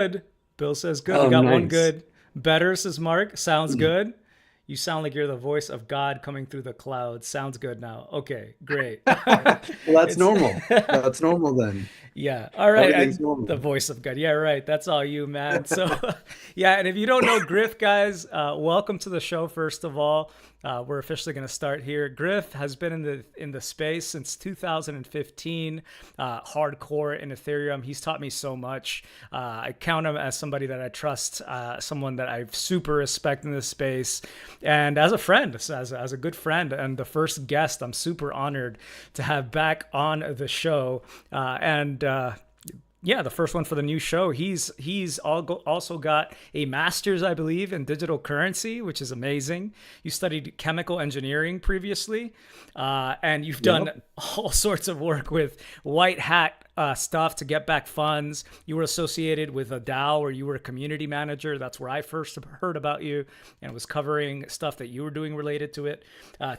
Good. Bill says good. We Oh, got one nice. good. Better says Mark. Sounds good. You sound like you're the voice of God coming through the clouds. Sounds good now. Okay, great. Well, that's It's normal. That's normal then. yeah. All right. Everything's The normal. voice of God. Yeah, right. That's all you, man. So, yeah. And if you don't know Griff, guys, welcome to the show. First of all, we're officially going to start here. Griff has been in the space since 2015, hardcore in Ethereum. He's taught me so much. I count him as somebody that I trust, someone that I super respect in this space, and as a friend, as a good friend, and the first guest. I'm super honored to have back on the show, and yeah, the first one for the new show. Also got a master's, I believe, in digital currency, which is amazing. You studied chemical engineering previously, and you've Yep. done all sorts of work with white hat stuff to get back funds. You were associated with a DAO where you were a community manager. That's where I first heard about you and was covering stuff that you were doing related to it,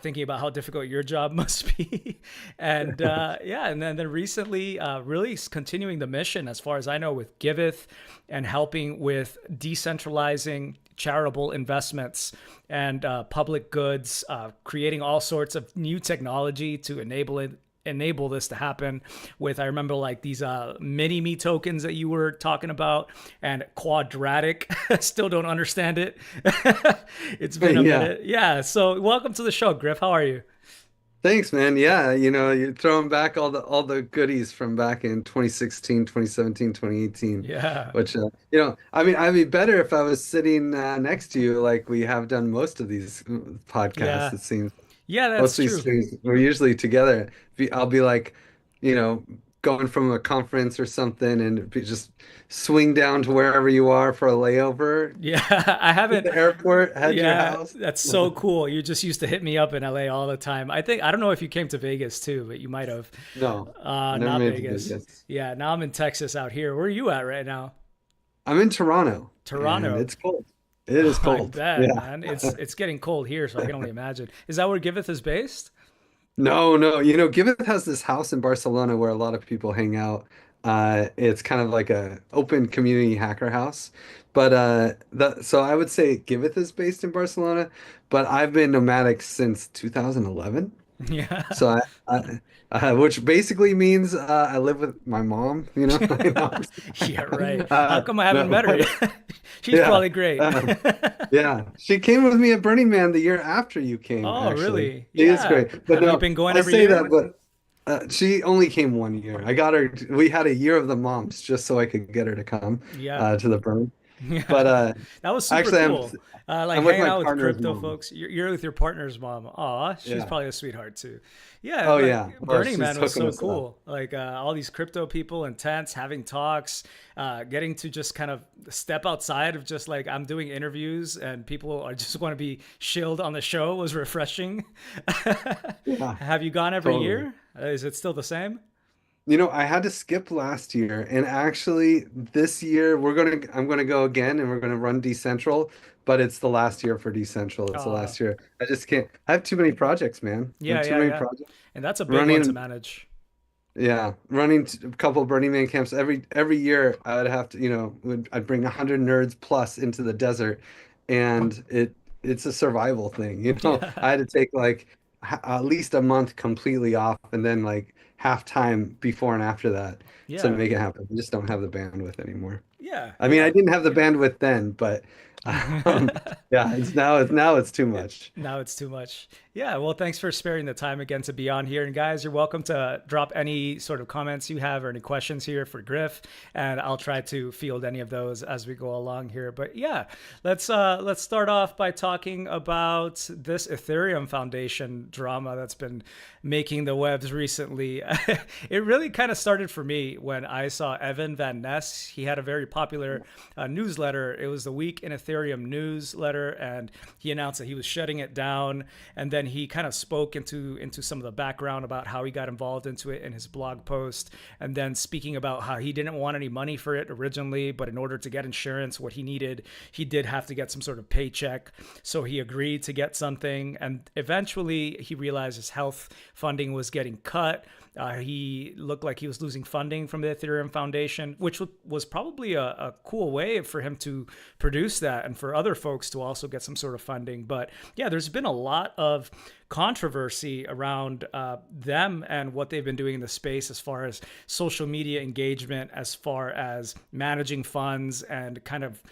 thinking about how difficult your job must be. And yeah, and then recently, really continuing the mission, as far as I know, with Giveth and helping with decentralizing charitable investments and public goods, creating all sorts of new technology to enable this to happen with, I remember, like these mini me tokens that you were talking about, and quadratic. Still don't understand it. It's been a Yeah. minute. Yeah, so welcome to the show, Griff. How are you? Thanks, man. Yeah, you're throwing back all the goodies from back in 2016, 2017, 2018, Yeah. which I mean, I'd be better if I was sitting next to you like we have done most of these podcasts, Yeah. it seems. Yeah, Most that's of these true. things we're usually together. I'll be like, you know, going from a conference or something and just swing down to wherever you are for a layover. Yeah, I At haven't. the airport, head to your Yeah, house. that's so cool. You just used to hit me up in LA all the time. I don't know if you came to Vegas too, but you might have. No, never Not made it to Vegas. Vegas. Yeah, now I'm in Texas out here. Where are you at right now? I'm in Toronto and Toronto. it's cold. It is Oh, I cold. bet, Yeah. man. It's getting cold here, so I can only imagine. Is that where Giveth is based? No, no. Giveth has this house in Barcelona where a lot of people hang out. It's kind of like a open community hacker house. But so I would say Giveth is based in Barcelona, but I've been nomadic since 2011. Yeah. So which basically means I live with my mom, Yeah, right. How come I haven't No, met her yet? She's yeah. probably great. Uh, Yeah, she came with me at Burning Man the year after you came, Oh, actually. really? She is Yeah. great. But Have you no, been going I every say year? that, but she only came 1 year. I got her, we had a year of the moms just so I could get her to come Yeah. to the burn. But Yeah. That was super actually, cool. Like I'm with hanging my out with partner's crypto mom. folks. You're with your partner's mom. Aw, she's Yeah. probably a sweetheart too. Yeah, Oh, like yeah. Well, Burning she's Man was hooking so us up. cool. Like all these crypto people in tents having talks, getting to just kind of step outside of just like I'm doing interviews and people are just want to be shilled on the show was refreshing. Yeah, Have you gone every totally. year? Is it still the same? I had to skip last year, and actually this year I'm gonna go again, and we're gonna run Decentral, but it's the last year for Decentral. It's the Uh, last year. I just can't. I have too many projects, man. I have yeah, too yeah, many yeah. projects. And that's a big one to Running, manage. yeah, running a couple Burning Man camps every year. I would have to, I'd bring 100 nerds plus into the desert, and it's a survival thing. Yeah. I had to take like at least a month completely off, and then like half time before and after that to Yeah. make it happen. I just don't have the bandwidth anymore. Yeah. I mean, I Yeah. didn't have the bandwidth then, but um, yeah, it's too much. Now it's too much. Yeah, well, thanks for sparing the time again to be on here. And guys, you're welcome to drop any sort of comments you have or any questions here for Griff, and I'll try to field any of those as we go along here. But yeah, let's start off by talking about this Ethereum Foundation drama that's been making the webs recently. It really kind of started for me when I saw Evan Van Ness. He had a very popular newsletter. It was the week in Ethereum Ethereum newsletter, and he announced that he was shutting it down. And then he kind of spoke into some of the background about how he got involved into it in his blog post, and then speaking about how he didn't want any money for it originally, but in order to get insurance, what he needed, he did have to get some sort of paycheck. So he agreed to get something, and eventually he realized his health funding was getting cut. He looked like he was losing funding from the Ethereum Foundation, which was probably a cool way for him to produce that and for other folks to also get some sort of funding. But yeah, there's been a lot of controversy around them and what they've been doing in the space as far as social media engagement, as far as managing funds, and kind of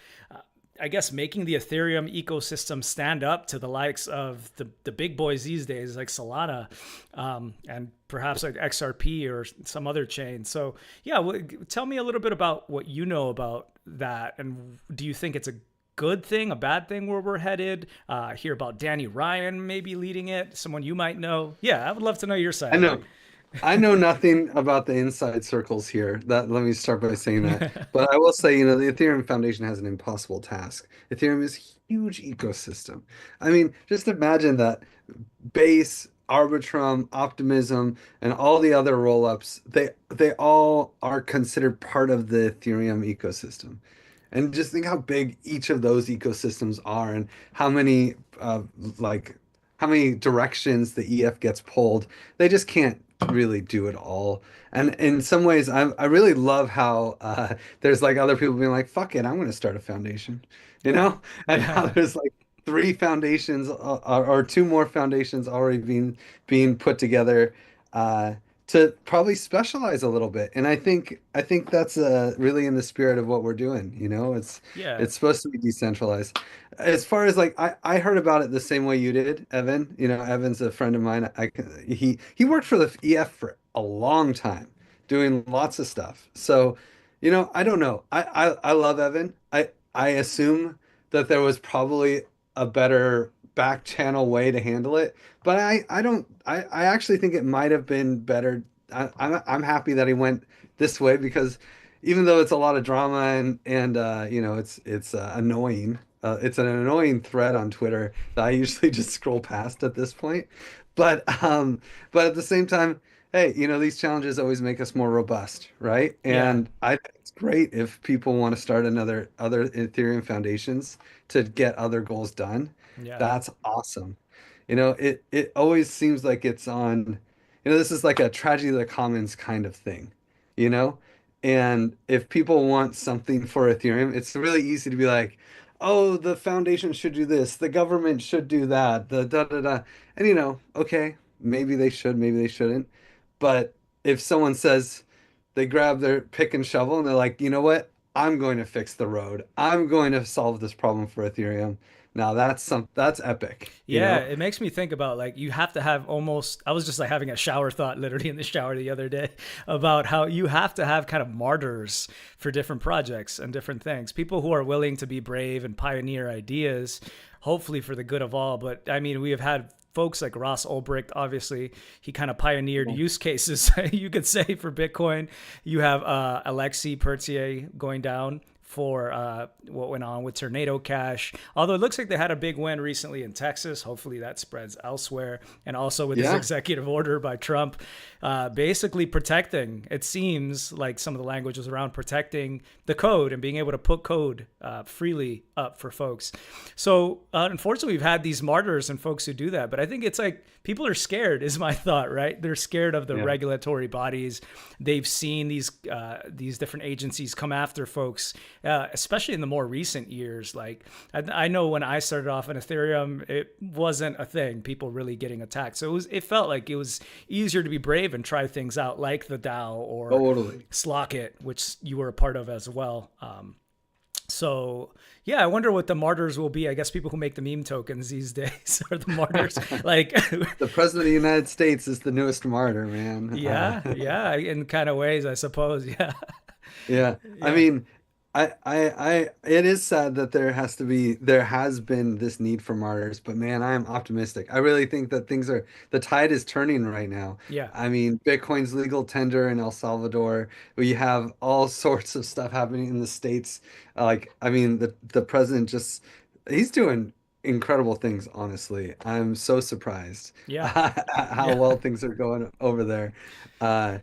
I guess making the Ethereum ecosystem stand up to the likes of the big boys these days, like Solana, and perhaps like XRP or some other chain. So yeah, tell me a little bit about what you know about that, and do you think it's a good thing, a bad thing where we're headed? Hear about Danny Ryan maybe leading it, someone you might know. Yeah, I would love to know your side. I know. I know nothing about the inside circles here. That let me start by saying that. But I will say, the Ethereum Foundation has an impossible task. Ethereum is a huge ecosystem. I mean, just imagine that Base, Arbitrum, Optimism, and all the other rollups, they all are considered part of the Ethereum ecosystem. And just think how big each of those ecosystems are, and how many like how many directions the EF gets pulled. They just can't really do it all. And in some ways, I really love how there's like other people being like, "Fuck it, I'm going to start a foundation," and how Yeah. there's like three foundations or two more foundations already being put together to probably specialize a little bit. And I think that's really in the spirit of what we're doing. Yeah. It's supposed to be decentralized. As far as like I heard about it the same way you did, Evan. Evan's a friend of mine. He worked for the EF for a long time, doing lots of stuff. So, I don't know. I love Evan. I assume that there was probably a better back channel way to handle it, but I don't I actually think it might have been better. I'm happy that he went this way, because even though it's a lot of drama and it's annoying. It's an annoying thread on Twitter that I usually just scroll past at this point. But at the same time, hey, these challenges always make us more robust, right? Yeah. And I think it's great if people want to start other Ethereum foundations to get other goals done. Yeah. That's awesome. It always seems like it's on, this is like a tragedy of the commons kind of thing, you know? And if people want something for Ethereum, it's really easy to be like, oh, the foundation should do this, the government should do that, the da da da. And okay, maybe they should, maybe they shouldn't. But if someone says they grab their pick and shovel and they're like, you know what? I'm going to fix the road. I'm going to solve this problem for Ethereum. Now that's epic, Yeah, it makes me think about like you have to have almost, I was just like having a shower thought literally in the shower the other day about how you have to have kind of martyrs for different projects and different things. People who are willing to be brave and pioneer ideas, hopefully for the good of all. But I mean, we have had folks like Ross Ulbricht, obviously, he kind of pioneered use cases, you could say, for Bitcoin. You have Alexei Pertier going down for what went on with Tornado Cash. Although it looks like they had a big win recently in Texas. Hopefully that spreads elsewhere. And also with this executive order by Trump, basically protecting, it seems like some of the language was around protecting the code and being able to put code freely up for folks. So unfortunately, we've had these martyrs and folks who do that. But I think it's like people are scared is my thought, right? They're scared of the regulatory bodies. They've seen these different agencies come after folks, especially in the more recent years. Like I know when I started off in Ethereum, it wasn't a thing, people really getting attacked. So it felt like it was easier to be brave and try things out, like the DAO or Slock.it, which you were a part of as well. So yeah, I wonder what the martyrs will be. I guess people who make the meme tokens these days are the martyrs. Like the president of the United States is the newest martyr, man. Yeah, in kind of ways, I suppose. Yeah. Yeah. I mean, it is sad that there has been this need for martyrs, but man, I am optimistic. I really think that the tide is turning right now. Yeah. I mean, Bitcoin's legal tender in El Salvador. We have all sorts of stuff happening in the States. Like, I mean, the president he's doing incredible things, honestly. I'm so surprised Yeah. at how Yeah. well things are going over there. Uh,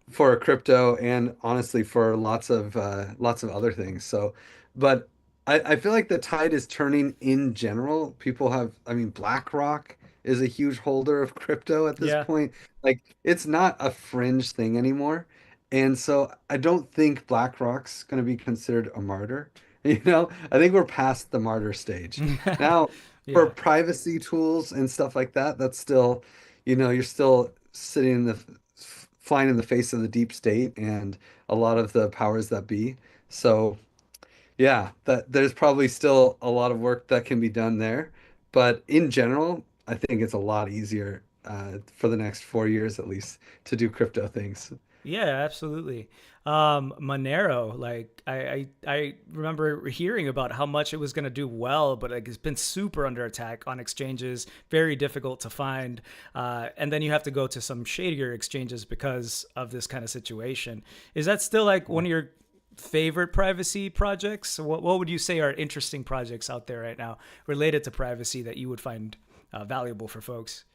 for crypto and honestly for lots of other things. So, but I feel like the tide is turning in general. People have, I mean, BlackRock is a huge holder of crypto at this Yeah. point. Like it's not a fringe thing anymore. And so I don't think BlackRock's going to be considered a martyr. I think we're past the martyr stage. Now, for Yeah. privacy tools and stuff like that, that's still, you're still sitting in the flying in the face of the deep state and a lot of the powers that be. So yeah, that there's probably still a lot of work that can be done there. But in general, I think it's a lot easier for the next 4 years at least to do crypto things. Yeah, absolutely. Monero, like I remember hearing about how much it was going to do well, but like it's been super under attack on exchanges, very difficult to find. And then you have to go to some shadier exchanges because of this kind of situation. Is that still like one of your favorite privacy projects? What would you say are interesting projects out there right now related to privacy that you would find valuable for folks?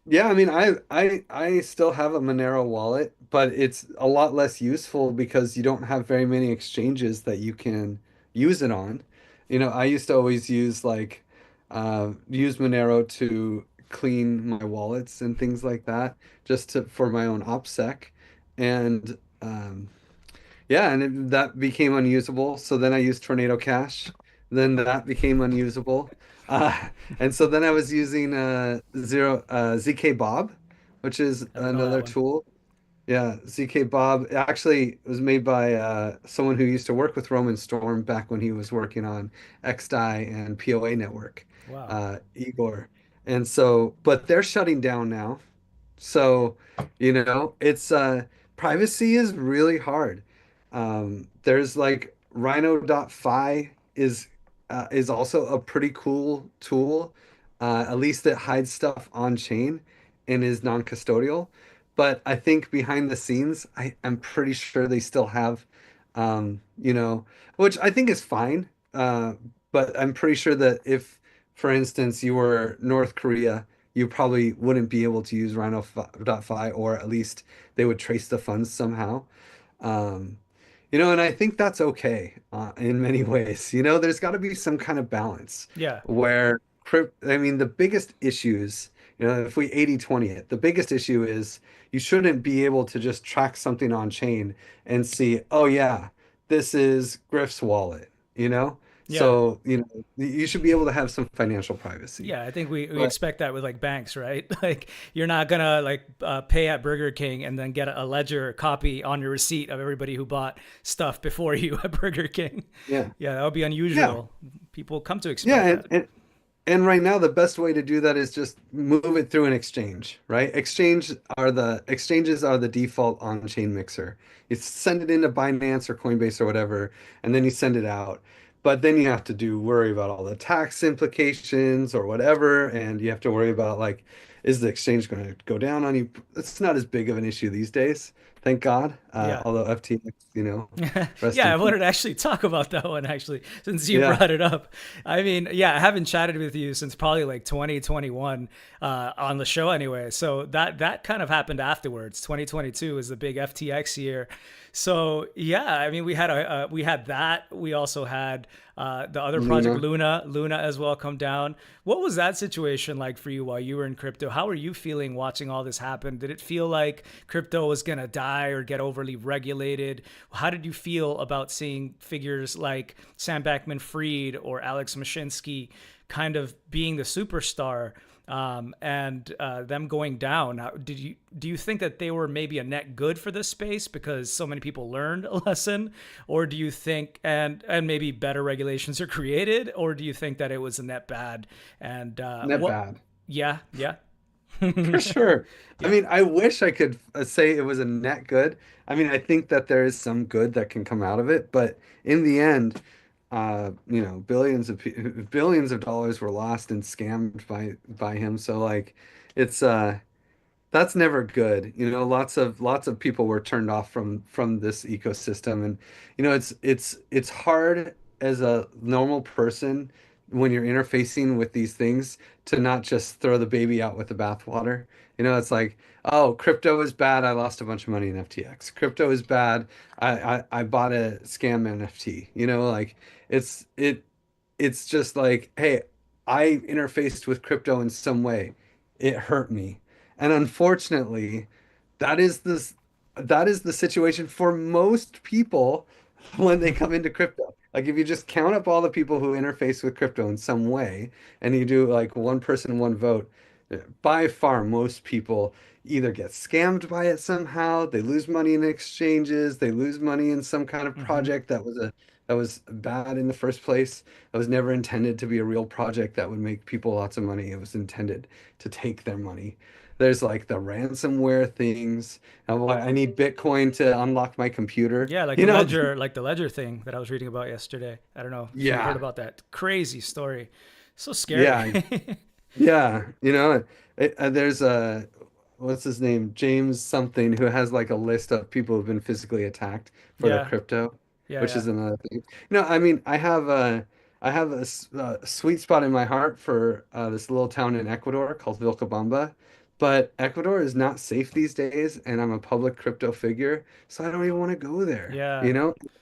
Yeah, I mean, I still have a Monero wallet, but it's a lot less useful because you don't have very many exchanges that you can use it on. I used to always use Monero to clean my wallets and things like that, just for my own OPSEC, and yeah, and that became unusable. So then I used Tornado Cash. Then that became unusable. And so then I was using ZK Bob, which is I don't know that another one. tool. Yeah, ZK Bob actually was made by someone who used to work with Roman Storm back when he was working on XDAI and POA network, Wow. Igor. And so, but they're shutting down now. So, it's privacy is really hard. There's like Rhino.fi is also a pretty cool tool. At least it hides stuff on chain and is non-custodial. But I think behind the scenes, I'm pretty sure they still have, um, you know, which I think is fine. But I'm pretty sure that if, for instance, you were North Korea, you probably wouldn't be able to use Rhino.fi, or at least they would trace the funds somehow. Um, and I think that's okay in many ways. There's got to be some kind of balance Yeah. where, I mean, the biggest issues, if we 80/20 it, the biggest issue is you shouldn't be able to just track something on chain and see, oh yeah, this is Griff's wallet, you know? Yeah. So, you should be able to have some financial privacy. Yeah, I think we But expect that with like banks, right? Like you're not gonna like pay at Burger King and then get a ledger copy on your receipt of everybody who bought stuff before you at Burger King. yeah. Yeah, that would be Yeah. unusual. People come to Yeah, expect that. and right now, the best way to do that is just move it through an exchange, right? Exchanges are the default on-chain mixer. You send it into Binance or Coinbase or whatever, and then you send it out. But then you have to worry about all the tax implications or whatever, and you have to worry about like, is the exchange going to go down on you? It's not as big of an issue these days, thank God. Yeah. Although FTX, rest Yeah, in I peace. wanted to actually talk about that one actually, since you Yeah. brought it up. I mean, yeah, I haven't chatted with you since probably like 2021 on the show anyway. So that kind of happened afterwards. 2022 was the big FTX year. So yeah, I mean, we had that. We also had the other project, Luna. Luna as well, come down. What was that situation like for you while you were in crypto? How were you feeling watching all this happen? Did it feel like crypto was gonna die or get overly regulated? How did you feel about seeing figures like Sam Bankman-Fried or Alex Mashinsky kind of being the superstar? And them going down. Do you think that they were maybe a net good for this space because so many people learned a lesson, or do you think and maybe better regulations are created, or do you think that it was a net bad? And Net what? bad. Yeah, yeah, For sure. I Yeah. mean, I wish I could say it was a net good. I mean, I think that there is some good that can come out of it, but in the end, billions of dollars were lost and scammed by him. So like, it's that's never good. Lots of people were turned off from this ecosystem, and it's hard as a normal person when you're interfacing with these things to not just throw the baby out with the bathwater. It's like, oh, crypto is bad. I lost a bunch of money in FTX. Crypto is bad. I bought a scam NFT. Like it's it it's just like, hey, I interfaced with crypto in some way. It hurt me. And unfortunately, that is this that is the situation for most people when they come into crypto. Like if you just count up all the people who interface with crypto in some way and you do like one person, one vote, by far most people either get scammed by it somehow, they lose money in exchanges, they lose money in some kind of Hmm. project that was bad in the first place. That was never intended to be a real project that would make people lots of money. It was intended to take their money. There's like the ransomware things. I need Bitcoin to unlock my computer. Yeah, like like the ledger thing that I was reading about yesterday. I don't know if you heard Yeah, about that crazy story. So scary. yeah, yeah. There's what's his name? James something, who has like a list of people who've been physically attacked for their Yeah, crypto, yeah, which yeah, is another thing. I mean, I have a sweet spot in my heart for this little town in Ecuador called Vilcabamba, but Ecuador is not safe these days, and I'm a public crypto figure, so I don't even want to go there. yeah,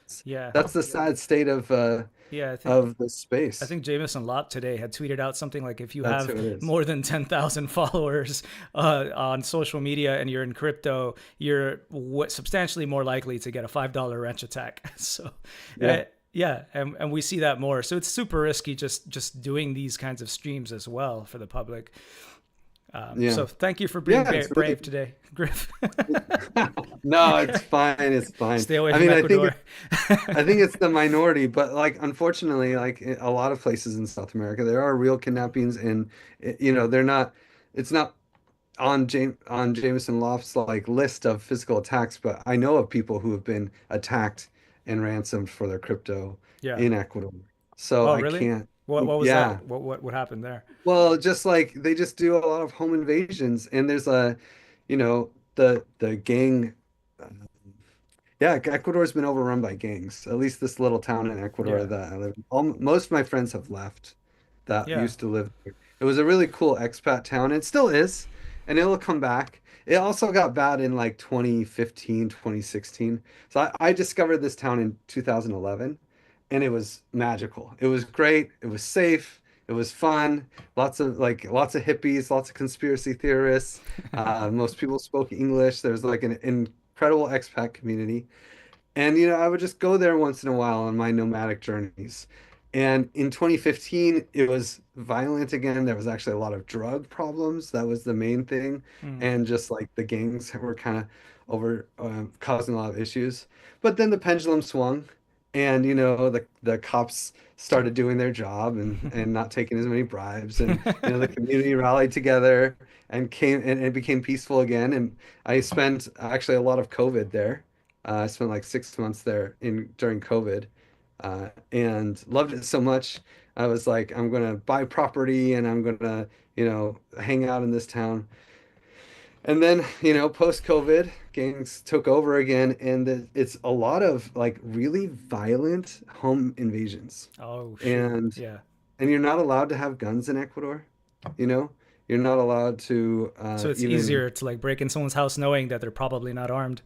It's, yeah, that's the sad state yeah. of the I space. think Jameson Lopp today had tweeted out something like if you That's have who it is. more than 10,000 followers on social media and you're in crypto, you're substantially more likely to get a $5 wrench attack. So, Yeah. yeah, and we see that more. So it's super risky just doing these kinds of streams as well for the public. So Yeah. thank you for being Yeah, it's really brave today, Griff. no, it's fine. It's fine. Stay away I from mean, Ecuador. I think it's the minority, but like unfortunately, like in a lot of places in South America, there are real kidnappings, and they're not. It's not on Jameson Loft's like list of physical attacks, but I know of people who have been attacked and ransomed for their crypto Yeah. in Ecuador. So Oh, I really? can't. What was Yeah. that? What happened there? Well, just like they just do a lot of home invasions, and there's the gang. Yeah, Ecuador's been overrun by gangs. At least this little town in Ecuador Yeah. that I live in. Most of my friends have left that Yeah. used to live there. It was a really cool expat town. It still is, and it'll come back. It also got bad in like 2015, 2016. So I discovered this town in 2011, and it was magical. It was great. It was safe. It was fun. Lots of hippies, lots of conspiracy theorists. Most people spoke English. There was like an incredible expat community. And I would just go there once in a while on my nomadic journeys. And in 2015, it was violent again. There was actually a lot of drug problems. That was the main thing. Mm. And just like the gangs were kind of over causing a lot of issues. But then the pendulum swung, and the cops started doing their job and not taking as many bribes, and the community rallied together and it became peaceful again. And I spent actually a lot of COVID there. I spent like 6 months there in during COVID, and loved it so much. I was like, I'm gonna buy property and I'm gonna, hang out in this town. And then, post-COVID, gangs took over again, and it's a lot of like really violent home invasions. Oh shoot. And Yeah. and you're not allowed to have guns in Ecuador, you know? You're not allowed to So it's even. easier to like break in someone's house knowing that they're probably not armed.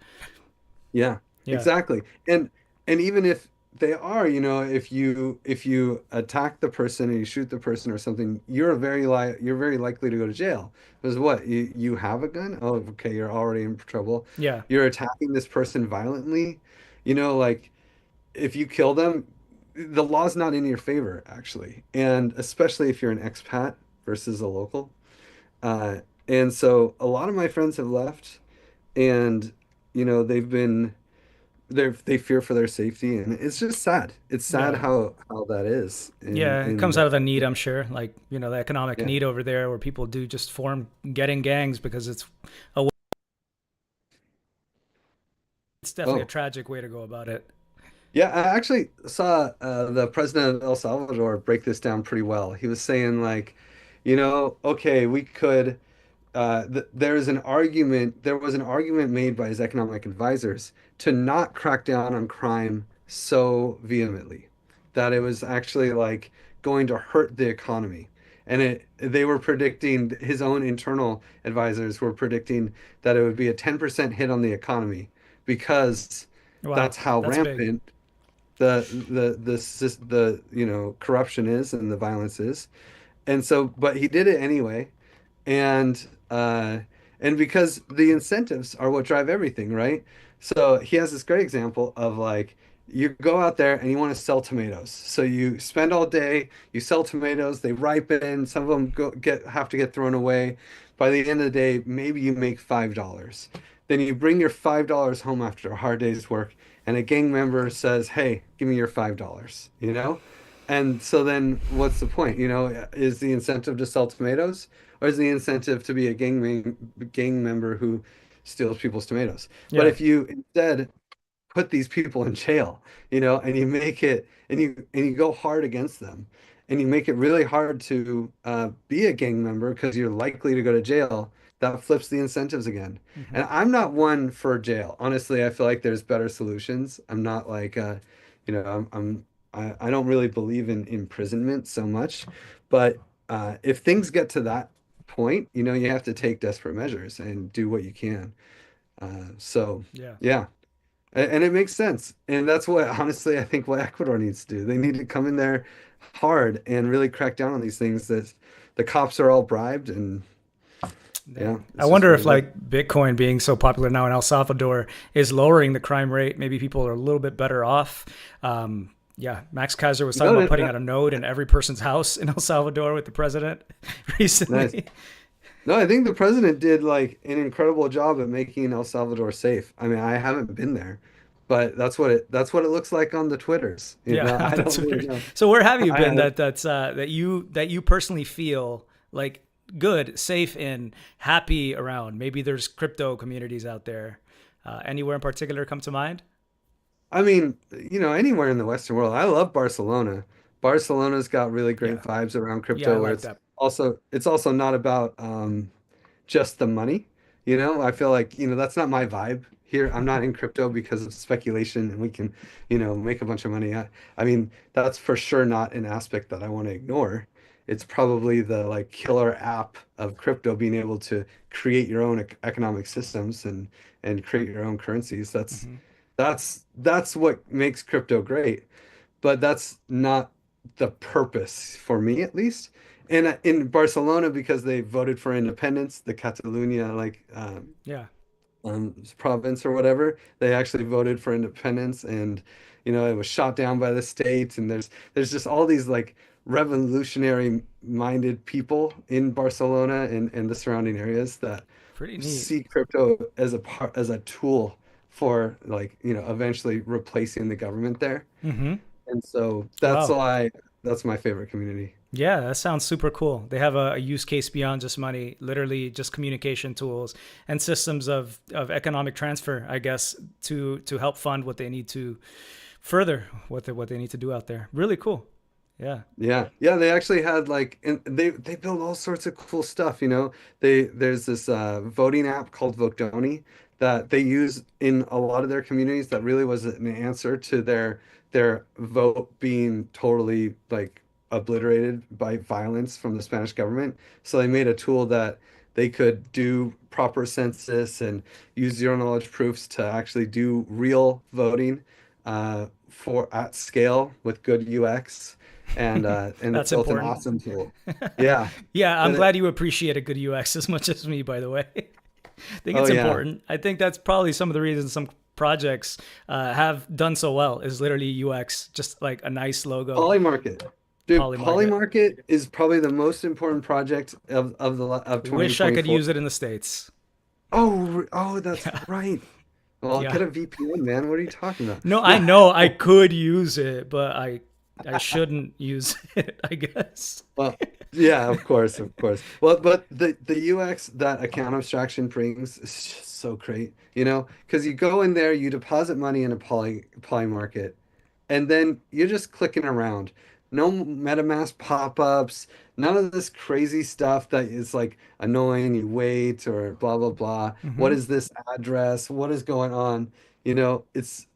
Yeah, Yeah. exactly. And even if they are, if you attack the person and you shoot the person or something, you're very likely to go to jail. Because what? You have a gun? Oh, okay, you're already in trouble. Yeah. You're attacking this person violently. Like if you kill them, the law's not in your favor, actually. And especially if you're an expat versus a local. And so a lot of my friends have left, and they've been they fear for their safety, and it's just sad. It's sad Yeah. how that is Yeah, it in comes the out of the need, I'm sure. Like, the economic yeah. need over there where people do just form getting gangs because it's definitely a Oh, tragic way to go about it. yeah, I actually saw the president of El Salvador break this down pretty well. He was saying like, okay, we could there was an argument made by his economic advisors to not crack down on crime so vehemently that it was actually like going to hurt the economy. And they were predicting, his own internal advisors were predicting that it would be a 10% hit on the economy because Wow, that's how that's big. rampant the corruption is and the violence is. And so, but he did it anyway, and uh, and because the incentives are what drive everything, right? So he has this great example of like you go out there and you want to sell tomatoes. So you spend all day, you sell tomatoes, they ripen, some of them have to get thrown away. By the end of the day, maybe you make $5. Then you bring your $5 home after a hard day's work, and a gang member says, "Hey, give me your $5," you know? And so then what's the point? Is the incentive to sell tomatoes? Or is the incentive to be a gang member who steals people's tomatoes? But Yeah. if you instead put these people in jail, and you make it and you go hard against them, and you make it really hard to be a gang member because you're likely to go to jail, that flips the incentives again. Hmm. And I'm not one for jail. Honestly, I feel like there's better solutions. I'm not like I don't really believe in imprisonment so much, but if things get to that point, you have to take desperate measures and do what you can. So Yeah. yeah. And it makes sense. And that's what, honestly, I think what Ecuador needs to do. They need to come in there hard and really crack down on these things that the cops are all bribed. And yeah, Dang. I it's just wonder what if it is. like Bitcoin being so popular now in El Salvador is lowering the crime rate. Maybe people are a little bit better off. Yeah, Max Kaiser was talking No, about putting out a node in every person's house in El Salvador with the president nice. recently. No, I think the president did like an incredible job at making El Salvador safe. I mean, I haven't been there, but that's what it looks like on the Twitters. Yeah, I that's don't really weird. know. So where have you been I that you personally feel like good, safe, and happy around? Maybe there's crypto communities out there. Anywhere in particular come to mind? I mean, anywhere in the Western world. I love Barcelona. Barcelona's got really great Yeah, vibes around yeah, I crypto where like it's that. also not about just the money. I feel like, that's not my vibe here. I'm not in crypto because of speculation and we can, make a bunch of money. I mean, that's for sure not an aspect that I want to ignore. It's probably the like killer app of crypto being able to create your own economic systems and create your own currencies. Hmm. That's what makes crypto great, but that's not the purpose for me at least. And in Barcelona, because they voted for independence, the Catalunya Yeah, province or whatever, they actually voted for independence, and it was shot down by the state. And there's just all these like revolutionary minded people in Barcelona and the surrounding areas that pretty neat. see crypto as a tool for like eventually replacing the government there. Hmm. And so Wow. that's my favorite community. Yeah, that sounds super cool. They have a use case beyond just money, literally just communication tools and systems of economic transfer, I guess, to help fund what they need to further what they need to do out there. Really cool. Yeah. Yeah, yeah, they actually had like, and they build all sorts of cool stuff. There's this voting app called Vocdoni that they use in a lot of their communities that really was an answer to their vote being totally like obliterated by violence from the Spanish government. So they made a tool that they could do proper census and use zero knowledge proofs to actually do real voting for at scale with good UX, and they That's built an important. awesome tool. Yeah. Yeah, I'm And glad you appreciate a good UX as much as me, by the way. I think oh it's yeah. important. I think that's probably some of the reasons some projects have done so well is literally UX, just like a nice logo, Polymarket. Dude, polymarket. Polymarket is probably the most important project of Wish I could 2024. use it in the States. Oh, oh, that's Yeah. right. Well, Yeah. get a VPN, man. What are you talking about? No, I No. know I could use it, but I shouldn't use it, I guess. Well, yeah, of course, of course. Well, but the UX that account abstraction brings is just so great, because you go in there, you deposit money in a poly market, and then you're just clicking around. No MetaMask pop-ups, none of this crazy stuff that is like annoying. You wait or blah blah blah. What Hmm. is this address? What is going on? It's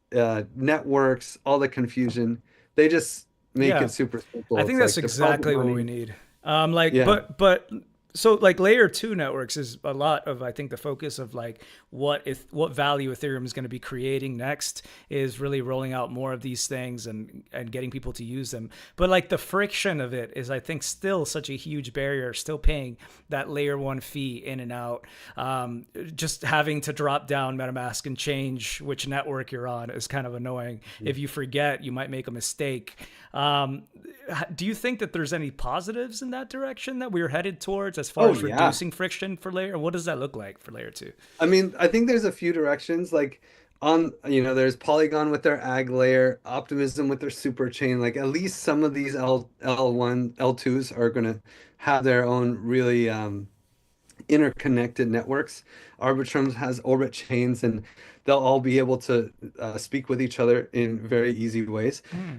networks, all the confusion. They just make Yeah. it super I simple. think It's that's like deposit exactly what we money. need. Like, Yeah. but so like layer two networks is a lot of I think the focus of like what value Ethereum is going to be creating next is really rolling out more of these things and getting people to use them. But like the friction of it is I think still such a huge barrier. Still paying that layer one fee in and out. Just having to drop down MetaMask and change which network you're on is kind of annoying. If you forget, you might make a mistake. Um, do you think that there's any positives in that direction that we're headed towards as far Oh as yeah. reducing friction for layer? What does that look like for layer two? I mean, I think there's a few directions. Like there's Polygon with their ag layer, Optimism with their super chain. Like at least some of these L1, L2s are gonna have their own really interconnected networks. Arbitrum has orbit chains, and they'll all be able to speak with each other in very easy ways. Hmm.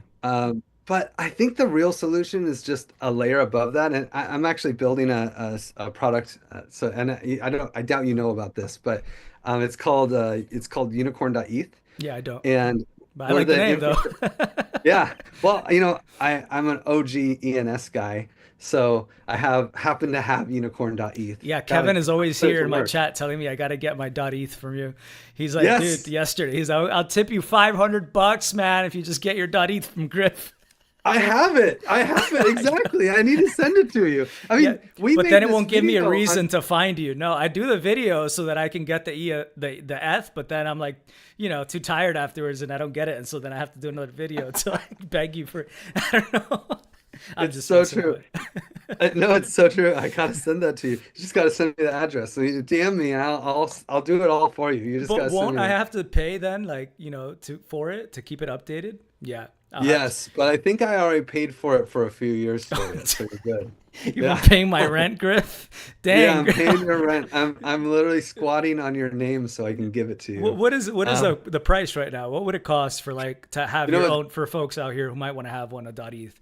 But I think the real solution is just a layer above that, and I'm actually building a product. And I doubt you know about this, but it's called Unicorn.eth, Yeah, I don't. and But I we're like the the name though. infrastructure. Yeah, well, I'm an OG ENS guy, so I happen to have Unicorn.eth. Yeah, Gotta Kevin is always put it here to in my work. chat telling me I got to get my .eth from you. He's like, dude, Yes, yesterday, I'll tip you $500, man, if you just get your .eth from Griff. I have it. I have it exactly. I need to send it to you. I Yeah, mean, we but then made it this won't give me a video reason on. to find you. No, I do the video so that I can get the eth, but then I'm like, too tired afterwards and I don't get it, and so then I have to do another video to like beg you for. I don't know. I'm It's just so messing true. with. No, it's so true. I gotta send that to you. You just gotta send me the address. So you DM me, and I'll do it all for you. You just But gotta send won't me I the. have to pay then, like to for it to keep it updated? Yeah, I'll have to. Yes, but I think I already paid for it for a few years for you, so you're good. You've been Yeah. paying my rent, Griff. Yeah, Dang. I'm paying your rent. I'm literally squatting on your name so I can give it to you. What is Um, the price right now? What would it cost for like to have you know your what? own for folks out here who might want to have one a .eth?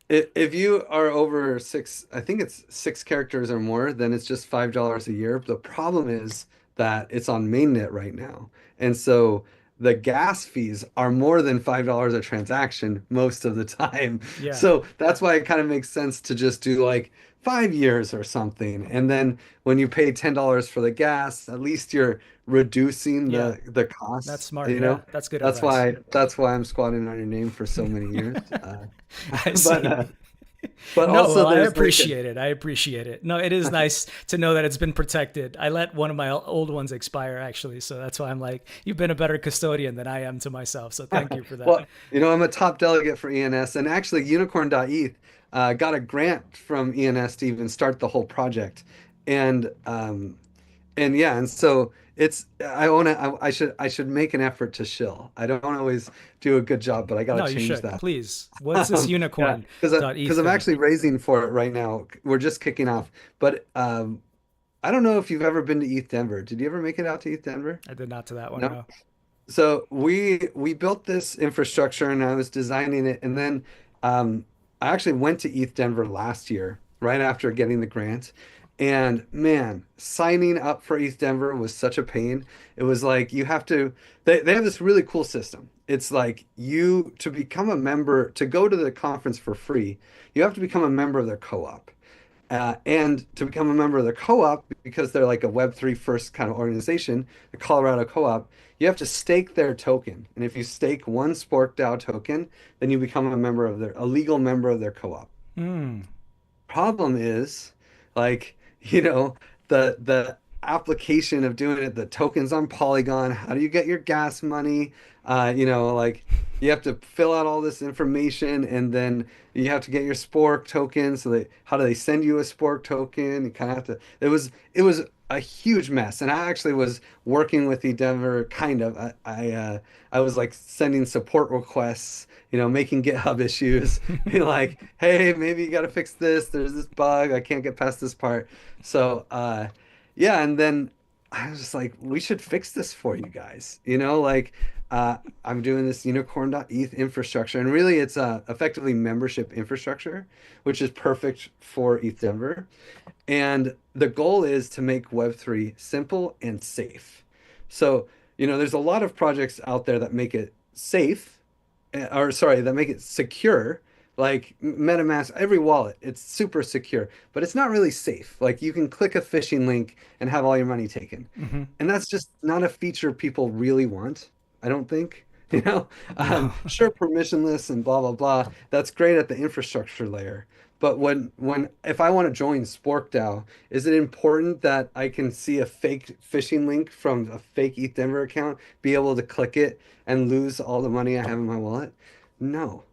If you are over six, I think it's 6 characters or more, then it's just $5 a year. The problem is that it's on mainnet right now. And so the gas fees are more than $5 a transaction most of the time. Yeah. So that's why it kind of makes sense to just do like 5 years or something. And then when you pay $10 for the gas, at least you're reducing Yeah. the That's costs, smart. Yeah, that's good advice. That's why I'm squatting on your name for so many years. I But see. but No, also well, I there's like appreciate it. I appreciate it. No, it is nice to know that it's been protected. I let one of my old ones expire actually, so that's why I'm like, you've been a better custodian than I am to myself. So thank you for that. well, I'm a top delegate for ENS, and actually Unicorn.eth got a grant from ENS to even start the whole project. And yeah, and so it's I should make an effort to shill. I don't always do a good job, but I got to No, you change should. that. Please. What's this Yeah, unicorn because .eth I'm thing? actually raising for it right now. We're just kicking off, but I don't know if you've ever been to ETH Denver. Did you ever make it out to ETH Denver? I did not to that one, No. no. So we built this infrastructure, and I was designing it, and then I actually went to ETH Denver last year, right after getting the grant. And man, signing up for ETH Denver was such a pain. It was like you have to, they have this really cool system. It's like you to become a member, to go to the conference for free, you have to become a member of their co-op. And to become a member of the co-op, because they're like a Web3 first kind of organization, the Colorado co-op, you have to stake their token. And if you stake one Spork DAO token, then you become a legal member of their co-op. Hmm. Problem is, like, the application of doing it, the tokens on Polygon, how do you get your gas money? Like you have to fill out all this information, and then you have to get your Spork token. So how do they send you a Spork token? You kind of have to. It was a huge mess, and I actually was working with Endeavor. Kind of. I was like sending support requests, making GitHub issues, being like, hey, maybe you got to fix this. There's this bug. I can't get past this part. So yeah, and then I was just like, we should fix this for you guys. Like I'm doing this unicorn.eth infrastructure, and really it's effectively membership infrastructure, which is perfect for ETH Denver. And the goal is to make Web3 simple and safe. So, there's a lot of projects out there that make it safe, or sorry, that make it secure, like MetaMask, every wallet, it's super secure, but it's not really safe. Like you can click a phishing link and have all your money taken. Hmm. And that's just not a feature people really want, I don't think. No. Sure, permissionless and blah blah blah. That's great at the infrastructure layer. But when if I want to join Spork DAO, is it important that I can see a fake phishing link from a fake ETH Denver account, be able to click it and lose all the money I have in my wallet? No.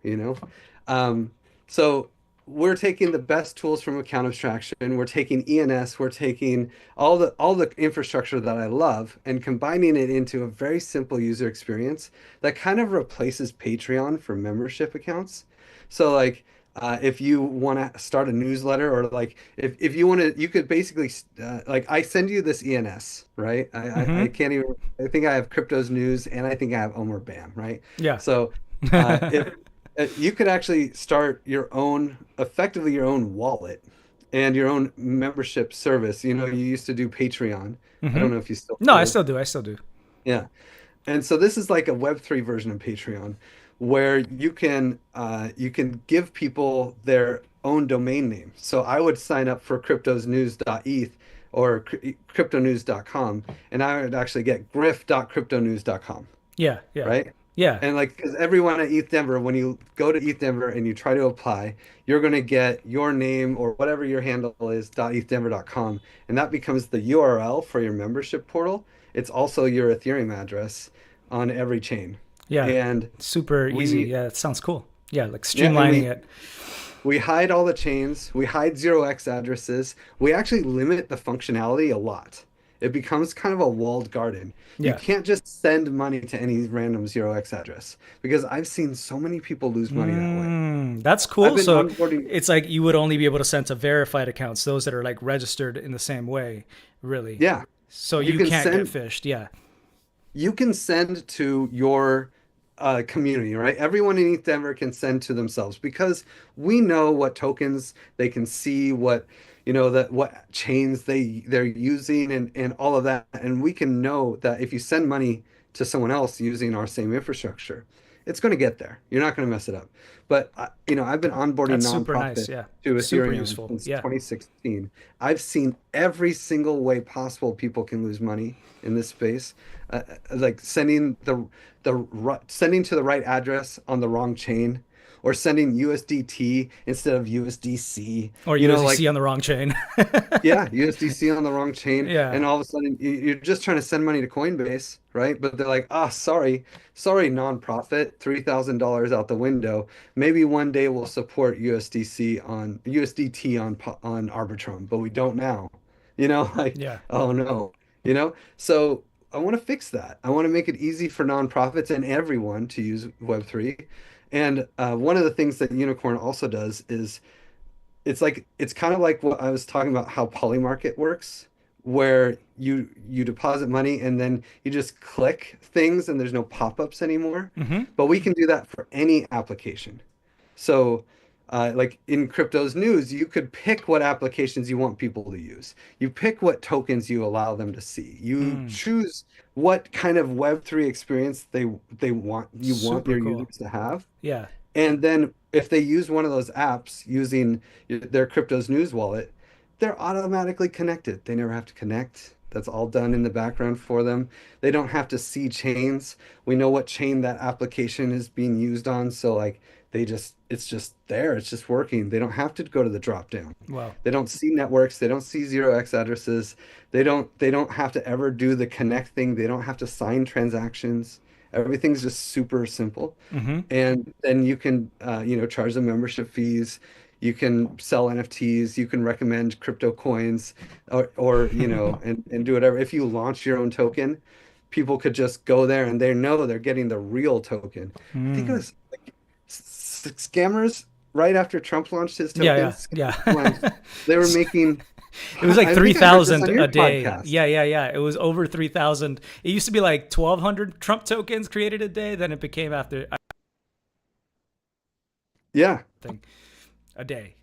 Um, so we're taking the best tools from account abstraction. We're taking ENS. We're taking all the infrastructure that I love and combining it into a very simple user experience that kind of replaces Patreon for membership accounts. So like if you want to start a newsletter, or like if you want to, you could basically like I send you this ENS, right? I Hmm. can't even. I think I have Crypto's News, and I think I have Omer Bam, right? Yeah. So if you could actually start your own, effectively your own wallet and your own membership service. You used to do Patreon. I Hmm. don't know if you still No, I do. still do. I still do. Yeah. And so this is like a Web3 version of Patreon, where you can give people their own domain name. So I would sign up for cryptosnews.eth or cryptonews.com, and I would actually get griff.cryptonews.com, Yeah. Yeah. right? Yeah. And like, because everyone at ETH Denver, when you go to ETH Denver and you try to apply, you're going to get your name or whatever your handle is, .ethdenver.com, and that becomes the URL for your membership portal. It's also your Ethereum address on every chain. Yeah. And Super easy. we, Yeah. It sounds cool. Yeah. Like yeah, and streamlining we it. we hide all the chains. We hide 0x addresses. We actually limit the functionality a lot. It becomes kind of a walled garden. You Yeah. can't just send money to any random 0x address, because I've seen so many people lose money that way. That's I've cool. been So onboarding. it's like you would only be able to send to verified accounts, those that are like registered in the same way, really. Yeah, So you you can can't get send fished. Yeah. you can send to your community, right? Everyone in ETH Denver can send to themselves, because we know what tokens they can see, that what chains they're using, and all of that. And we can know that if you send money to someone else using our same infrastructure, it's going to get there. You're not going to mess it up. But I've been onboarding That's super nonprofits nice. Yeah. to Super Ethereum useful. since Yeah. 2016. I've seen every single way possible people can lose money in this space, like sending to the right address on the wrong chain, or sending USDT instead of USDC. Or Like, USDC on the wrong chain. yeah, USDC on the wrong chain, Yeah. and all of a sudden you're just trying to send money to Coinbase, right? But they're like, ah, sorry, nonprofit, $3,000 out the window. Maybe one day we'll support USDT on Arbitrum, but we don't now. Like, Yeah. oh no, So I want to fix that. I want to make it easy for nonprofits and everyone to use Web3. And one of the things that Unicorn also does is it's kind of like what I was talking about, how Polymarket works, where you deposit money and then you just click things and there's no pop-ups anymore. Hmm. But we can do that for any application. So, like in crypto's news, you could pick what applications you want people to use. You pick what tokens you allow them to see. You Mm. choose what kind of Web3 experience you want Super your cool. users to have. Yeah. And then if they use one of those apps using their crypto's news wallet, they're automatically connected. They never have to connect. That's all done in the background for them. They don't have to see chains. We know what chain that application is being used on. So like it's just there. It's just working. They don't have to go to the drop down. Wow. They don't see networks. They don't see 0x addresses. They don't have to ever do the connect thing. They don't have to sign transactions. Everything's just super simple. Hmm. And then you can, charge the membership fees. You can sell NFTs. You can recommend crypto coins, and do whatever. If you launch your own token, people could just go there and they know they're getting the real token. I think it Mm. was like scammers right after Trump launched his Yeah, tokens. yeah, Scammers yeah. they were making, It was like I think I heard this 3,000 on your a day. podcast. Yeah, yeah, yeah. It was over 3,000. It used to be like 1,200 Trump tokens created a day. Then it became after, I Yeah, think, a day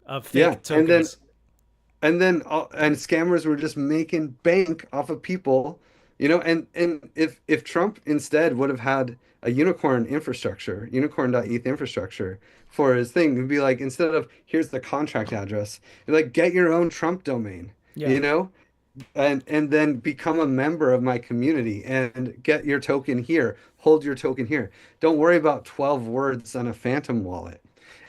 of yeah. fake And then tokens. and scammers were just making bank off of people, and if Trump instead would have had a unicorn.eth infrastructure for his thing, it would be like, instead of here's the contract address, it'd be like, get your own Trump domain, Yeah. you know? And then become a member of my community and get your token here, hold your token here. Don't worry about 12 words on a phantom wallet.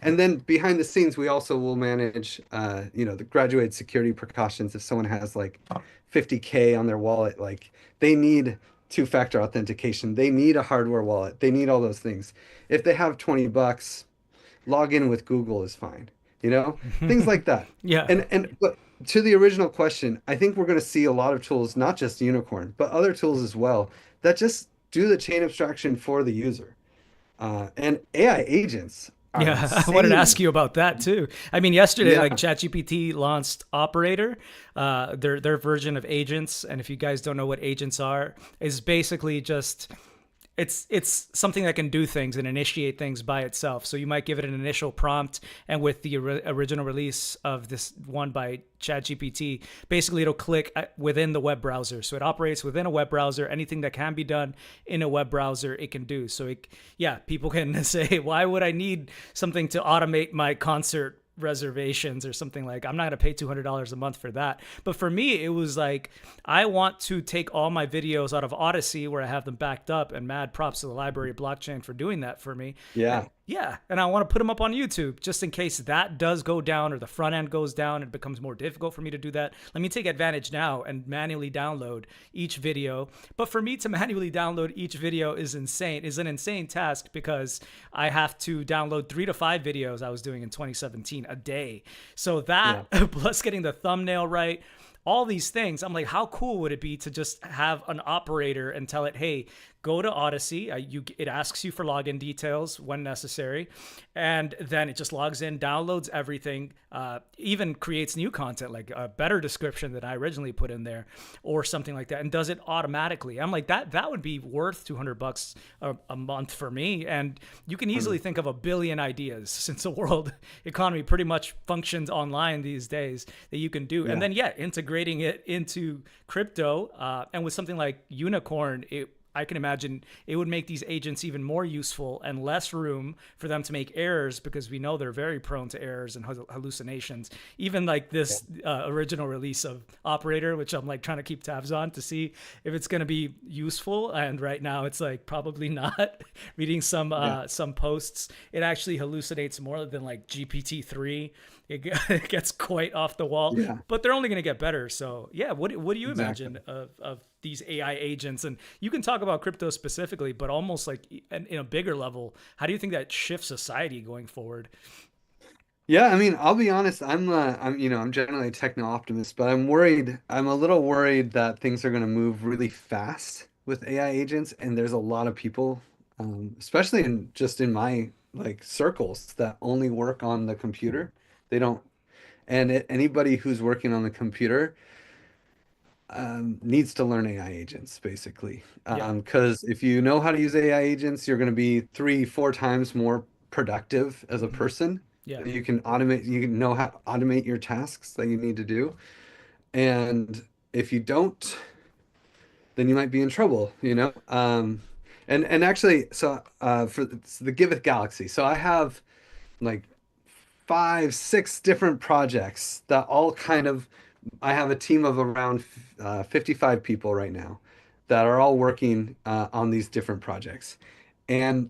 And then behind the scenes, we also will manage, the graduated security precautions. If someone has like 50K on their wallet, like, they need two-factor authentication, they need a hardware wallet, they need all those things. If they have 20 bucks, log in with Google is fine, things like that. Yeah. But to the original question, I think we're going to see a lot of tools, not just Unicorn, but other tools as well, that just do the chain abstraction for the user. And AI agents are Yeah, I wanted to ask insane. you about that too. I mean, yesterday, Yeah, like ChatGPT launched Operator, their version of agents, and if you guys don't know what agents are, is basically just it's something that can do things and initiate things by itself. So you might give it an initial prompt, and with the original release of this one by ChatGPT, basically it'll click within the web browser. So it operates within a web browser. Anything that can be done in a web browser, it can do. So yeah, people can say, why would I need something to automate my concert reservations or something? Like, I'm not going to pay $200 a month for that. But for me, it was like, I want to take all my videos out of Odyssey where I have them backed up, and mad props to the library blockchain for doing that for me. yeah, Yeah, and I want to put them up on YouTube just in case that does go down or the front end goes down. It becomes more difficult for me to do that. Let me take advantage now and manually download each video. But for me to manually download each video is an insane task, because I have to download 3 to 5 videos I was doing in 2017 a day. So yeah, that plus getting the thumbnail right, all these things. I'm like, how cool would it be to just have an operator and tell it, hey, go to Odyssey. It asks you for login details when necessary, and then it just logs in, downloads everything, even creates new content, like a better description than I originally put in there, or something like that, and does it automatically. I'm like, that would be worth $200 a month for me. And you can easily 100. think of a billion ideas, since the world economy pretty much functions online these days, that you can do. And Yeah, then, yeah, integrating it into crypto, and with something like Unicorn, I can imagine it would make these agents even more useful and less room for them to make errors, because we know they're very prone to errors and hallucinations. Even like yeah, this original release of Operator, which I'm like trying to keep tabs on to see if it's going to be useful. And right now it's like probably not. Reading yeah, some posts, it actually hallucinates more than like GPT-3. It gets quite off the wall, yeah, but they're only going to get better. So yeah, what do you exactly. imagine of these AI agents? And you can talk about crypto specifically, but almost like in a bigger level, how do you think that shifts society going forward? Yeah, I mean, I'll be honest, I'm generally a techno optimist, but I'm a little worried that things are going to move really fast with AI agents, and there's a lot of people, especially in my like circles, that only work on the computer. They don't, and anybody who's working on the computer needs to learn AI agents, basically. Yeah. Because if you know how to use AI agents, you're going to be 3, 4 times more productive as a Hmm. person. Yeah. You can know how to automate your tasks that you need to do. And if you don't, then you might be in trouble. And actually, so for the Giveth Galaxy, so I have like 5, 6 different projects that all kind of, I have a team of around 55 people right now that are all working on these different projects. And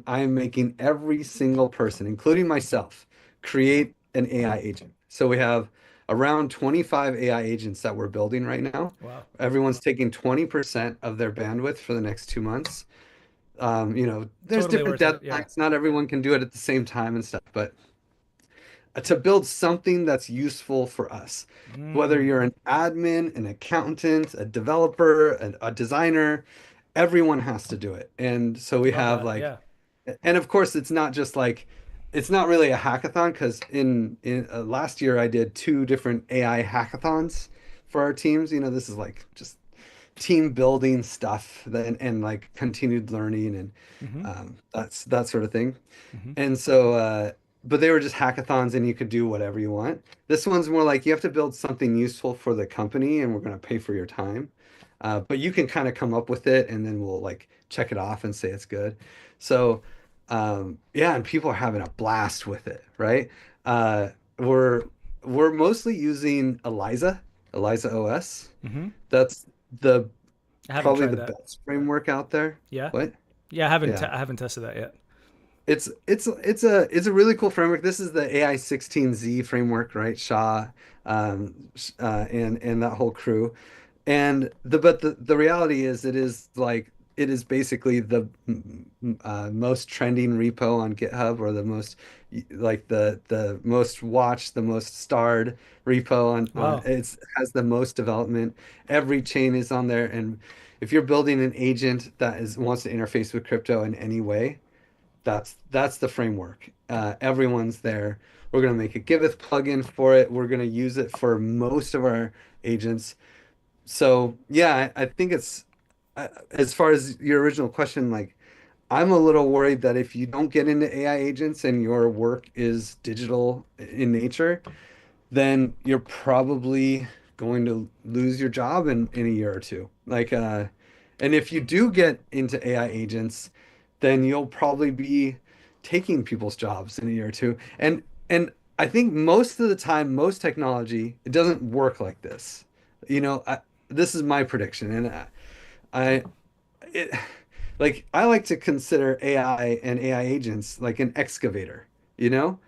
I'm making every single person, including myself, create an AI agent. So we have around 25 AI agents that we're building right now. Wow. Everyone's taking 20% of their bandwidth for the next 2 months. There's Totally different worth it. Yeah. deadlines. Not everyone can do it at the same time and stuff, but to build something that's useful for us, whether Mm. you're an admin, an accountant, a developer, a designer, everyone has to do it. And so we Love have that. like, Yeah. and of course, it's not just like, it's not really a hackathon because in last year I did two different AI hackathons for our teams. This is like just team building stuff and like continued learning and Mm-hmm. that's that sort of thing. Mm-hmm. And so, but they were just hackathons and you could do whatever you want. This one's more like you have to build something useful for the company and we're going to pay for your time. But you can kind of come up with it and then we'll like check it off and say it's good. So, yeah, and people are having a blast with it, right? Uh, we're we're mostly using Eliza OS. Mm-hmm. That's the I haven't probably tried the that. best framework out there. Yeah. What? Yeah. Yeah. I haven't tested that yet. It's a really cool framework. This is the AI 16Z framework, right? Shah, and that whole crew. And the reality is it is basically the most trending repo on GitHub or the most like the most watched, the most starred repo on Wow. has the most development. Every chain is on there, and if you're building an agent that is wants to interface with crypto in any way, that's the framework. Everyone's there. We're going to make a Giveth plugin for it. We're going to use it for most of our agents. So yeah, I think it's as far as your original question, like I'm a little worried that if you don't get into AI agents and your work is digital in nature, then you're probably going to lose your job in a year or two. And if you do get into AI agents, then you'll probably be taking people's jobs in a year or two. And I think most of the time, most technology, it doesn't work like this. This is my prediction, and I it I like to consider AI and AI agents like an excavator, you know?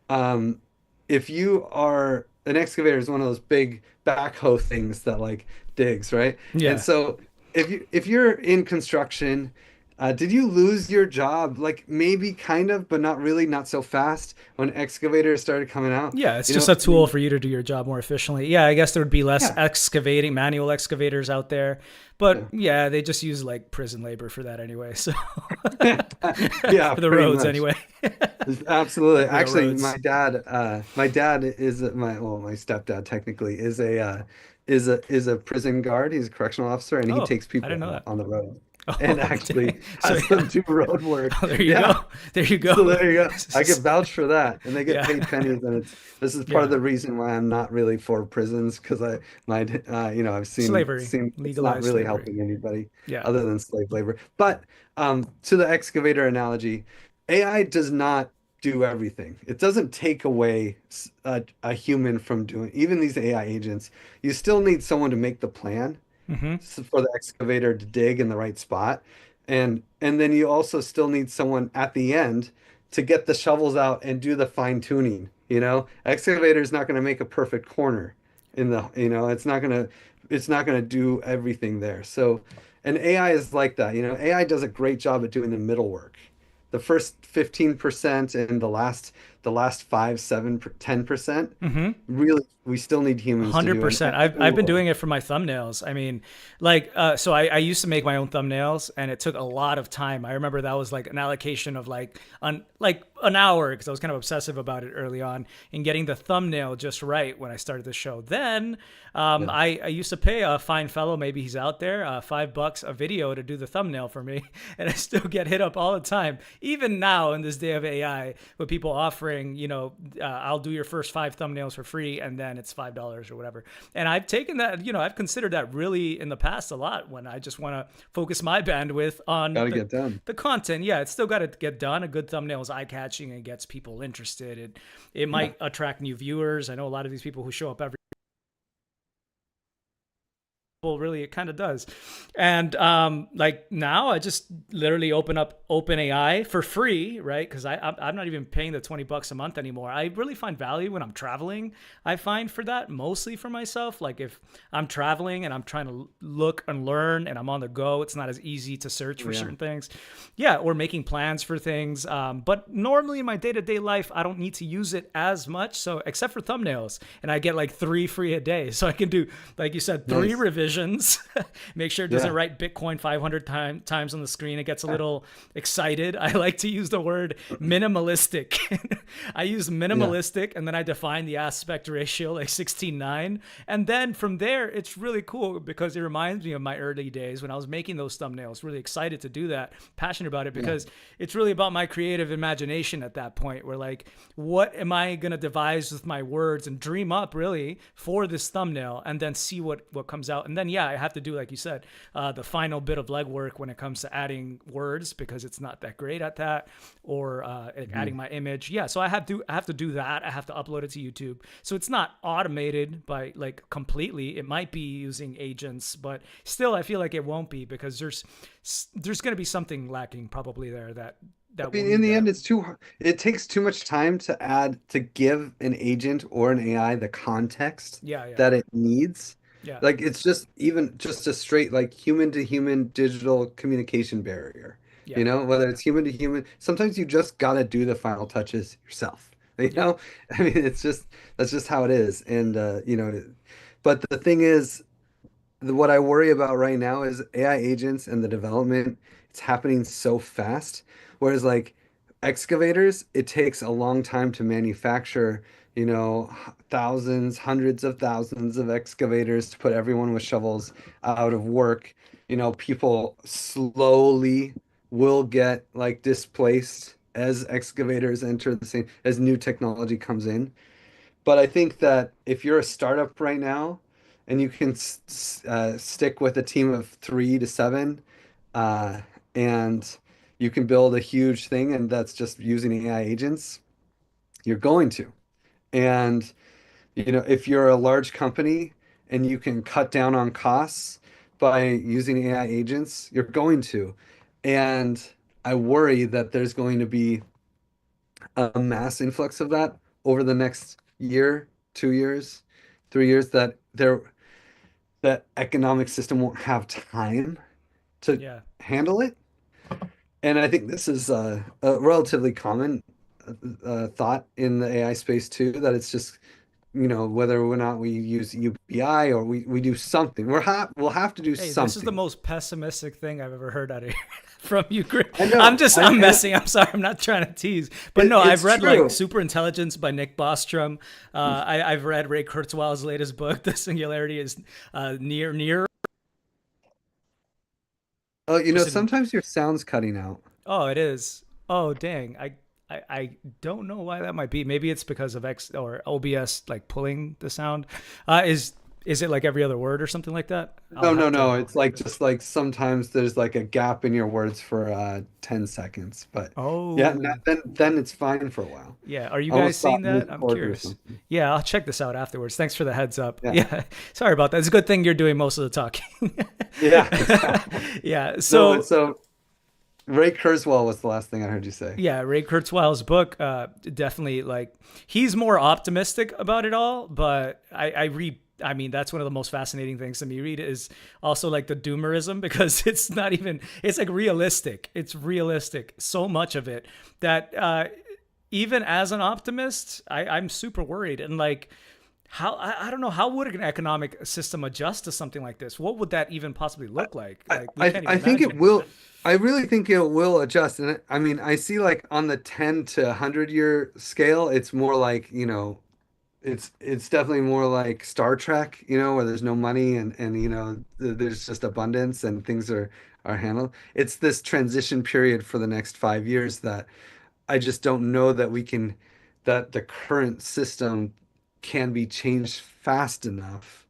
Um, if you are an excavator is one of those big backhoe things that like digs, right? And Yeah. so if you're in construction, did you lose your job? Like maybe kind of, but not really, not so fast when excavators started coming out. Yeah, it's You just know, a I tool mean, for you to do your job more efficiently. Yeah, I guess there would be less yeah, excavating, manual excavators out there. yeah. But yeah, they just use like prison labor for that anyway. So Yeah, for the pretty roads much. anyway. Absolutely. Actually, Railroads. my dad is my stepdad technically is a prison guard. He's a correctional officer, and he Oh, takes I people didn't know that. on the road, and Oh, actually dang. So has yeah. them do road work. Oh, there you go. Yeah. There you go. So there you go. I get vouched for that, and they get Yeah. paid pennies. And this is part of Yeah. the reason why I'm not really for prisons because I've Slavery, seen it's not legalized really slavery. helping anybody Yeah. other than slave labor. But to the excavator analogy, AI does not do everything. It doesn't take away a human from doing even these AI agents. You still need someone to make the plan Mm-hmm. for the excavator to dig in the right spot. And then you also still need someone at the end to get the shovels out and do the fine tuning. Excavator is not going to make a perfect corner it's not going to do everything there. So, and AI is like that. AI does a great job at doing the middle work. The first 15% and the last 5, 7, 10%, Mm-hmm. really, we still need humans to do an 100%. I've been excellent. doing it for my thumbnails. I mean, like, so I used to make my own thumbnails, and it took a lot of time. I remember that was like an allocation of like an hour because I was kind of obsessive about it early on in getting the thumbnail just right when I started the show. Then Yeah. I used to pay a fine fellow, maybe he's out there, $5 a video to do the thumbnail for me, and I still get hit up all the time, even now in this day of AI, with people offering, I'll do your first 5 thumbnails for free, and then it's $5 or whatever. And I've taken that, I've considered that really in the past a lot when I just want to focus my bandwidth on Got to get done. the content. Yeah, it's still got to get done. A good thumbnail is eye catching and gets people interested. It Yeah. might attract new viewers. I know a lot of these people who show up every people, really, it kind of does. And like now, I just literally open up OpenAI for free, right? Because I'm not even paying the $20 a month anymore. I really find value when I'm traveling. I find for that mostly for myself. Like if I'm traveling and I'm trying to look and learn and I'm on the go, it's not as easy to search for Yeah. certain things. Yeah, or making plans for things. But normally in my day to day life, I don't need to use it as much. So except for thumbnails, and I get like 3 free a day, so I can do, like you said, 3 Nice. revisions. Make sure it doesn't Yeah. write Bitcoin 500 times on the screen. It gets a little excited. I like to use the word minimalistic. I use Yeah. minimalistic, and then I define the aspect ratio like 16:9, and then from there it's really cool because it reminds me of my early days when I was making those thumbnails. Really excited to do that, passionate about it, Yeah. because it's really about my creative imagination at that point, where like, what am I going to devise with my words and dream up really for this thumbnail, and then see what comes out. And then yeah, I have to do, like you said, the final bit of legwork when it comes to adding words, because it's not that great at that, or Mhm. adding my image. Yeah, so I have to do that. I have to upload it to YouTube. So it's not automated by like completely. It might be using agents, but still I feel like it won't be, because there's going to be something lacking probably there, I that will mean, in need the that. end, it's too hard. It takes too much time to give an agent or an AI the context Yeah, yeah, that it needs. yeah, Like it's just even just a straight like human to human digital communication barrier. yeah, Whether it's human to human, sometimes you just gotta do the final touches yourself. You yeah, know, I mean, that's just how it is. And but the thing is, what I worry about right now is AI agents and the development. It's happening so fast. Whereas like excavators, it takes a long time to manufacture, thousands, hundreds of thousands of excavators to put everyone with shovels out of work. People slowly will get like displaced as excavators enter the scene, as new technology comes in. But I think that if you're a startup right now and you can stick with a team of 3 to 7, uh, and you can build a huge thing, and that's just using AI agents, you're going to. And, if you're a large company and you can cut down on costs by using AI agents, you're going to. And I worry that there's going to be a mass influx of that over the next year, 2 years, 3 years, that economic system won't have time to yeah. handle it. And I think this is a relatively common thought in the AI space too, that it's just, whether or not we use UBI or we do something, we'll have to do Hey, this is the something. most pessimistic thing I've ever heard out of here from you, Griff. I know, I'm messing. I'm sorry. I'm not trying to tease, but no, I've it's read like true. Super Intelligence by Nick Bostrom. I've read Ray Kurzweil's latest book, The Singularity is Near. Oh, Interested in. sometimes your sound's cutting out. Oh, it is. Oh, dang. I don't know why that might be. Maybe it's because of X or OBS like pulling the sound. Is it like every other word or something like that? I'll No, no, have no. to. It's like just like sometimes there's like a gap in your words for 10 seconds. But yeah, Oh, then it's fine for a while. yeah. Are you guys Almost seeing thought that? I'm mid-chord or curious. something. Yeah, I'll check this out afterwards. Thanks for the heads up. Yeah. Yeah. Sorry about that. It's a good thing you're doing most of the talking. Yeah, exactly. Yeah. No, So so Ray Kurzweil was the last thing I heard you say. yeah, Ray Kurzweil's book, definitely like he's more optimistic about it all, but I read. I mean, that's one of the most fascinating things to me. Read is also like the doomerism, because it's not even. It's like realistic. It's realistic. So much of it that even as an optimist, I'm super worried, and like how I don't know, how would an economic system adjust to something like this? What would that even possibly look like? I, Like we I can't even I think it imagine. will. I really think it will adjust. And I mean, I see like on the 10 to 100 year scale, it's more like, it's definitely more like Star Trek, where there's no money and there's just abundance and things are handled. It's this transition period for the next 5 years that I just don't know that the current system can be changed fast enough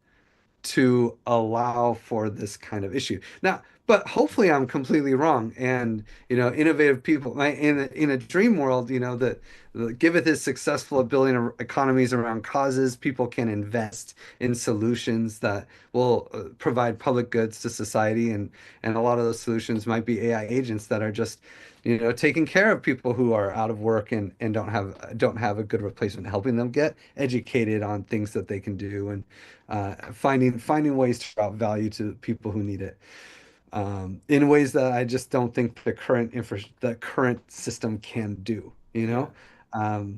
to allow for this kind of issue. Now, but hopefully I'm completely wrong. And innovative people, in a dream world, that the Giveth is successful at building economies around causes. People can invest in solutions that will provide public goods to society, and a lot of those solutions might be AI agents that are just taking care of people who are out of work and don't have a good replacement, helping them get educated on things that they can do, and finding ways to drop value to people who need it, in ways that I just don't think the current system can do, Yeah. Um,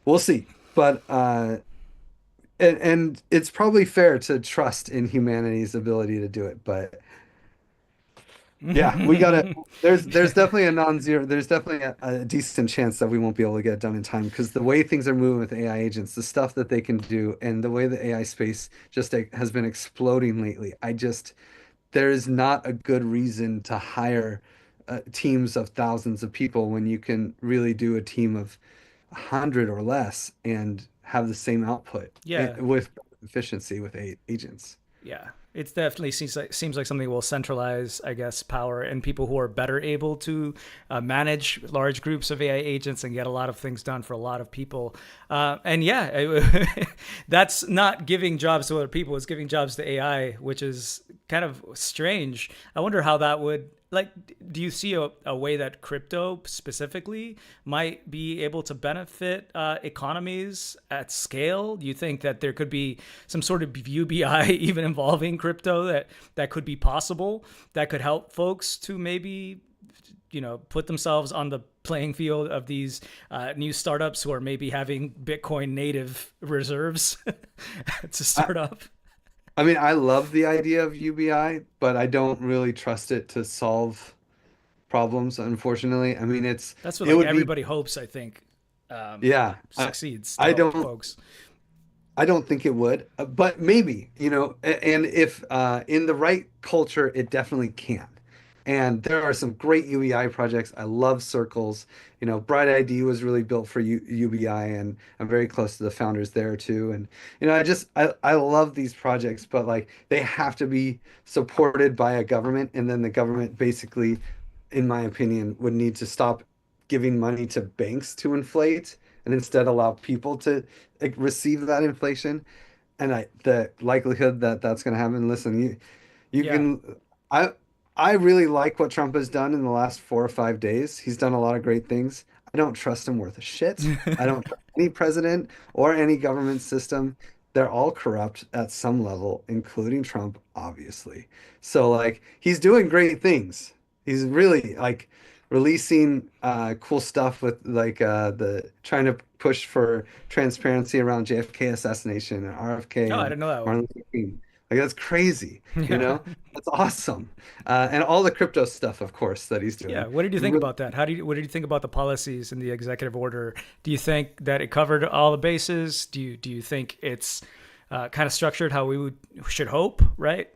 we'll see. But and it's probably fair to trust in humanity's ability to do it, but yeah, we gotta. There's definitely a non-zero. There's definitely a decent chance that we won't be able to get it done in time, because the way things are moving with AI agents, the stuff that they can do, and the way the AI space just has been exploding lately. There is not a good reason to hire teams of thousands of people when you can really do a team of 100 or less and have the same output Yeah. with efficiency with agents. Yeah, it definitely seems like something will centralize, I guess, power and people who are better able to manage large groups of AI agents and get a lot of things done for a lot of people. And yeah, that's not giving jobs to other people; it's giving jobs to AI, which is kind of strange. I wonder how that would like. Do you see a way that crypto specifically might be able to benefit economies at scale? Do you think that there could be some sort of UBI even involving crypto that could be possible, that could help folks to maybe put themselves on the playing field of these new startups who are maybe having Bitcoin native reserves to start up? I mean, I love the idea of UBI, but I don't really trust it to solve problems, unfortunately. I mean, That's what it like would be, everybody hopes, I think, yeah. succeeds to I help don't folks. I don't think it would, but maybe, and if in the right culture, it definitely can. And there are some great UBI projects. I love circles. brightID was really built for UBI, and I'm very close to the founders there too. And I love these projects, but like they have to be supported by a government, and then the government basically, in my opinion, would need to stop giving money to banks to inflate and instead allow people to like, receive that inflation. And the likelihood that that's going to happen, listen, you Yeah. can, I, I really like what Trump has done in the last 4 or 5 days. He's done a lot of great things. I don't trust him worth a shit. I don't trust any president or any government system. They're all corrupt at some level, including Trump, obviously. So like he's doing great things. He's really like releasing cool stuff with like the trying to push for transparency around JFK assassination and RFK Oh, I and didn't know that one. Martin Luther King. Like that's crazy, you Yeah. know? That's awesome. And all the crypto stuff, of course, that he's Yeah. doing. What did you think Really, about that? What did you think about the policies in the executive order? Do you think that it covered all the bases? Do you think it's kind of structured how should hope, right?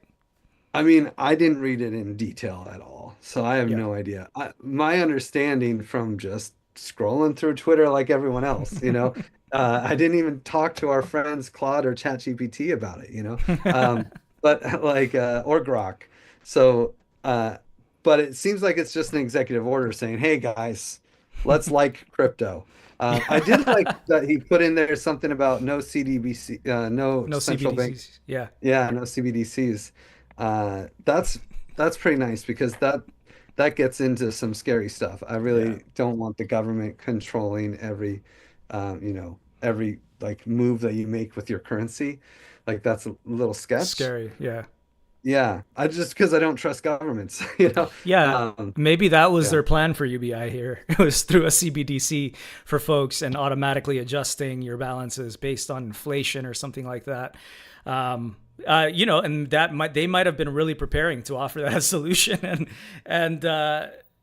I mean, I didn't read it in detail at all, so I have Yeah. no idea. My understanding from just scrolling through Twitter like everyone else, I didn't even talk to our friends Claude or ChatGPT about it. But like or Grok. So, uh, but it seems like it's just an executive order saying, "Hey guys, let's like crypto." I did like Yeah. that he put in there something about no CDBC, no No central bank. CBDCs. Yeah. Yeah, no CBDCs. That's pretty nice because that gets into some scary stuff. I Yeah. really don't want the government controlling every like move that you make with your currency. Like that's a little sketch. Scary. Yeah. Yeah, I just because I don't trust governments, Yeah, maybe that was Yeah. their plan for UBI here. It was through a CBDC for folks and automatically adjusting your balances based on inflation or something like that. And they might have been really preparing to offer that as a solution, and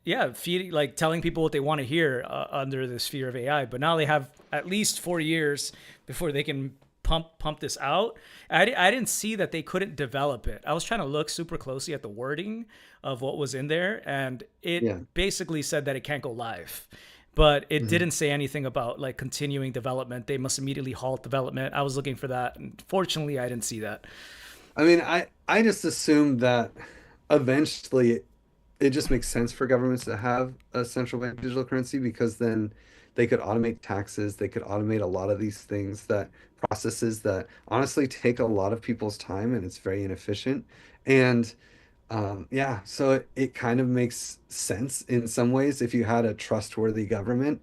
yeah, feeding like telling people what they want to hear under the sphere of AI. But now they have at least 4 years before they can pump this out. I didn't see that they couldn't develop it. I was trying to look super closely at the wording of what was in there, and Yeah. it basically said that it can't go live. But it Mhm. didn't say anything about like continuing development. They must immediately halt development. I was looking for that, and fortunately, I didn't see that. I mean, I just assumed that eventually it just makes sense for governments to have a central bank digital currency because then they could automate taxes, they could automate a lot of these things that processes that honestly take a lot of people's time and it's very inefficient. And yeah, so it kind of makes sense in some ways if you had a trustworthy government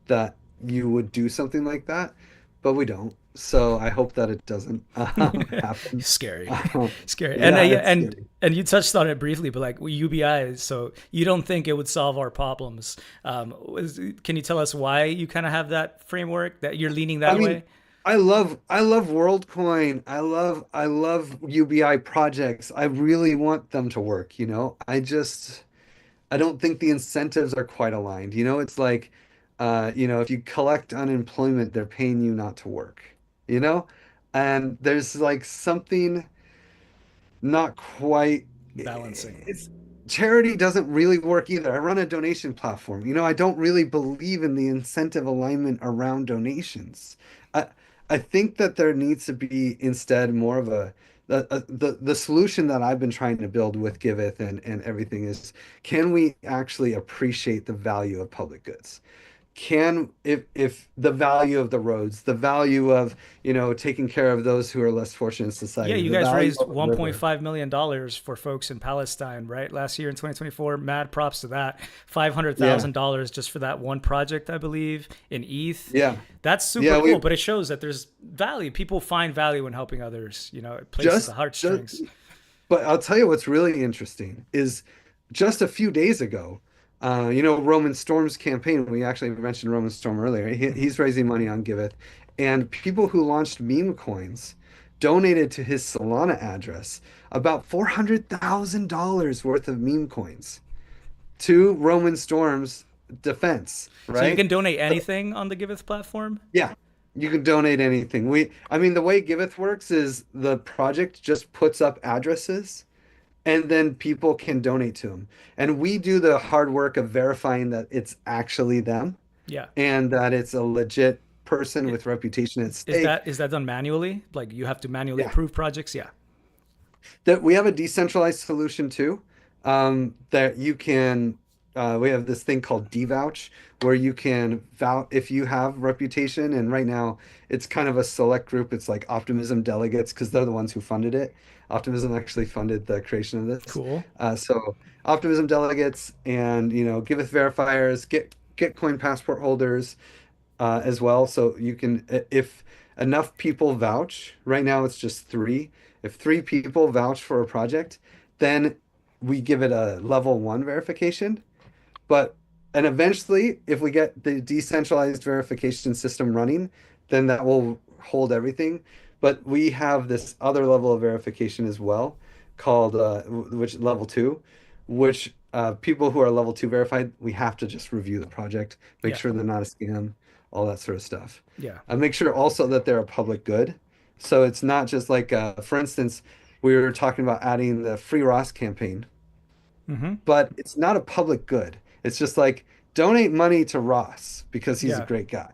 that you would do something like that, but we don't. So I hope that it doesn't happen. Scary, Um, scary. And yeah, yeah, it's scary. and you touched on it briefly, but like UBI, so you don't think it would solve our problems. Can you tell us why you kind of have that framework that you're leaning I that mean, way? I love WorldCoin. I love UBI projects. I really want them to work, you know. I don't think the incentives are quite aligned. You know, it's like if you collect unemployment, they're paying you not to work, you know? And there's like something not quite Balancing. it's charity doesn't really work either. I run a donation platform. You know, I don't really believe in the incentive alignment around donations. I I think that there needs to be instead more of the solution that I've been trying to build with Giveth and everything is can we actually appreciate the value of public goods? Can if the value of the roads, the value of, taking care of those who are less fortunate in Yeah, society, you the guys value raised of a river. $1.5 million for folks in Palestine, right? Last year in 2024. Mad props to that. Yeah. $500,000 just for that one project, I believe, in ETH. Yeah. That's super Yeah, cool, we but it shows that there's value. People find value in helping others. It plays to the just heartstrings. but I'll tell you what's really interesting is just a few days ago, Roman Storm's campaign, we actually mentioned Roman Storm earlier. Hmm. He's raising money on Giveth, and people who launched meme coins donated to his Solana address about $400,000 worth of meme coins to Roman Storm's defense, So you right? can donate So, anything on the Giveth platform? yeah, you can donate anything. I mean, the way Giveth works is the project just puts up addresses and then people can donate to them. And we do the hard work of verifying that it's actually them Yeah. and that it's a legit person I- with reputation at Is stake. that done manually? Like you have to manually Yeah. approve projects? Yeah. That we have a decentralized solution too. That you can we have this thing called devouch where you can vouch if you have reputation, and right now it's kind of a select group. It's like Optimism delegates because they're the ones who funded it. Optimism actually funded the creation of this. Cool. So Optimism delegates and Giveth verifiers, get coin passport holders as well. So you can, if enough people vouch, right now it's just three. If three people vouch for a project, then we give it a level one verification. But and eventually, if we get the decentralized verification system running, then that will hold everything. But we have this other level of verification as well, called which level two, which people who are level two verified, we have to just review the project, make Yeah. sure they're not a scam, all that sort of stuff. Yeah. Make sure also that they're a public good. So it's not just like, for instance, we were talking about adding the Free Ross campaign, Hmm. but it's not a public good. It's just like donate money to Ross because he's a Yeah. great guy,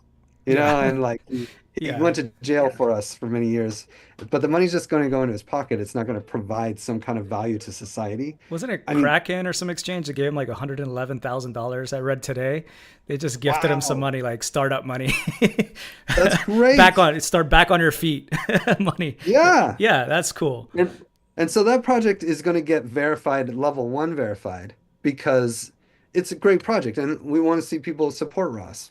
Yeah. and like he Yeah. went to jail for us for many years, but the money's just going to go into his pocket. It's not going to provide some kind of value to society. Wasn't it I mean, Kraken or some exchange that gave him like $111,000? I read today. They just gifted him some wow, money, like startup money. that's Back great. on, start back on your feet money. Yeah. Yeah, that's cool. And so that project is going to get verified, level one verified, because it's a great project and we want to see people support Ross.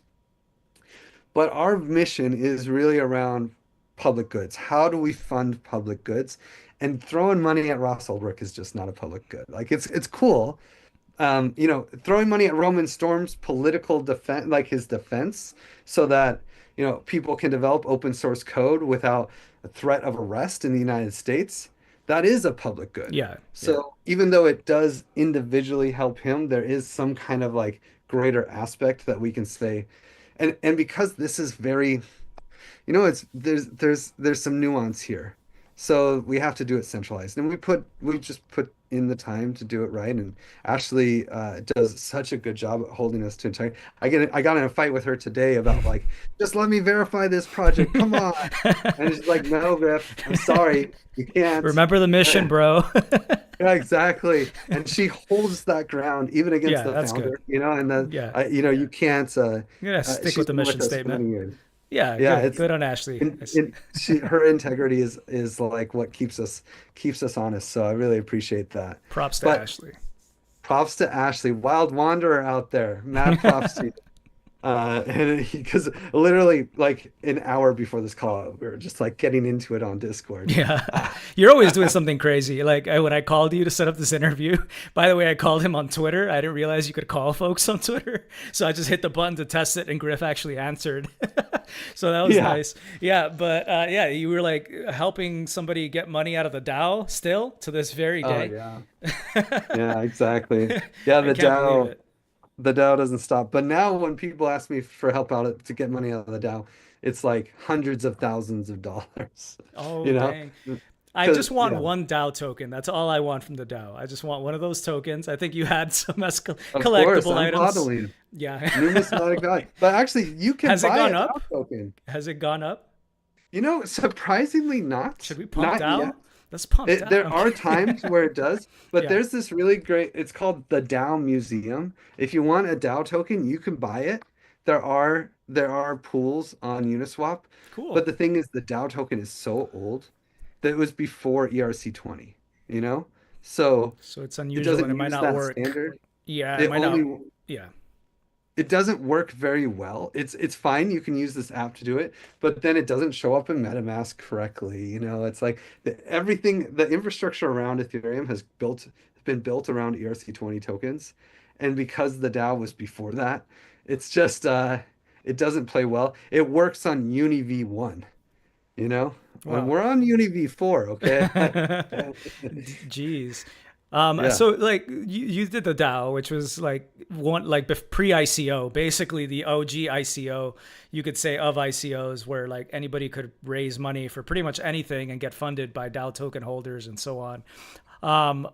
But our mission is really around public goods. How do we fund public goods? And throwing money at Ross Ulbricht is just not a public good. Like it's cool. Throwing money at Roman Storm's political defense, like his defense, so that, people can develop open source code without a threat of arrest in the United States. That is a public good. Yeah, yeah. So even though it does individually help him, there is some kind of like greater aspect that we can say. And because this is very, it's there's some nuance here. So we have to do it centralized. And we just put in the time to do it right. And Ashley does such a good job at holding us to integrity. I got in a fight with her today about like, just let me verify this project. Come on. And she's like, no, Griff, I'm sorry. You can't. Remember the mission, bro. Yeah, exactly. And she holds that ground even against Yeah, the that's good. founder, and Yeah. you can't I'm gonna stick she's with the been mission with us for statement. many years. Yeah, Yeah, good. it's Good on Ashley. her integrity is like what keeps us honest. So I really appreciate that. Props to But Ashley. props to Ashley, wild wanderer out there. Mad props to you. And because literally like an hour before this call, we were just like getting into it on Discord. Yeah. Uh, You're always doing something crazy. Like when I called you to set up this interview, by the way, I called him on Twitter. I didn't realize you could call folks on Twitter. So I just hit the button to test it and Griff actually answered. So that was yeah. nice. Yeah. But yeah, you were like helping somebody get money out of the DAO still to this very Oh day. yeah. Yeah, exactly. Yeah, I can't believe it. the DAO doesn't stop. But now when people ask me for help out to get money out of the DAO, it's like hundreds of thousands of dollars. Oh, You know? dang. I Because just want yeah, one DAO token. That's all I want from the DAO. I just want one of those tokens. I think you had some of course, collectible I'm items. hodling Yeah. numismatic value. But actually you can Has it buy gone a DAO up? token. Has it gone up? Surprisingly not. Should we pump Not yet. DAO? Let's pump DAO. There I'm are kidding. times where it does, but Yeah. there's this really great, it's called the DAO Museum. If you want a DAO token, you can buy it. There are pools on Uniswap, but Cool. the thing is the DAO token is so old that it was before ERC20, you know? So So it's it unusual and doesn't it might use not that work. standard. Yeah, it It might not. only Yeah. it doesn't work very well. It's fine. You can use this app to do it, but then it doesn't show up in MetaMask correctly. It's like the infrastructure around Ethereum been built around ERC20 tokens, and because the DAO was before that, it's just it doesn't play well. It works on Uni v1, and Wow. we're on Uni v4, okay? Jeez. Yeah. So like you did the DAO, which was like one like pre ICO, basically the OG ICO, you could say of ICOs, where like anybody could raise money for pretty much anything and get funded by DAO token holders and so on. Um,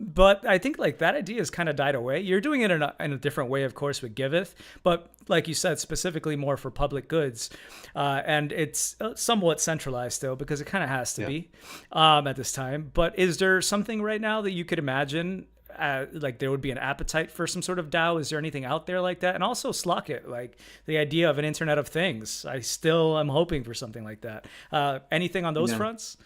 but I think like that idea has kind of died away. You're doing it in a different way, of course, with Giveth, but like you said, specifically more for public goods, and it's somewhat centralized still because it kind of has to Yeah. be at this time. But is there something right now that you could imagine? Like there would be an appetite for some sort of DAO. Is there anything out there like that? And also Slock.it, like the idea of an Internet of Things. I still am hoping for something like that. Anything on those Yeah. fronts?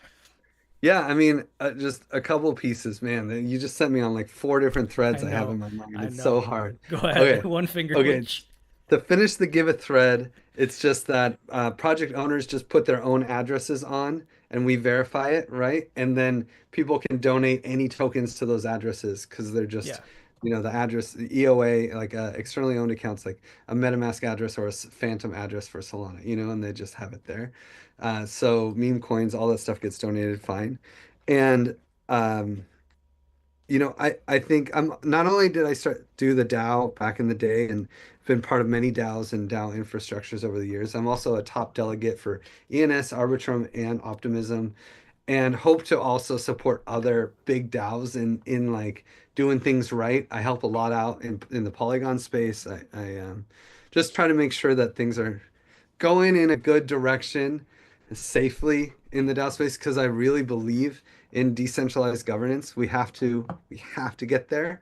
Yeah, I mean, just a couple pieces, man. You just sent me on like four different I threads I have in know, my mind. I It's so know. hard. Go ahead, Okay, one finger to okay. each. To finish the Give a thread, it's just that project owners just put their own addresses on and we verify it, right? And then people can donate any tokens to those addresses because they're just, Yeah. the address, the EOA, like externally owned accounts, like a MetaMask address or a phantom address for Solana, and they just have it there. So meme coins, all that stuff gets donated, fine. And um, I think I'm not only did I start do the DAO back in the day and been part of many DAOs and DAO infrastructures over the years, I'm also a top delegate for ENS, Arbitrum, and Optimism, and hope to also support other big DAOs in like doing things right. I help a lot out in the Polygon space. I just try to make sure that things are going in a good direction safely in the DAO space because I really believe in decentralized governance. We have to get there.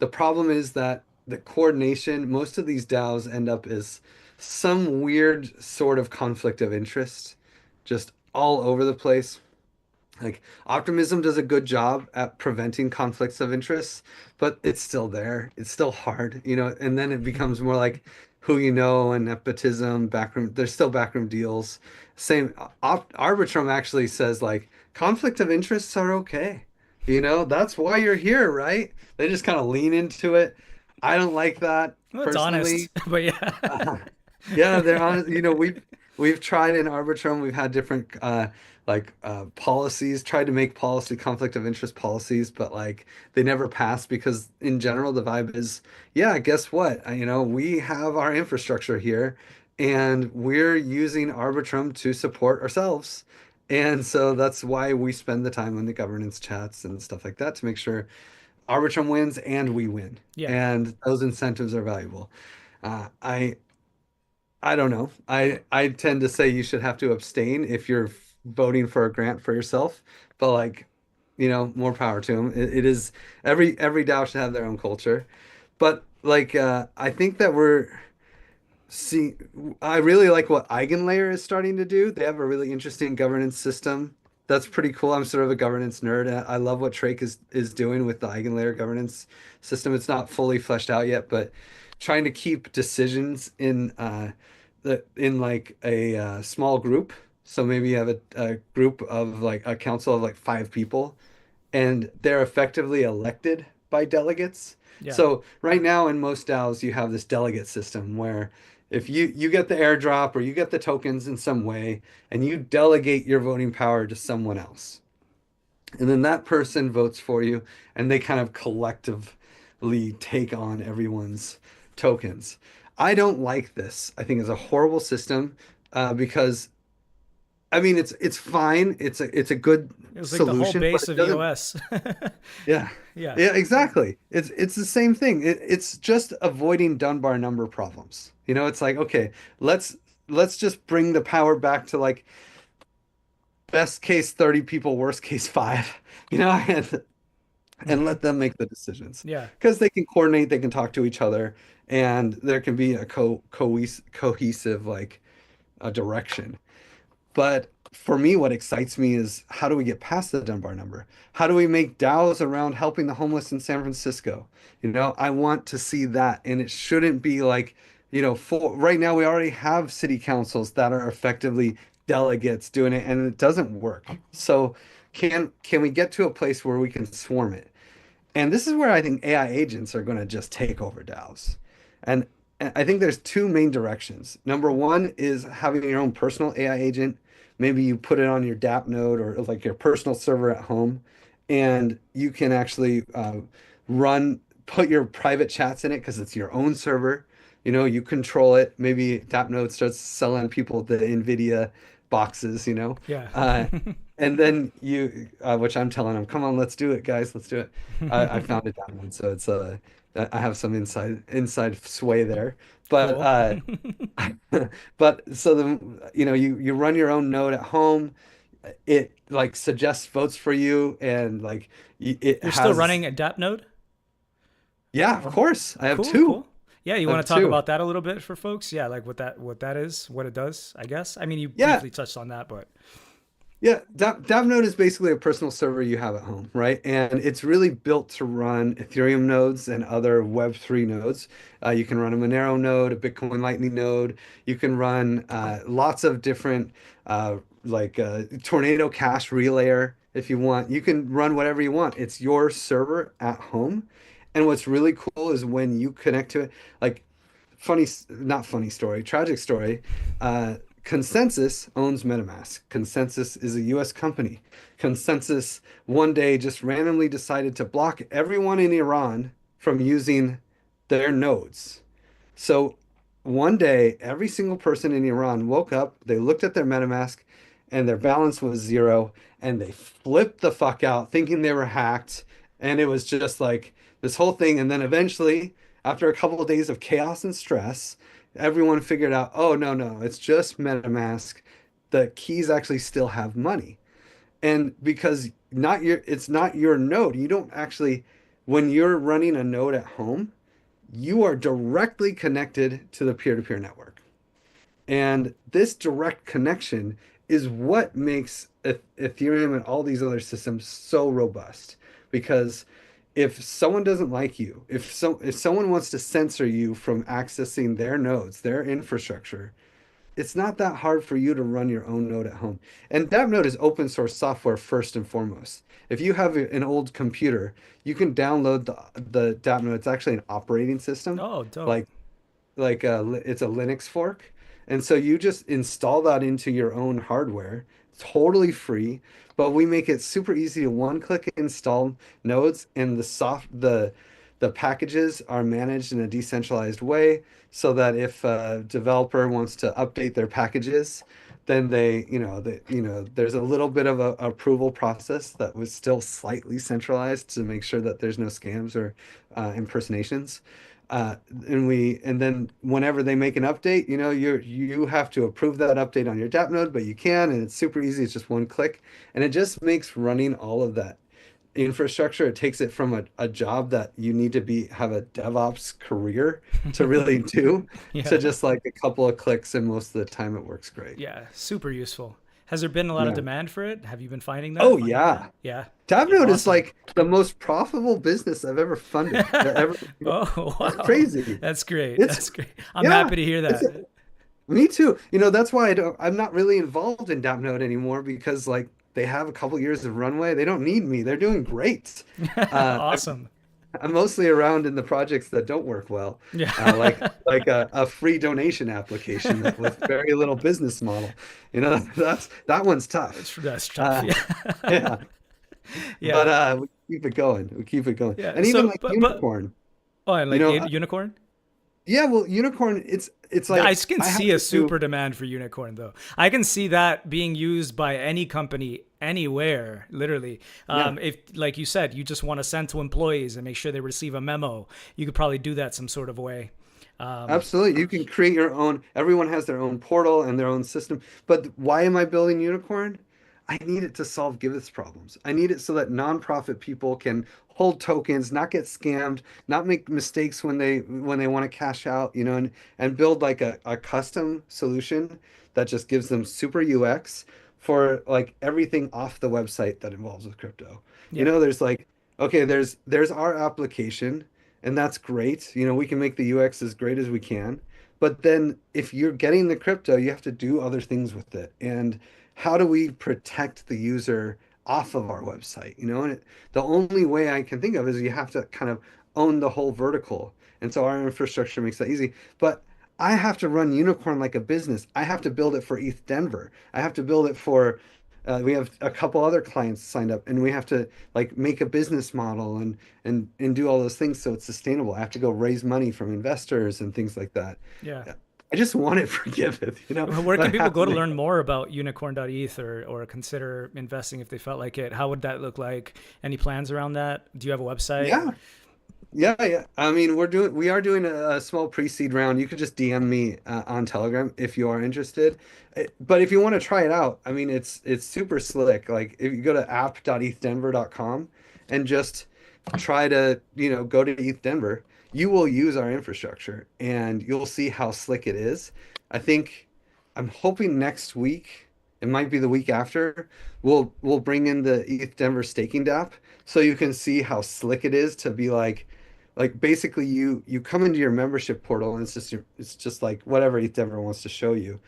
The problem is that the coordination, most of these DAOs end up as some weird sort of conflict of interest, just all over the place. Like optimism does a good job at preventing conflicts of interest, but it's still there. It's still hard, and then it becomes more like who you know and nepotism, backroom. There's still backroom deals. Same Arbitrum actually says like conflict of interests are okay. That's why you're here, right? They just kind of lean into it. I don't like that Well, it's honest, personally. but yeah. Yeah, they're on. We've tried in Arbitrum. We've had different policies, tried to make policy conflict of interest policies, but like they never pass because in general the vibe is, yeah, guess what? We have our infrastructure here, and we're using Arbitrum to support ourselves. And so that's why we spend the time on the governance chats and stuff like that to make sure Arbitrum wins and we win. Yeah. And those incentives are valuable. I don't know. I tend to say you should have to abstain if you're voting for a grant for yourself, but like, more power to them. It is every DAO should have their own culture. But like I think that see, I really like what EigenLayer is starting to do. They have a really interesting governance system. That's pretty cool. I'm sort of a governance nerd. I love what Trake is doing with the EigenLayer governance system. It's not fully fleshed out yet, but trying to keep decisions in like a small group. So maybe you have a group of like a council of like 5 people, and they're effectively elected by delegates. Yeah. So right now in most DAOs, you have this delegate system where if you get the airdrop or you get the tokens in some way and you delegate your voting power to someone else, and then that person votes for you and they kind of collectively take on everyone's tokens. I don't like this. I think it's a horrible system because I mean it's fine. It's a good It was like the whole solution, but base it of doesn't. EOS. Yeah. Yeah. Yeah, exactly. It's the same thing. It's just avoiding Dunbar number problems. It's like, okay, let's let's just bring the power back to like best case 30 people, worst case five, and Hmm. let them make the decisions. Yeah. Because they can coordinate, they can talk to each other, and there can be a cohesive like a direction. But for me, what excites me is how do we get past the Dunbar number? How do we make DAOs around helping the homeless in San Francisco? I want to see that. And it shouldn't be like, for right now we already have city councils that are effectively delegates doing it and it doesn't work. So can we get to a place where we can swarm it? And this is where I think AI agents are going to just take over DAOs. And I think there's two main directions. Number one is having your own personal AI agent. Maybe you put it on your DAppnode or like your personal server at home, and you can actually put your private chats in it because it's your own server. You control it. Maybe DAppnode starts selling people the NVIDIA boxes, Yeah. uh, and then which I'm telling them, come on, let's do it, guys, let's do it. I founded that one, so it's I have some inside sway there. But Cool. but so you run your own node at home. It like suggests votes for you, and like it You're still has running a DAppnode? yeah, of course. I have Cool, two. cool. Yeah, you I want have to talk two. about that a little bit for folks? Yeah, like what that is, what it does, I guess. I mean, you Yeah, briefly touched on that, but Yeah, DAppnode is basically a personal server you have at home, right? And it's really built to run Ethereum nodes and other Web3 nodes. You can run a Monero node, a Bitcoin Lightning node. You can run lots of different, like Tornado Cash Relayer if you want. You can run whatever you want. It's your server at home. And what's really cool is when you connect to it, like not funny story, tragic story. Uh, Consensus owns MetaMask. Consensus is a US company. Consensus one day just randomly decided to block everyone in Iran from using their nodes. So one day, every single person in Iran woke up, they looked at their MetaMask, and their balance was zero, and they flipped the fuck out thinking they were hacked. And it was just like this whole thing. And then eventually, after a couple of days of chaos and stress, everyone figured out, oh, no, no, it's just MetaMask. The keys actually still have money. And because it's not your node, you don't actually, when you're running a node at home, you are directly connected to the peer-to-peer network. And this direct connection is what makes Ethereum and all these other systems so robust. Because if someone doesn't like you, if someone wants to censor you from accessing their nodes, their infrastructure, it's not that hard for you to run your own node at home. And DAppnode is open source software first and foremost. If you have an old computer, you can download the DAppnode. It's actually an operating system. oh, dope. Like it's a Linux fork. And so you just install that into your own hardware, totally free, but we make it super easy to one click install nodes and the packages are managed in a decentralized way so that if a developer wants to update their packages, then there's a little bit of a approval process that was still slightly centralized to make sure that there's no scams or impersonations. And then whenever they make an update, you have to approve that update on your DAppnode, but you can, and it's super easy. It's just one click, and it just makes running all of that infrastructure. It takes it from a job that you need to have a DevOps career to really do to Yeah. just like a couple of clicks, and most of the time it works great. Yeah. Super useful. Has there been a lot of Yeah. demand for it? Have you been finding Oh that? yeah. Yeah. DAppnode is Awesome. like the most profitable business I've ever funded. Oh, It's wow. crazy. That's great. It's That's great. I'm yeah. happy to hear It's that. Me too. That's why I'm not really involved in DAppnode anymore because like they have a couple years of runway. They don't need me. They're doing great. I'm, Awesome. I'm mostly around in the projects that don't work well, Yeah. like a free donation application that with very little business model. That one's tough. That's tough. Uh, Yeah. yeah, Yeah. but we keep it going. We keep it going, Yeah. and even So, like but, Unicorn. oh, and You like know, unicorn? yeah. Well, Unicorn. It's I like can I have see a to do. super demand for unicorn though. I can see that being used by any company anywhere, literally. Yeah. If, like you said, you just want to send to employees and make sure they receive a memo, you could probably do that some sort of way. Um, Absolutely. You can create your own, everyone has their own portal and their own system. But why am I building Unicorn? I need it to solve Giveth's problems. I need it so that nonprofit people can hold tokens, not get scammed, not make mistakes when they want to cash out, and build like a custom solution that just gives them super UX for like everything off the website that involves with crypto. yeah. There's like, okay, there's our application and that's great. We can make the UX as great as we can. But then if you're getting the crypto, you have to do other things with it. And how do we protect the user off of our website? The only way I can think of is you have to kind of own the whole vertical. And so our infrastructure makes that easy. But I have to run Unicorn like a business. I have to build it for ETH Denver. I have to build it for we have a couple other clients signed up, and we have to like make a business model and do all those things so it's sustainable. I have to go raise money from investors and things like that. Yeah. I just want it for Giveth, Where but can I people have go to to make. learn more about unicorn.eth or consider investing if they felt like it? How would that look like? Any plans around that? Do you have a website? Yeah, yeah, yeah. I mean, we are doing a small pre-seed round. You could just DM me on Telegram if you are interested. But if you want to try it out, I mean, it's super slick. Like if you go to app.ethddenver.com and just try to, go to ETH Denver, you will use our infrastructure and you'll see how slick it is. I think I'm hoping next week, it might be the week after, we'll bring in the ETH Denver staking DApp so you can see how slick it is to be like basically you come into your membership portal and it's just like whatever ETH Denver wants to show you.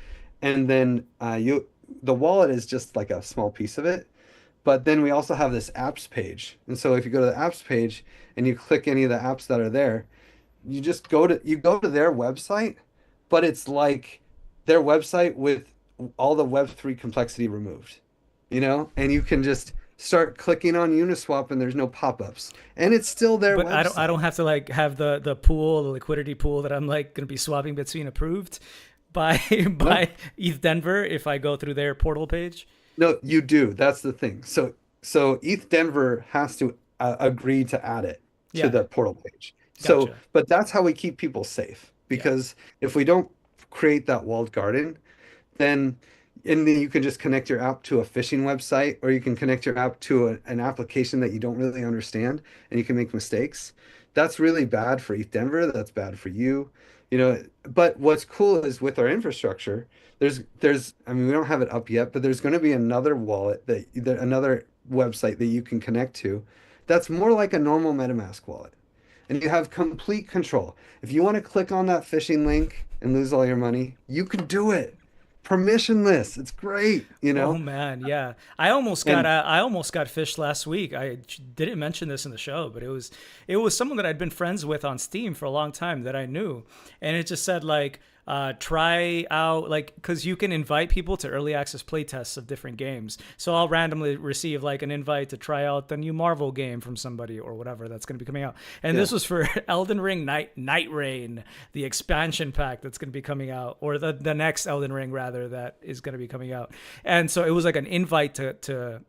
And then the wallet is just like a small piece of it. But then we also have this apps page. And so if you go to the apps page and you click any of the apps that are there, you go to their website, but it's like their website with all the Web3 complexity removed, and you can just start clicking on Uniswap and there's no pop-ups. And it's still their But I don't website. have to like have the pool, the liquidity pool that I'm like gonna be swapping between approved by No, by ETH Denver if I go through their portal page. no, you do. That's the thing. So ETH Denver has to agree to add it to Yeah, the portal page. gotcha. But that's how we keep people safe Yeah, because if we don't create that walled garden, then and then you can just connect your app to a phishing website or you can connect your app to an application that you don't really understand and you can make mistakes. That's really bad for ETH Denver. That's bad for you. But what's cool is with our infrastructure, I mean, we don't have it up yet, but there's going to be another wallet another website that you can connect to that's more like a normal MetaMask wallet. And you have complete control. If you want to click on that phishing link and lose all your money, you can do it. Permissionless. It's great, oh man, yeah. And I almost got fished last week. I didn't mention this in the show, but it was someone that I'd been friends with on Steam for a long time that I knew, and it just said like, try out, like, because you can invite people to early access playtests of different games. So I'll randomly receive like an invite to try out the new Marvel game from somebody or whatever that's going to be coming out. And this was for Elden Ring Night Rain, the expansion pack that's going to be coming out, or the next Elden Ring rather, that is going to be coming out. And so it was like an invite to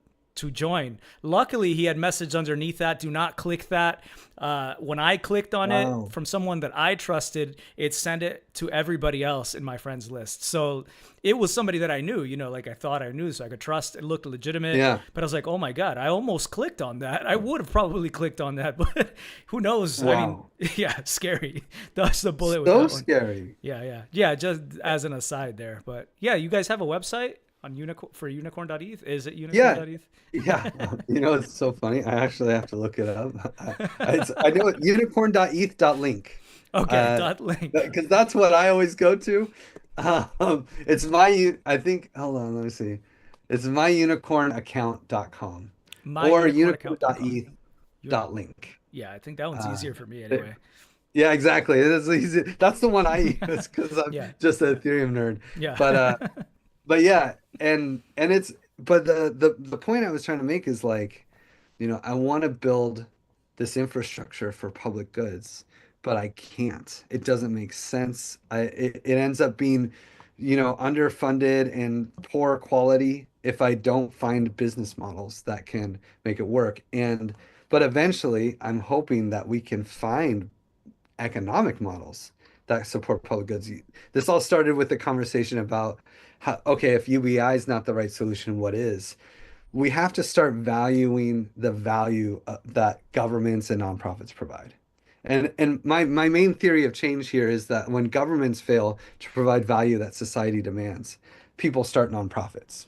join. Luckily, he had messaged underneath that, do not click that. When I clicked on it from someone that I trusted, it sent it to everybody else in my friends list. So it was somebody that I knew, like I thought I knew, so I could trust. It looked legitimate. Yeah. But I was like, oh my God, I almost clicked on that. I would have probably clicked on that, but who knows? Wow. I mean, yeah, scary. That's the bullet with So that one. scary. Yeah, just as an aside there. But yeah, you guys have a website on unicorn.eth? Is it unicorn.eth? Yeah. It's so funny. I actually have to look it up. I know it, unicorn.eth.link. Okay, .link. Because that's what I always go to. It's I think, hold on, let me see. It's myunicornaccount.com or unicorn.eth.link. Yeah, I think that one's easier for me anyway. Yeah, exactly. It is easy. That's the one I use because I'm just an Ethereum nerd. Yeah. But yeah, and it's the point I was trying to make is like, I want to build this infrastructure for public goods, but I can't. It doesn't make sense. It ends up being, underfunded and poor quality if I don't find business models that can make it work. But eventually, I'm hoping that we can find economic models that support public goods. This all started with the conversation about how, okay, if UBI is not the right solution, what is? We have to start valuing the value that governments and nonprofits provide. And my main theory of change here is that when governments fail to provide value that society demands, people start nonprofits.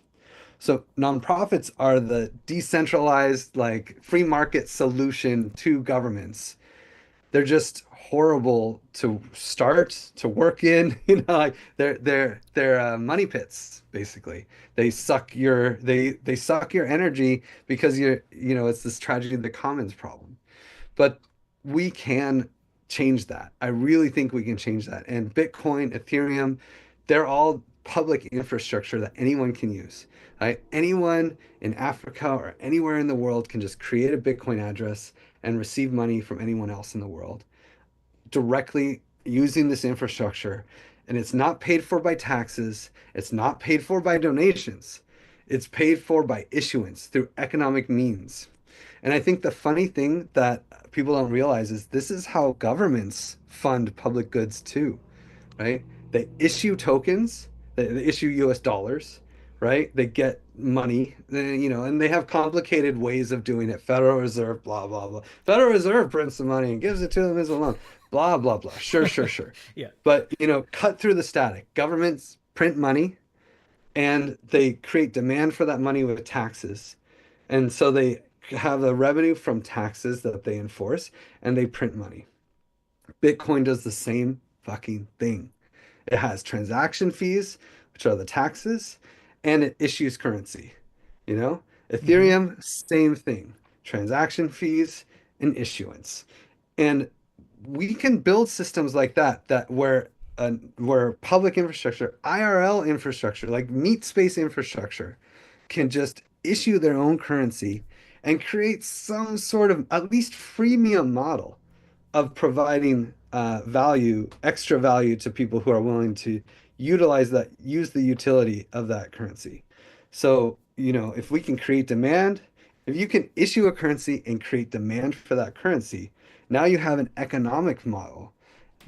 So nonprofits are the decentralized, like free market solution to governments. They're just horrible to start, to work in. Like they're money pits basically. They suck your energy because it's this tragedy of the commons problem. But we can change that. I really think we can change that. And Bitcoin, Ethereum, they're all public infrastructure that anyone can use. Right? Anyone in Africa or anywhere in the world can just create a Bitcoin address and receive money from anyone else in the world directly using this infrastructure. And it's not paid for by taxes. It's not paid for by donations. It's paid for by issuance through economic means. And I think the funny thing that people don't realize is this is how governments fund public goods too, right? They issue tokens, they issue US dollars, right? They get money, and they have complicated ways of doing it. Federal Reserve, blah, blah, blah. Federal Reserve prints the money and gives it to them as a loan, blah, blah, blah. Sure. Yeah. But, cut through the static. Governments print money and they create demand for that money with taxes. And so they have the revenue from taxes that they enforce and they print money. Bitcoin does the same fucking thing. It has transaction fees, which are the taxes, and it issues currency. Ethereum, same thing. Transaction fees and issuance. And we can build systems like that where public infrastructure, IRL infrastructure, like meat space infrastructure, can just issue their own currency and create some sort of at least freemium model of providing extra value to people who are willing to use the utility of that currency. So, if we can create demand, if you can issue a currency and create demand for that currency, now you have an economic model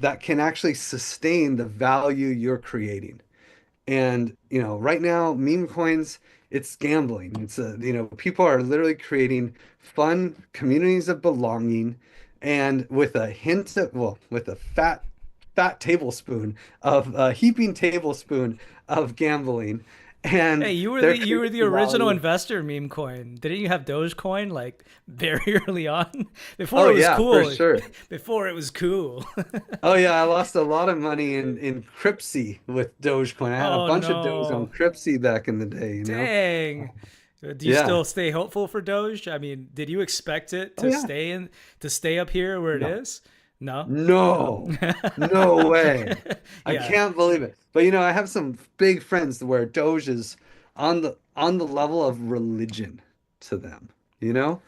that can actually sustain the value you're creating. And, right now, meme coins, it's gambling. People are literally creating fun communities of belonging and with a with a heaping tablespoon of gambling. And hey, you were the original investor, meme coin. Didn't you have Dogecoin like very early on? Before it was cool. For sure. Before it was cool. Oh yeah, I lost a lot of money in Cryptsy with Dogecoin. I had a bunch of Doge on Cryptsy back in the day, Dang. Do you still stay hopeful for Doge? I mean, did you expect it to stay up here where it is? No. Oh. No, no way. I Yeah. can't believe it. But I have some big friends where Doge is on the level of religion to them, you know?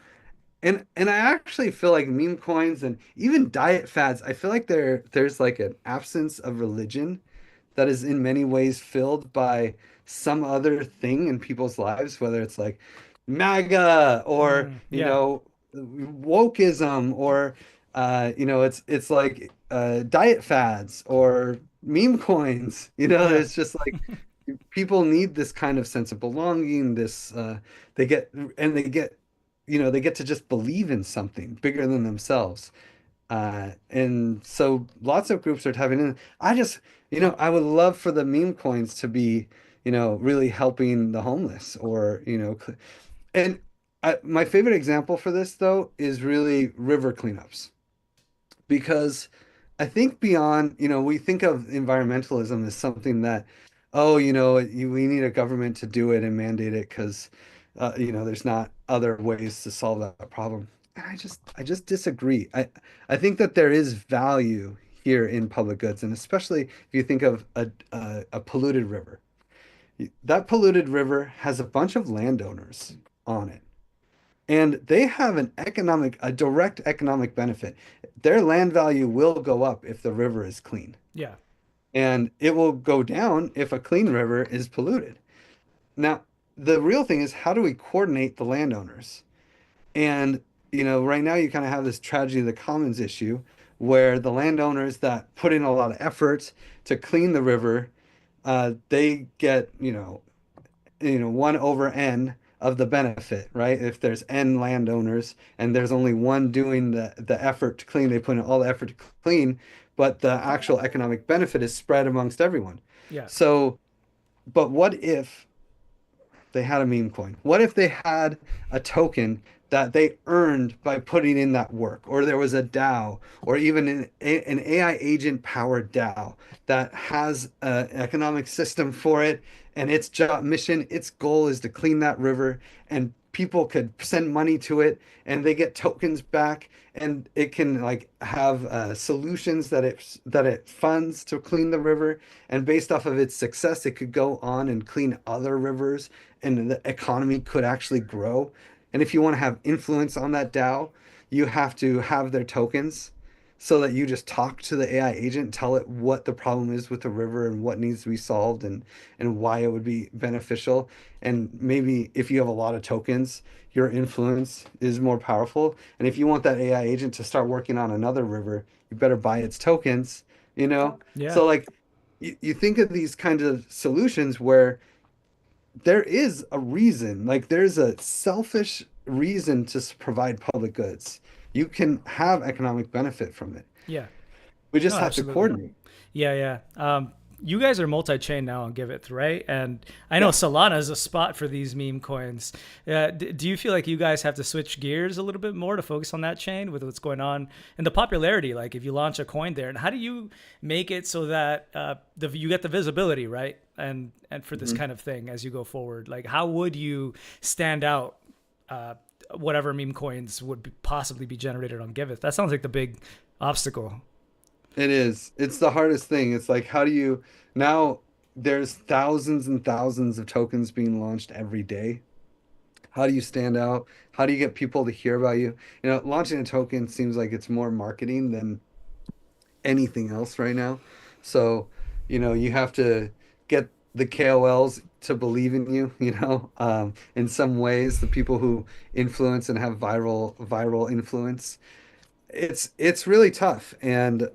And I actually feel like meme coins and even diet fads, I feel like there's like an absence of religion that is in many ways filled by some other thing in people's lives, whether it's like MAGA or, Yeah. wokeism or, it's like diet fads or meme coins. Yeah. It's just like people need this kind of sense of belonging, they get, and they get to just believe in something bigger than themselves. And so lots of groups are tapping in. I would love for the meme coins to be, really helping the homeless or, and my favorite example for this though is really river cleanups because I think beyond, we think of environmentalism as something that, oh, we need a government to do it and mandate it because, there's not other ways to solve that problem. And I just disagree. I think that there is value here in public goods, and especially if you think of a polluted river. That polluted river has a bunch of landowners on it. And they have a direct economic benefit. Their land value will go up if the river is clean, Yeah. and it will go down if a clean river is polluted. Now, the real thing is how do we coordinate the landowners? And, right now you kind of have this tragedy of the commons issue where the landowners that put in a lot of effort to clean the river, they get, 1 over n of the benefit, right? If there's n landowners and there's only one doing the effort to clean, they put in all the effort to clean, but the actual economic benefit is spread amongst everyone. Yeah. So, but what if they had a meme coin? What if they had a token that they earned by putting in that work? Or there was a DAO, or even an AI agent powered DAO that has an economic system for it, and its job mission, its goal is to clean that river, and people could send money to it, and they get tokens back, and it can like have solutions that it funds to clean the river, and based off of its success, it could go on and clean other rivers, and the economy could actually grow. And if you want to have influence on that DAO, you have to have their tokens so that you just talk to the AI agent, tell it what the problem is with the river and what needs to be solved and why it would be beneficial. And maybe if you have a lot of tokens, your influence is more powerful. And if you want that AI agent to start working on another river, you better buy its tokens, you know? Yeah. So like you think of these kinds of solutions where there is a reason, like there's a selfish reason to provide public goods. You can have economic benefit from it. Yeah. We No, just have to absolutely. coordinate. Yeah, yeah. You guys are multi-chain now on Giveth, right? And I know Yeah. Solana is a spot for these meme coins. Do you feel like you guys have to switch gears a little bit more to focus on that chain with what's going on and the popularity? Like, if you launch a coin there, and how do you make it so that you get the visibility, right? And for this Mhm. kind of thing as you go forward, like, how would you stand out? Uh, Whatever meme coins would possibly be generated on Giveth. That sounds like the big obstacle. It is. It's the hardest thing. It's like, how do you now there's thousands and thousands of tokens being launched every day. How do you stand out? How do you get people to hear about you? Launching a token seems like it's more marketing than anything else right now. So, you have to get the KOLs to believe in you, in some ways, the people who influence and have viral influence. It's really tough. And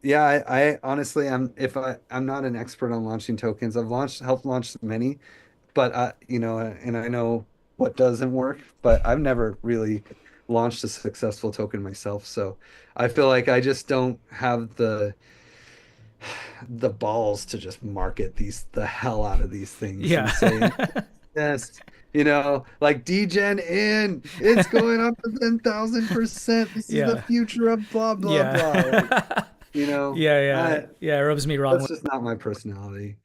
yeah, I honestly I'm not an expert on launching tokens. Helped launch many, but and I know what doesn't work, but I've never really launched a successful token myself. So I feel like I just don't have the balls to just market the hell out of these things Yeah. and say, yes, like degen in, it's going up to 10,000%. This is the Yeah. future of blah blah blah. Like, Yeah. Yeah, yeah. I Yeah, it rubs me wrong. that's just not my personality.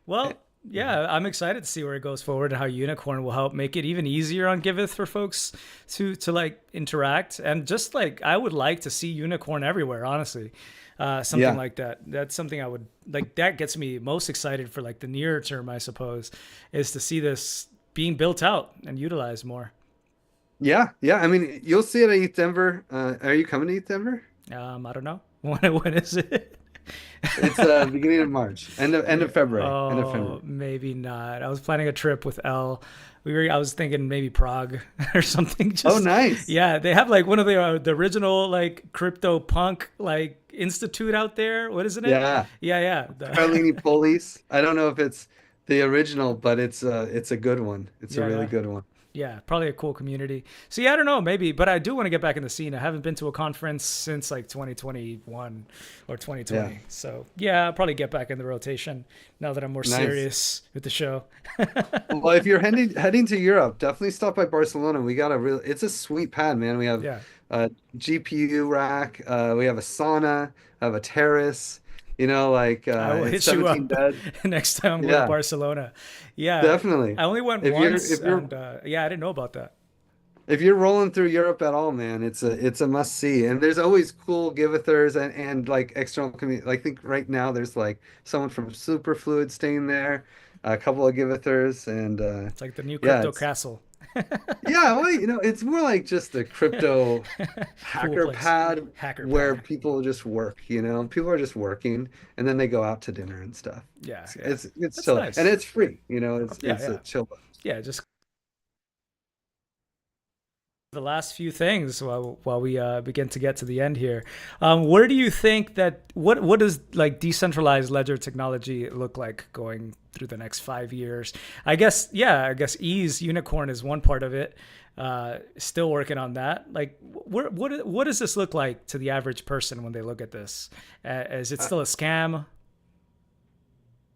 Well, Yeah, I'm excited to see where it goes forward and how Unicorn will help make it even easier on Giveth for folks to like interact. And just like I would like to see Unicorn everywhere, honestly. Something Yeah. like that. That's something I would like. That gets me most excited for like the near term, I suppose, is to see this being built out and utilized more. Yeah. Yeah. I mean, you'll see it at ETH Denver. Are you coming to ETH Denver? I don't know when is it? It's beginning of March, end of February, end of Oh, February. maybe not. I was planning a trip with L. I was thinking maybe Prague or something. Oh, Just nice. yeah, they have like one of the original like crypto punk like institute out there. What isn't it? Yeah. Yeah, yeah. Carlini Police. I don't know if it's the original, but it's a good one. It's a Yeah, really yeah. good one. Yeah, probably a cool community. So yeah, I don't know, maybe, but I do want to get back in the scene. I haven't been to a conference since like 2021 or Yeah. 2020. So yeah, I'll probably get back in the rotation now that I'm more Nice. serious with the show. Well, if you're heading to Europe, definitely stop by Barcelona. We got a real it's a sweet pad, man. We have Yeah. a GPU rack, we have a sauna, I have a terrace, like I will it's hit you 17 up beds. next time I'm going to Yeah, Barcelona. Yeah, definitely. I only went If you're once, if you're and yeah, I didn't know about that. if you're rolling through Europe at all, man, it's a must see. And there's always cool Givethers and like external community. Like, I think right now there's like someone from Superfluid staying there, a couple of Givethers, and It's like the new yeah, crypto castle. yeah, well, it's more like just a crypto Cool hacker place, pad hacker where pad. people just work. People are just working and then they go out to dinner and stuff. Yeah, It's yeah, it's, it's that's chill and nice. it's free. It's Yeah, it's a yeah, chill. yeah. Just the last few things while we begin to get to the end here. Where do you think that what does like decentralized ledger technology look like going through the next 5 years? I guess yeah, I guess ease unicorn is one part of it. Still working on that. Like, what does this look like to the average person when they look at this? Is it I, still a scam?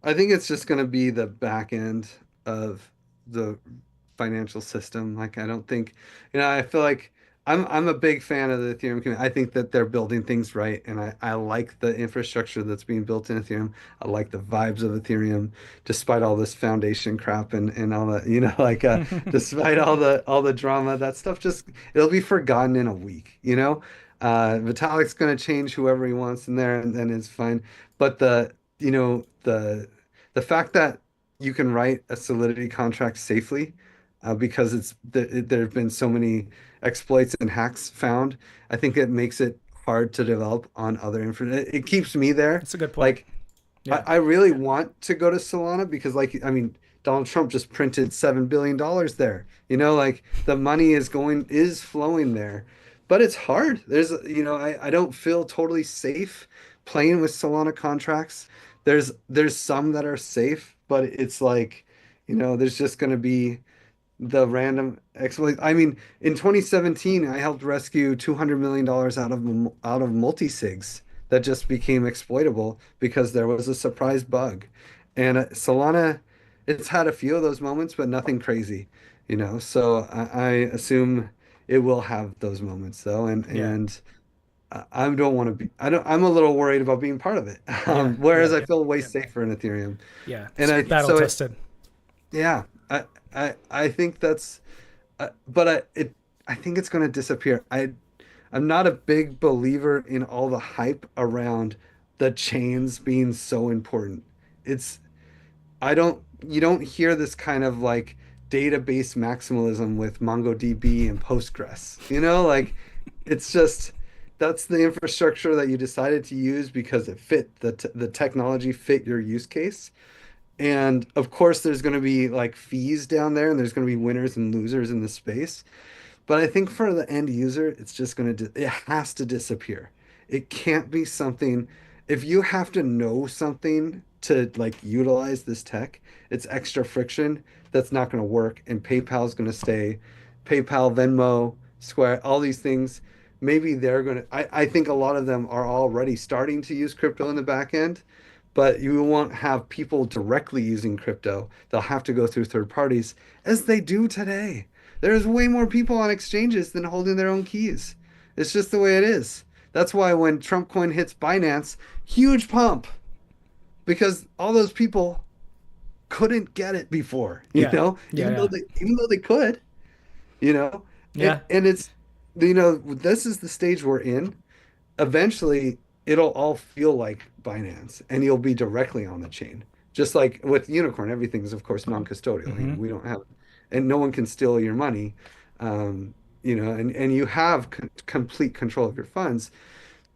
I think it's just going to be the back end of the financial system. Like, I don't think, I feel like I'm a big fan of the Ethereum community. I think that they're building things right, and I like the infrastructure that's being built in Ethereum. I like the vibes of Ethereum, despite all this foundation crap and all that, like despite all the drama, that stuff just it'll be forgotten in a week. Vitalik's gonna change whoever he wants in there, and then it's fine. But the fact that you can write a Solidity contract safely because there have been so many exploits and hacks found. I think it makes it hard to develop on other infra. It keeps me there. That's a good point. Like I, Yeah, I really want to go to Solana because I mean, Donald Trump just printed $7 billion there. Like the money is flowing there, but it's hard. I don't feel totally safe playing with Solana contracts. There's some that are safe, but it's like, there's just going to be the random exploit. I mean, in 2017, I helped rescue $200 million out of multisigs that just became exploitable because there was a surprise bug. And Solana, it's had a few of those moments, but nothing crazy. So I assume it will have those moments though, and yeah, and I don't want to be. I don't. I'm a little worried about being part of it. yeah, Whereas yeah, I feel way safer in Ethereum, yeah. and It's battle so tested. yeah, I think that's, but I think it's going to disappear. I'm not a big believer in all the hype around the chains being so important. It's you don't hear this kind of like database maximalism with MongoDB and Postgres. Like it's just that's the infrastructure that you decided to use because it fit the technology fit your use case. And of course, there's going to be like fees down there, and there's going to be winners and losers in the space. But I think for the end user, it's just going to, it has to disappear. It can't be something, if you have to know something to like utilize this tech, it's extra friction that's not going to work. And PayPal's going to stay. PayPal, Venmo, Square, all these things, maybe they're going to, I think a lot of them are already starting to use crypto in the back end, but you won't have people directly using crypto. They'll have to go through third parties as they do today. There's way more people on exchanges than holding their own keys. It's just the way it is. That's why when Trump coin hits Binance, huge pump because all those people couldn't get it before, Yeah. Yeah. even though Yeah. they could, you know, Yeah. and it's, this is the stage we're in. Eventually it'll all feel like Binance and you'll be directly on the chain. Just like with Unicorn, everything's of course non-custodial. Hmm. We don't have, and no one can steal your money. And you have complete control of your funds.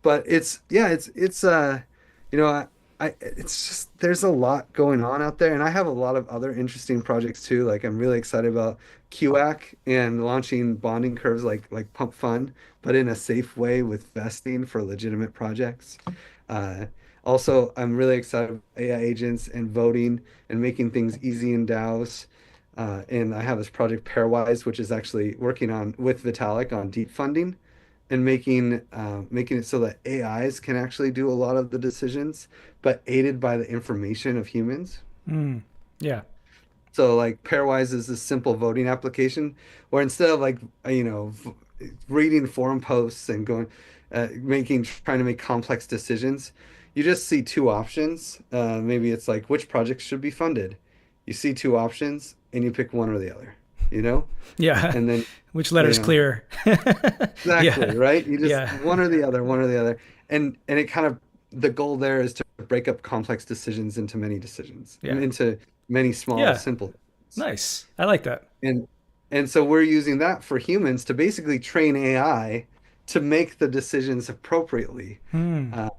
But it's, yeah, you know, it's just, there's a lot going on out there, and I have a lot of other interesting projects too. Like I'm really excited about QAC and launching bonding curves like Pump Fund, but in a safe way with vesting for legitimate projects. Uh, Also, I'm really excited about AI agents and voting and making things easy in DAOs. And I have this project Pairwise, which is actually working on with Vitalik on deep funding and making it so that AIs can actually do a lot of the decisions, but aided by the information of humans. Mm. Yeah. So like Pairwise is this simple voting application where instead of like reading forum posts and going making trying to make complex decisions, you just see two options. Maybe it's like which projects should be funded. You see two options and you pick one or the other, you know? Yeah. And then, Which you letter's know, clear? exactly, Yeah. right? You just Yeah. one or the other, one or the other. And it kind of, the goal there is to break up complex decisions into many decisions, Yeah. into many small, Yeah. simple things. Nice. I like that. And and so we're using that for humans to basically train AI to make the decisions appropriately. Hmm. Uh,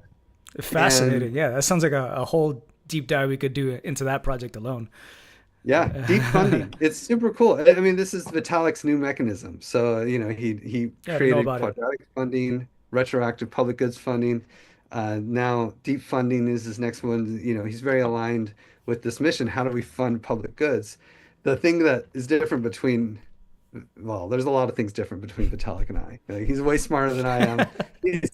Fascinating. and Yeah. That sounds like a whole deep dive we could do into that project alone. Yeah, deep funding. It's super cool. I mean, this is Vitalik's new mechanism. So, he Yeah, I don't know created about it. quadratic funding, retroactive public goods funding. Now, deep funding is his next one. He's very aligned with this mission. How do we fund public goods? The thing that is different between, well, there's a lot of things different between Vitalik and I. He's way smarter than I am. He's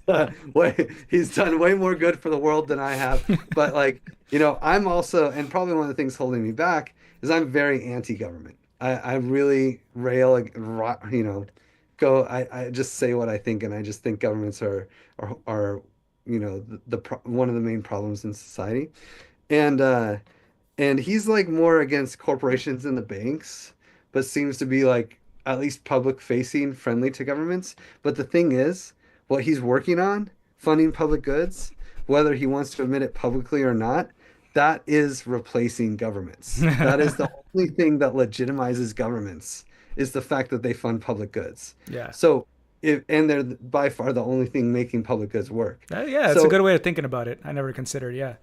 done way more good for the world than I have. But like, I'm also, and probably one of the things holding me back is I'm very anti-government. I really rail, like, I just say what I think, and I just think governments are one of the main problems in society. And and he's like more against corporations and the banks, but seems to be like at least public facing, friendly to governments. But the thing is, what he's working on, funding public goods, whether he wants to admit it publicly or not, that is replacing governments. That is the only thing that legitimizes governments, is the fact that they fund public goods. Yeah. So and they're by far the only thing making public goods work. Yeah, it's a So good way of thinking about it. I never considered. Yeah.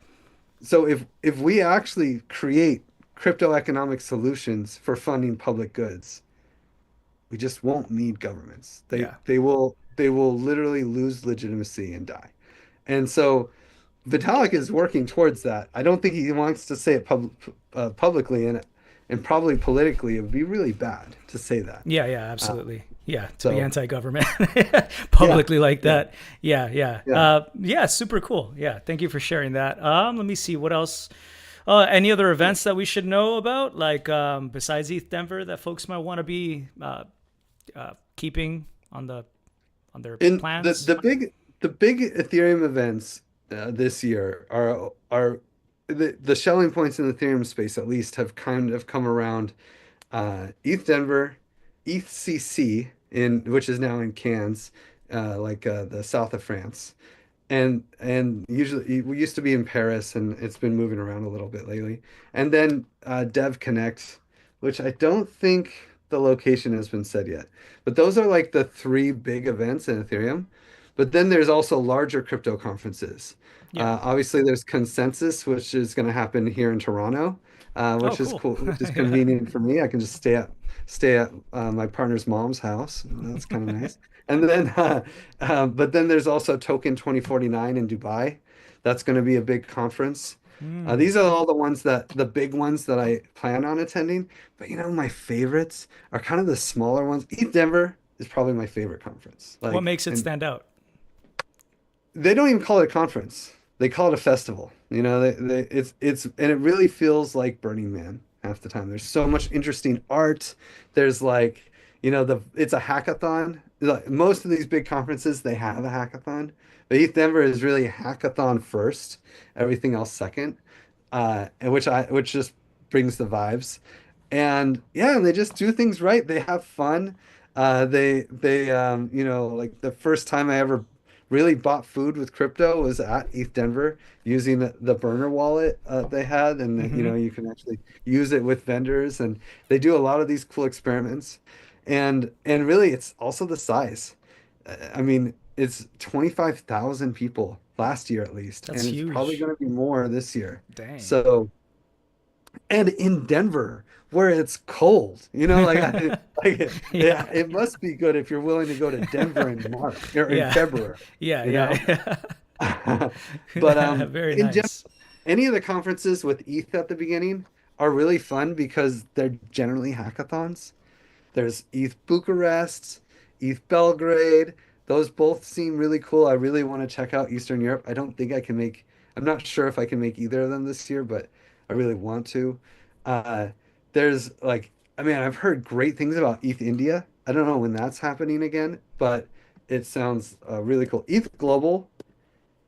so if we actually create crypto economic solutions for funding public goods, we just won't need governments. Yeah. They will literally lose legitimacy and die. And so Vitalik is working towards that. I don't think he wants to say it publicly, and probably politically it would be really bad to say that. Yeah. Yeah. Uh, Absolutely. Yeah. To be so anti-government yeah, publicly like yeah, that. Yeah. Yeah. yeah. Yeah. Super cool. Yeah. Thank you for sharing that. Let me see what else. Any other events that we should know about, like besides ETH Denver, that folks might want to be keeping on their And plans? the big Ethereum events this year are the Schelling points in the Ethereum space at least have kind of come around. ETH Denver, ETHCC which is now in Cannes, the south of France, and usually we used to be in Paris, and it's been moving around a little bit lately. And then Dev Connect, which I don't think the location has been said yet. But those are like the three big events in Ethereum. But then there's also larger crypto conferences. Yeah. Obviously, there's Consensus, which is going to happen here in Toronto, Oh, which is cool. cool, which is Yeah. convenient for me. I can just stay at my partner's mom's house. That's kind of nice. And then, but then there's also Token 2049 in Dubai. That's going to be a big conference. Hmm. These are all the big ones that I plan on attending. But my favorites are kind of the smaller ones. ETH Denver is probably my favorite conference. What Like, makes it and stand out? they don't even call it a conference. They call it a festival. And it really feels like Burning Man half the time. There's so much interesting art. There's like, it's a hackathon. Like, most of these big conferences, they have a hackathon. But ETH Denver is really a hackathon first, everything else second. And which just brings the vibes. And yeah, they just do things right. They have fun. You know, like the first time I ever really bought food with crypto was at ETH Denver using the burner wallet they had, and you Mm-hmm. know, you can actually use it with vendors, and they do a lot of these cool experiments. And really, it's also the size. I mean, it's 25,000 people last year at least, That's and it's probably huge. going to be more this year. Dang. So, and in Denver, where it's cold, you know, Yeah. yeah, it must be good if you're willing to go to Denver in March or in Yeah. February, Yeah. you know? Yeah. But Yeah. Very in general, nice. any of the conferences with ETH at the beginning are really fun because they're generally hackathons. There's ETH Bucharest, ETH Belgrade. Those both seem really cool. I really want to check out Eastern Europe. I don't think I can make, I'm not sure if I can make either of them this year, but I really want to. Uh, there's like, I mean, I've heard great things about ETH India. I don't know when that's happening again, but it sounds really cool. ETH Global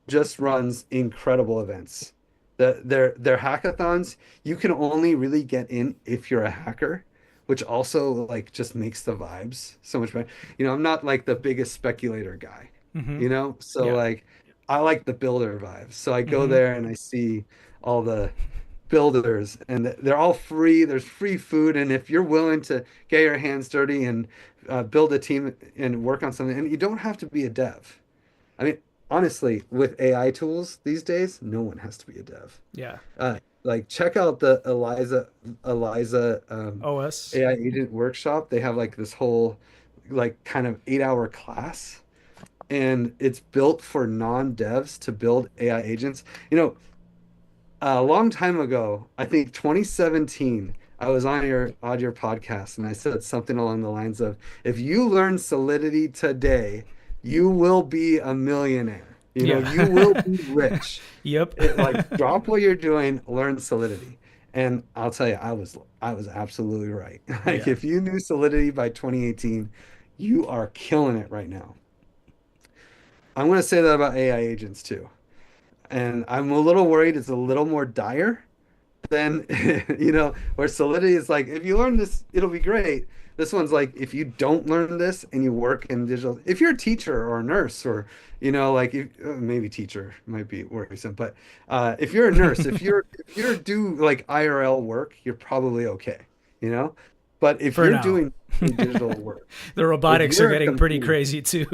just runs incredible events. Their hackathons, you can only really get in if you're a hacker, which also like just makes the vibes so much better. You know, I'm not like the biggest speculator guy, Mm-hmm. you know? So Yeah. like I like the builder vibes. So I go Mm-hmm. there and I see all the builders and they're all free. There's free food. And if you're willing to get your hands dirty and build a team and work on something, and you don't have to be a dev. I mean, honestly, with AI tools these days, no one has to be a dev. Yeah. Like check out the Eliza OS. AI agent workshop. They have like this whole like kind of 8 hour class, and it's built for non-devs to build AI agents. You know, a long time ago, I think 2017, I was on your podcast and I said something along the lines of, if you learn Solidity today, you will be a millionaire. You know, you will Yeah. be rich. Yep. It like drop what you're doing, learn Solidity. And I'll tell you, I was absolutely right. Like Yeah. if you knew Solidity by 2018, you are killing it right now. I'm going to say that about AI agents too. And I'm a little worried it's a little more dire then you know, where Solidity is like, if you learn this, it'll be great. This one's like, if you don't learn this and you work in digital, if you're a teacher or a nurse or, you know, like if, maybe teacher might be worrisome, but if you're a nurse, if you're do like IRL work, you're probably okay, you know? But if For you're now. doing digital work, The if robotics are you're a getting pretty computer, crazy too.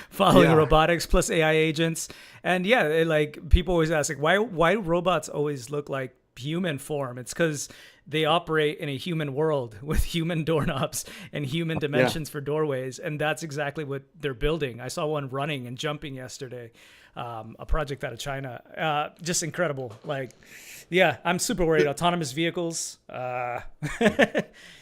Following yeah, robotics plus AI agents. And yeah, like people always ask like why robots always look like human form. It's because they operate in a human world with human doorknobs and human yeah. dimensions for doorways, and that's exactly what they're building. I saw one running and jumping yesterday, a project out of China. Just incredible. Like, yeah, I'm super worried. Autonomous vehicles.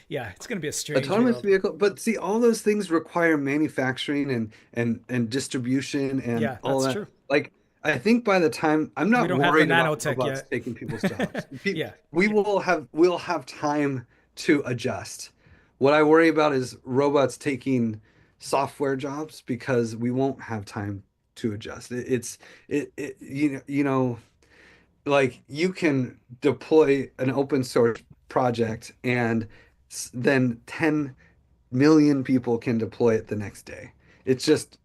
Yeah, it's gonna be a strange Autonomous world. vehicle, but see, all those things require manufacturing and distribution and Yeah, all that's that. true. Like, I think by the time I'm We not don't have the worried about nanotech robots yet. taking people's jobs. Yeah. We'll have time to adjust. What I worry about is robots taking software jobs because we won't have time to adjust. You know, like you can deploy an open source project and then 10 million people can deploy it the next day. It just,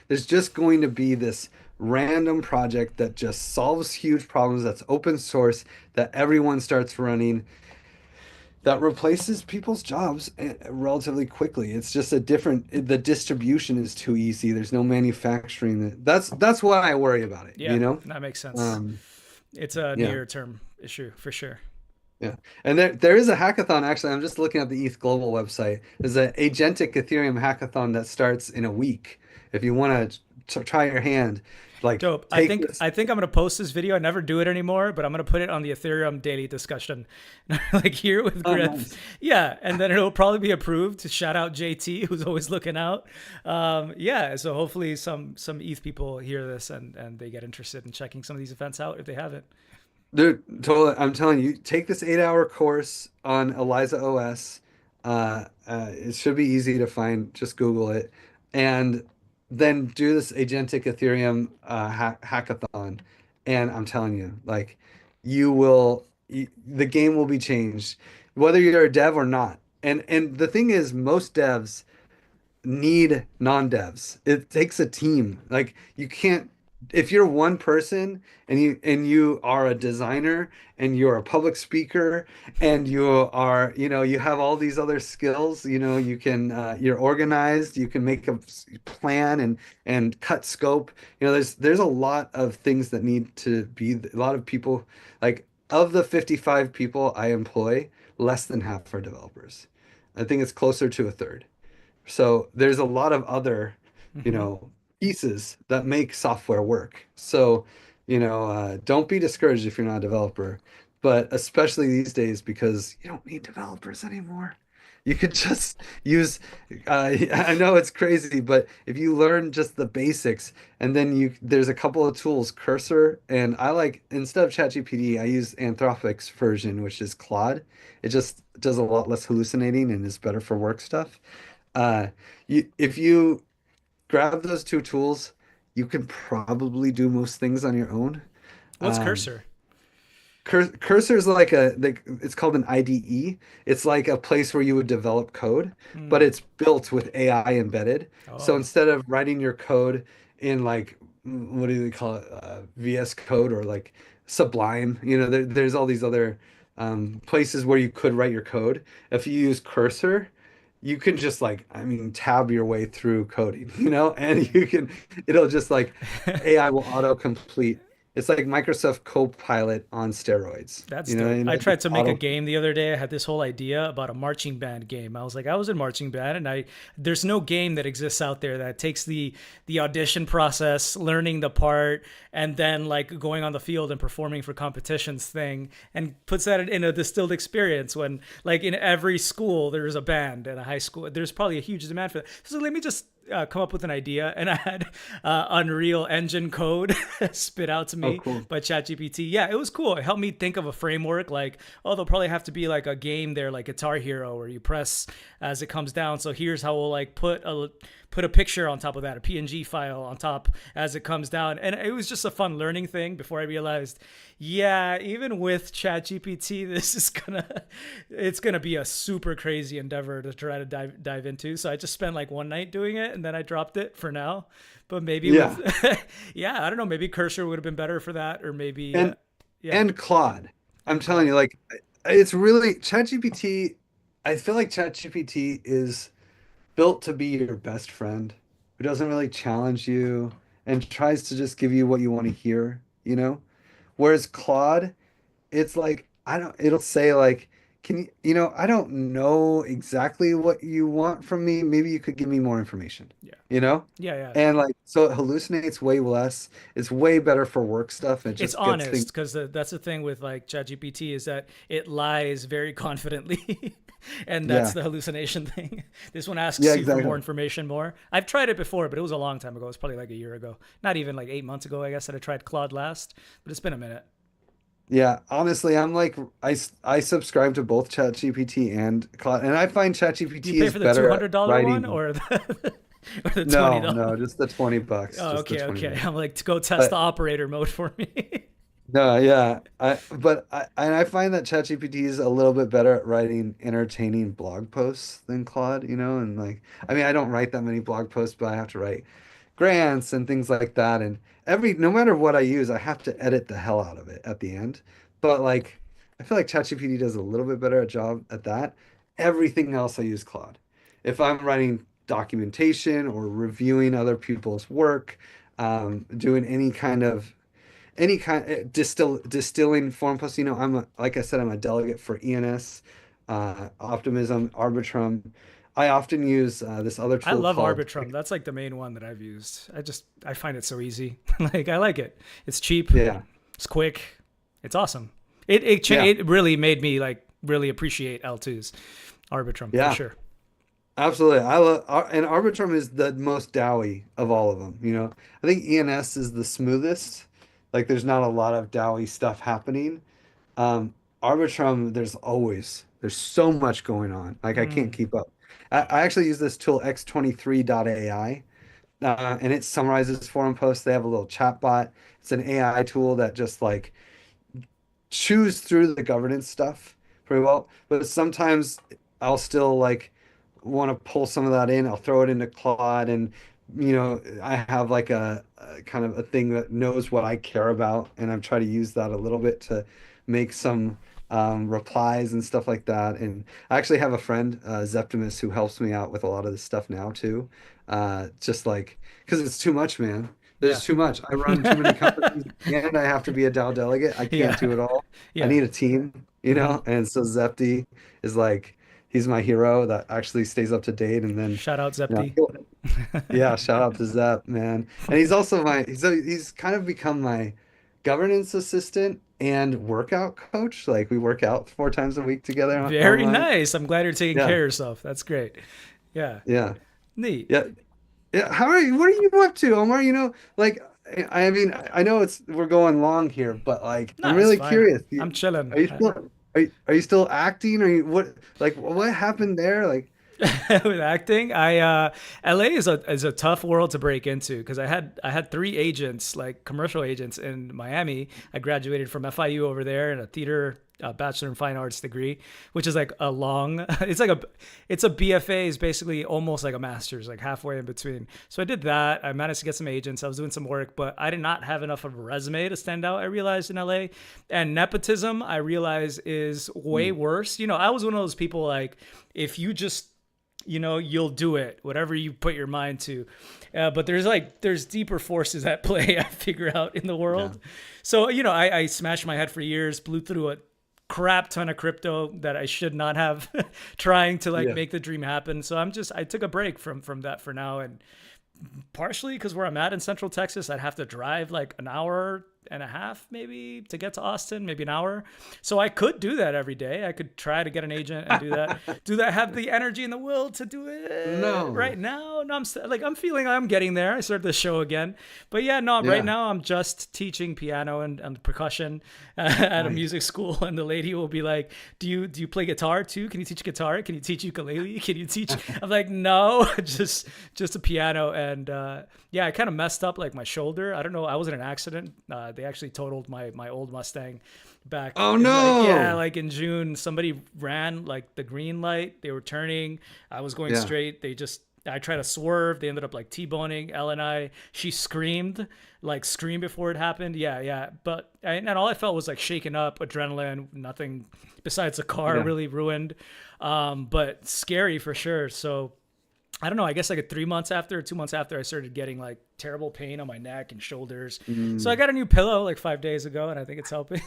there's just going to be this random project that just solves huge problems, that's open source, that everyone starts running, that replaces people's jobs relatively quickly. It's just a different, the distribution is too easy. There's no manufacturing. That's why I worry about it, you Yeah, know? that makes sense. Um, It's a yeah. near term issue for sure. Yeah. And there is a hackathon actually. I'm just looking at the ETH Global website. There's an agentic Ethereum hackathon that starts in a week. If you want to try your hand, like Dope. I take think this. I think I'm gonna post this video. I never do it anymore, but I'm gonna put it on the Ethereum daily discussion, like here with Oh, Griff. nice. Yeah, and then it'll probably be approved. Shout out JT, who's always looking out. Yeah, so hopefully some ETH people hear this and they get interested in checking some of these events out if they haven't. Dude, totally. I'm telling you, take this 8 hour course on Eliza OS. It should be easy to find. Just Google it, and then do this agentic Ethereum hackathon. And I'm telling you, like, you will. the game will be changed, whether you're a dev or not. And the thing is, most devs need non-devs. It takes a team. Like you can't if you're one person and you are a designer and you're a public speaker and you are, you have all these other skills, you can you're organized, you can make a plan and cut scope. There's a lot of things that need to be a lot of people like of the 55 people I employ, less than half are developers. I think it's closer to a third. So there's a lot of other, you Hmm. know, pieces that make software work. So, don't be discouraged if you're not a developer, but especially these days because you don't need developers anymore. You could just use, I know it's crazy, but if you learn just the basics and then there's a couple of tools, Cursor, and I like, instead of ChatGPT, I use Anthropic's version, which is Claude. It just does a lot less hallucinating and is better for work stuff. Uh, if you grab those two tools, you can probably do most things on your own. What's Um, Cursor? Cursor is like it's called an IDE. It's like a place where you would develop code, but Hmm. it's built with AI embedded. So Oh, instead of writing your code in like what do they call it, VS Code or like Sublime, there's all these other places where you could write your code. If you use Cursor, you can just like, I mean, tab your way through coding, and it'll just like AI will auto complete. It's like Microsoft Copilot on steroids. that's You know, dope. I just tried to make a auto. game the other day. I had this whole idea about a marching band game. I was like, I was in marching band, and there's no game that exists out there that takes the audition process, learning the part, and then like going on the field and performing for competitions thing, and puts that in a distilled experience. When like in every school there's a band, and a high school there's probably a huge demand for that. So let me just come up with an idea, and I had Unreal Engine code spit out to Oh, me cool. by ChatGPT. Yeah, it was cool. It helped me think of a framework. Like, oh, there'll probably have to be like a game there, like Guitar Hero, where you press as it comes down. So here's how we'll like put a picture on top of that, a PNG file on top as it comes down. And it was just a fun learning thing before I realized, yeah, even with ChatGPT, it's gonna be a super crazy endeavor to try to dive into. So I just spent like one night doing it and then I dropped it for now. But maybe with, Yeah. yeah, I don't know, maybe Cursor would have been better for that, or maybe, And yeah, and Claude. I'm and telling Claude. you, like it's really ChatGPT. I feel like ChatGPT is built to be your best friend who doesn't really challenge you and tries to just give you what you want to hear. Whereas Claude, it's like it'll say like, can I don't know exactly what you want from me. Maybe you could give me more information, Yeah, you know? yeah, yeah. And like so it hallucinates way less. It's way better for work stuff. It It's just gets honest things. because that's the thing with like ChatGPT is that it lies very confidently, and that's Yeah. the hallucination thing. This one Yeah, asks you for more exactly. information. More. I've tried it before, but it was a long time ago. It was probably like a year ago. Not even like 8 months ago, I guess, that I tried Claude last. But it's been a minute. Yeah, honestly, I'm like I subscribe to both ChatGPT and Claude, and I find Do you ChatGPT pay is for the two better at hundred dollar one writing. or the or the No, $20? no, just the $20, Oh, just the okay, 20 okay. bucks. I'm like to go test the But operator mode for me. no, yeah, I find that ChatGPT is a little bit better at writing entertaining blog posts than Claude, and like I mean, I don't write that many blog posts, but I have to write grants and things like that, and no matter what I use, I have to edit the hell out of it at the end. But like I feel like ChatGPT does a little bit better at job at that. Everything else I use Claude. If I'm writing documentation or reviewing other people's work, doing any kind distilling forum posts. Like I said, I'm a delegate for ENS, Optimism, Arbitrum. I often use this other I tool love called. Arbitrum. That's like the main one that I've used. I find it so easy. Like I like it. It's cheap. Yeah, It's quick. It's awesome. yeah, It really made me like really appreciate L2's Arbitrum for yeah, sure. absolutely. I love and Arbitrum is the most DAO-y of all of them. I think ENS is the smoothest. Like, there's not a lot of DAO-y stuff happening. Um, Arbitrum, there's so much going on. Like I can't Mm. keep up. I actually use this tool x23.ai, and it summarizes forum posts. They have a little chat bot. It's an AI tool that just like choose through the governance stuff pretty well, but sometimes I'll still like want to pull some of that in. I'll throw it into Claude, and I have like a kind of a thing that knows what I care about, and I'm trying to use that a little bit to make some replies and stuff like that. And I actually have a friend, Zeptimus, who helps me out with a lot of this stuff now too. Just like because it's too much, man. Yeah. There's too much. I run too many companies and I have to be a DAO delegate. I can't Yeah. do it all. I Yeah. need a team, Hmm. And so Zepti is like he's my hero that actually stays up to date. And then, Shout out you Zepti. know, yeah, shout out to Zep, man. And he's also he's kind of become my governance assistant and workout coach. Like we work out 4 times a week together Very online. nice. I'm glad you're taking Yeah, care of yourself. That's great. Yeah. yeah, Neat. yeah. Yeah, how are you? What are you up to, Omar? Like, I mean, I know we're going long here, but like, I'm No, it's really fine. curious. I'm chilling. Are you still are you still acting? Or what happened there? Like, With acting, LA is a tough world to break into because I had three agents, like commercial agents in Miami. I graduated from FIU over there in a theater bachelor in fine arts degree, which is like a long. It's a BFA is basically almost like a master's, like halfway in between. So I did that. I managed to get some agents. I was doing some work, but I did not have enough of a resume to stand out. I realized in LA, and nepotism I realized is way mm, worse. I was one of those people like if you just you'll do it whatever you put your mind to, but there's deeper forces at play. I figure out in the yeah, world. So I smashed my head for years, blew through a crap ton of crypto that I should not have, trying to like yeah, make the dream happen. So I took a break from that for now, and partially because where I'm at in Central Texas, I'd have to drive like an hour and a half maybe to get to Austin, maybe an hour. So I could do that every day. I could try to get an agent and do that, have the energy in the will to do it no, right now. No, I'm feeling I'm getting there. I started the show again, but yeah, no, right yeah, now I'm just teaching piano and percussion at a nice, music school. And the lady will be like, do you play guitar too? Can you teach guitar? Can you teach ukulele? Can you teach? I'm like, no, just a piano. And yeah, I kind of messed up like my shoulder. I don't know. I was in an accident. They actually totaled my old Mustang back oh in like, yeah, no, like in June. Somebody ran like the green light. They were turning. I was going yeah, straight. I tried to swerve. They ended up like T-boning Ellen. She screamed, like screamed before it happened. Yeah, yeah. But and all I felt was like shaken up, adrenaline, nothing besides the car yeah, really ruined. But scary for sure. So I don't know. I guess like 3 months after, 2 months after, I started getting like terrible pain on my neck and shoulders. So I mm. got a new pillow like 5 days ago, and I think it's helping.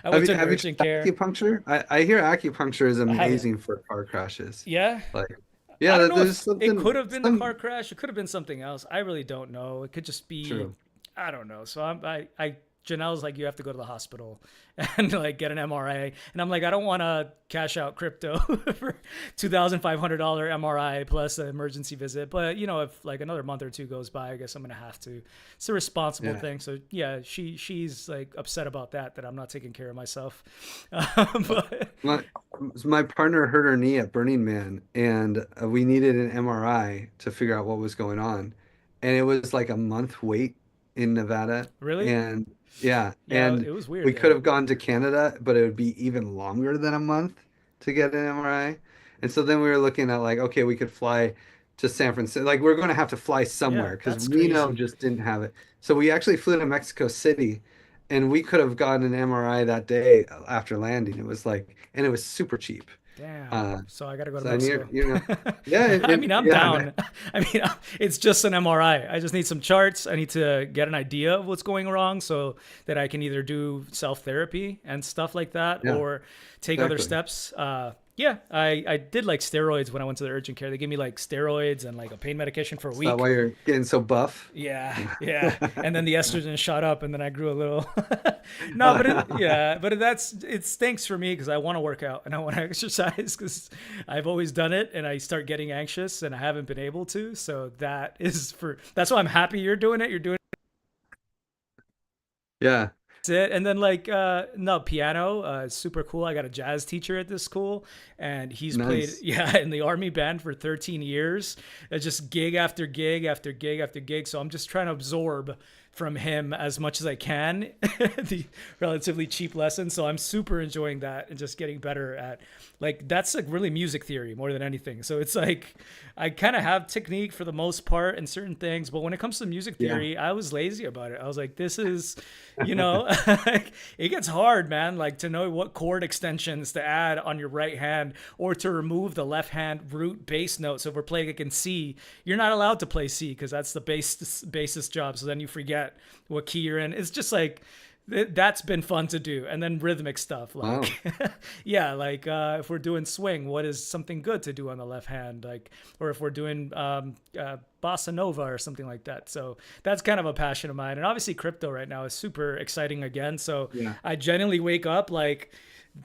I went to an Have you urgent tried care. acupuncture? I hear acupuncture is I haven't. amazing for car crashes. Yeah. Like, I yeah, don't know there's if it something could have been the some car crash. It could have been something else. I really don't know. It could just be, true. I don't know. So Janelle's like, you have to go to the hospital and like get an MRI. And I'm like, I don't want to cash out crypto for $2,500 MRI plus an emergency visit. But if like another month or two goes by, I guess I'm going to have to. It's a responsible Yeah. thing. So yeah, she's like upset about that I'm not taking care of myself. Well, But My my partner hurt her knee at Burning Man, and we needed an MRI to figure out what was going on. And it was like a month wait in Nevada. really? And yeah, Yeah, and it was weird we could there. have gone to Canada, but it would be even longer than a month to get an MRI. And so then we were looking at like, okay, we could fly to San Francisco. Like we're going to have to fly Yeah, somewhere because that's Reno crazy. just didn't have it. So we actually flew to Mexico City, and we could have gotten an MRI that day after landing. It was like, and it was super cheap. Damn. Uh, So I got to go to so and Mexico. yeah, I mean, I'm yeah, man. down. I mean, it's just an MRI. I just need some charts. I need to get an idea of what's going wrong so that I can either do self therapy and stuff like that Yeah, or take other exactly. steps. Yeah, I did like steroids when I went to the urgent care. They gave me like steroids and like a pain medication for a Is that week. why you're getting so buff? Yeah, yeah. And then the estrogen shot up and then I grew a little. No, but yeah, but it stinks for me because I want to work out and I want to exercise because I've always done it and I start getting anxious and I haven't been able to. So that's why I'm happy you're doing it. You're doing Yeah, it. And then like no, piano is super cool. I got a jazz teacher at this school and he's played nice. yeah in the army band for 13 years. It's just gig after gig after gig after gig. So I'm just trying to absorb from him as much as I can, the relatively cheap lesson. So I'm super enjoying that and just getting better at, like, that's like really music theory more than anything. So it's like I kind of have technique for the most part in certain things, but when it comes to music Yeah. theory, I was lazy about it. I was like, this is, you know, like, it gets hard, man, like to know what chord extensions to add on your right hand or to remove the left hand root bass note. So if we're playing like in C, you're not allowed to play C because that's the bassist job. So then you forget what key you're in. It's just like that's been fun to do. And then rhythmic stuff Wow. like yeah, like if we're doing swing, what is something good to do on the left hand, like, or if we're doing bossa nova or something like that. So that's kind of a passion of mine. And obviously crypto right now is super exciting again. So Yeah. I genuinely wake up like,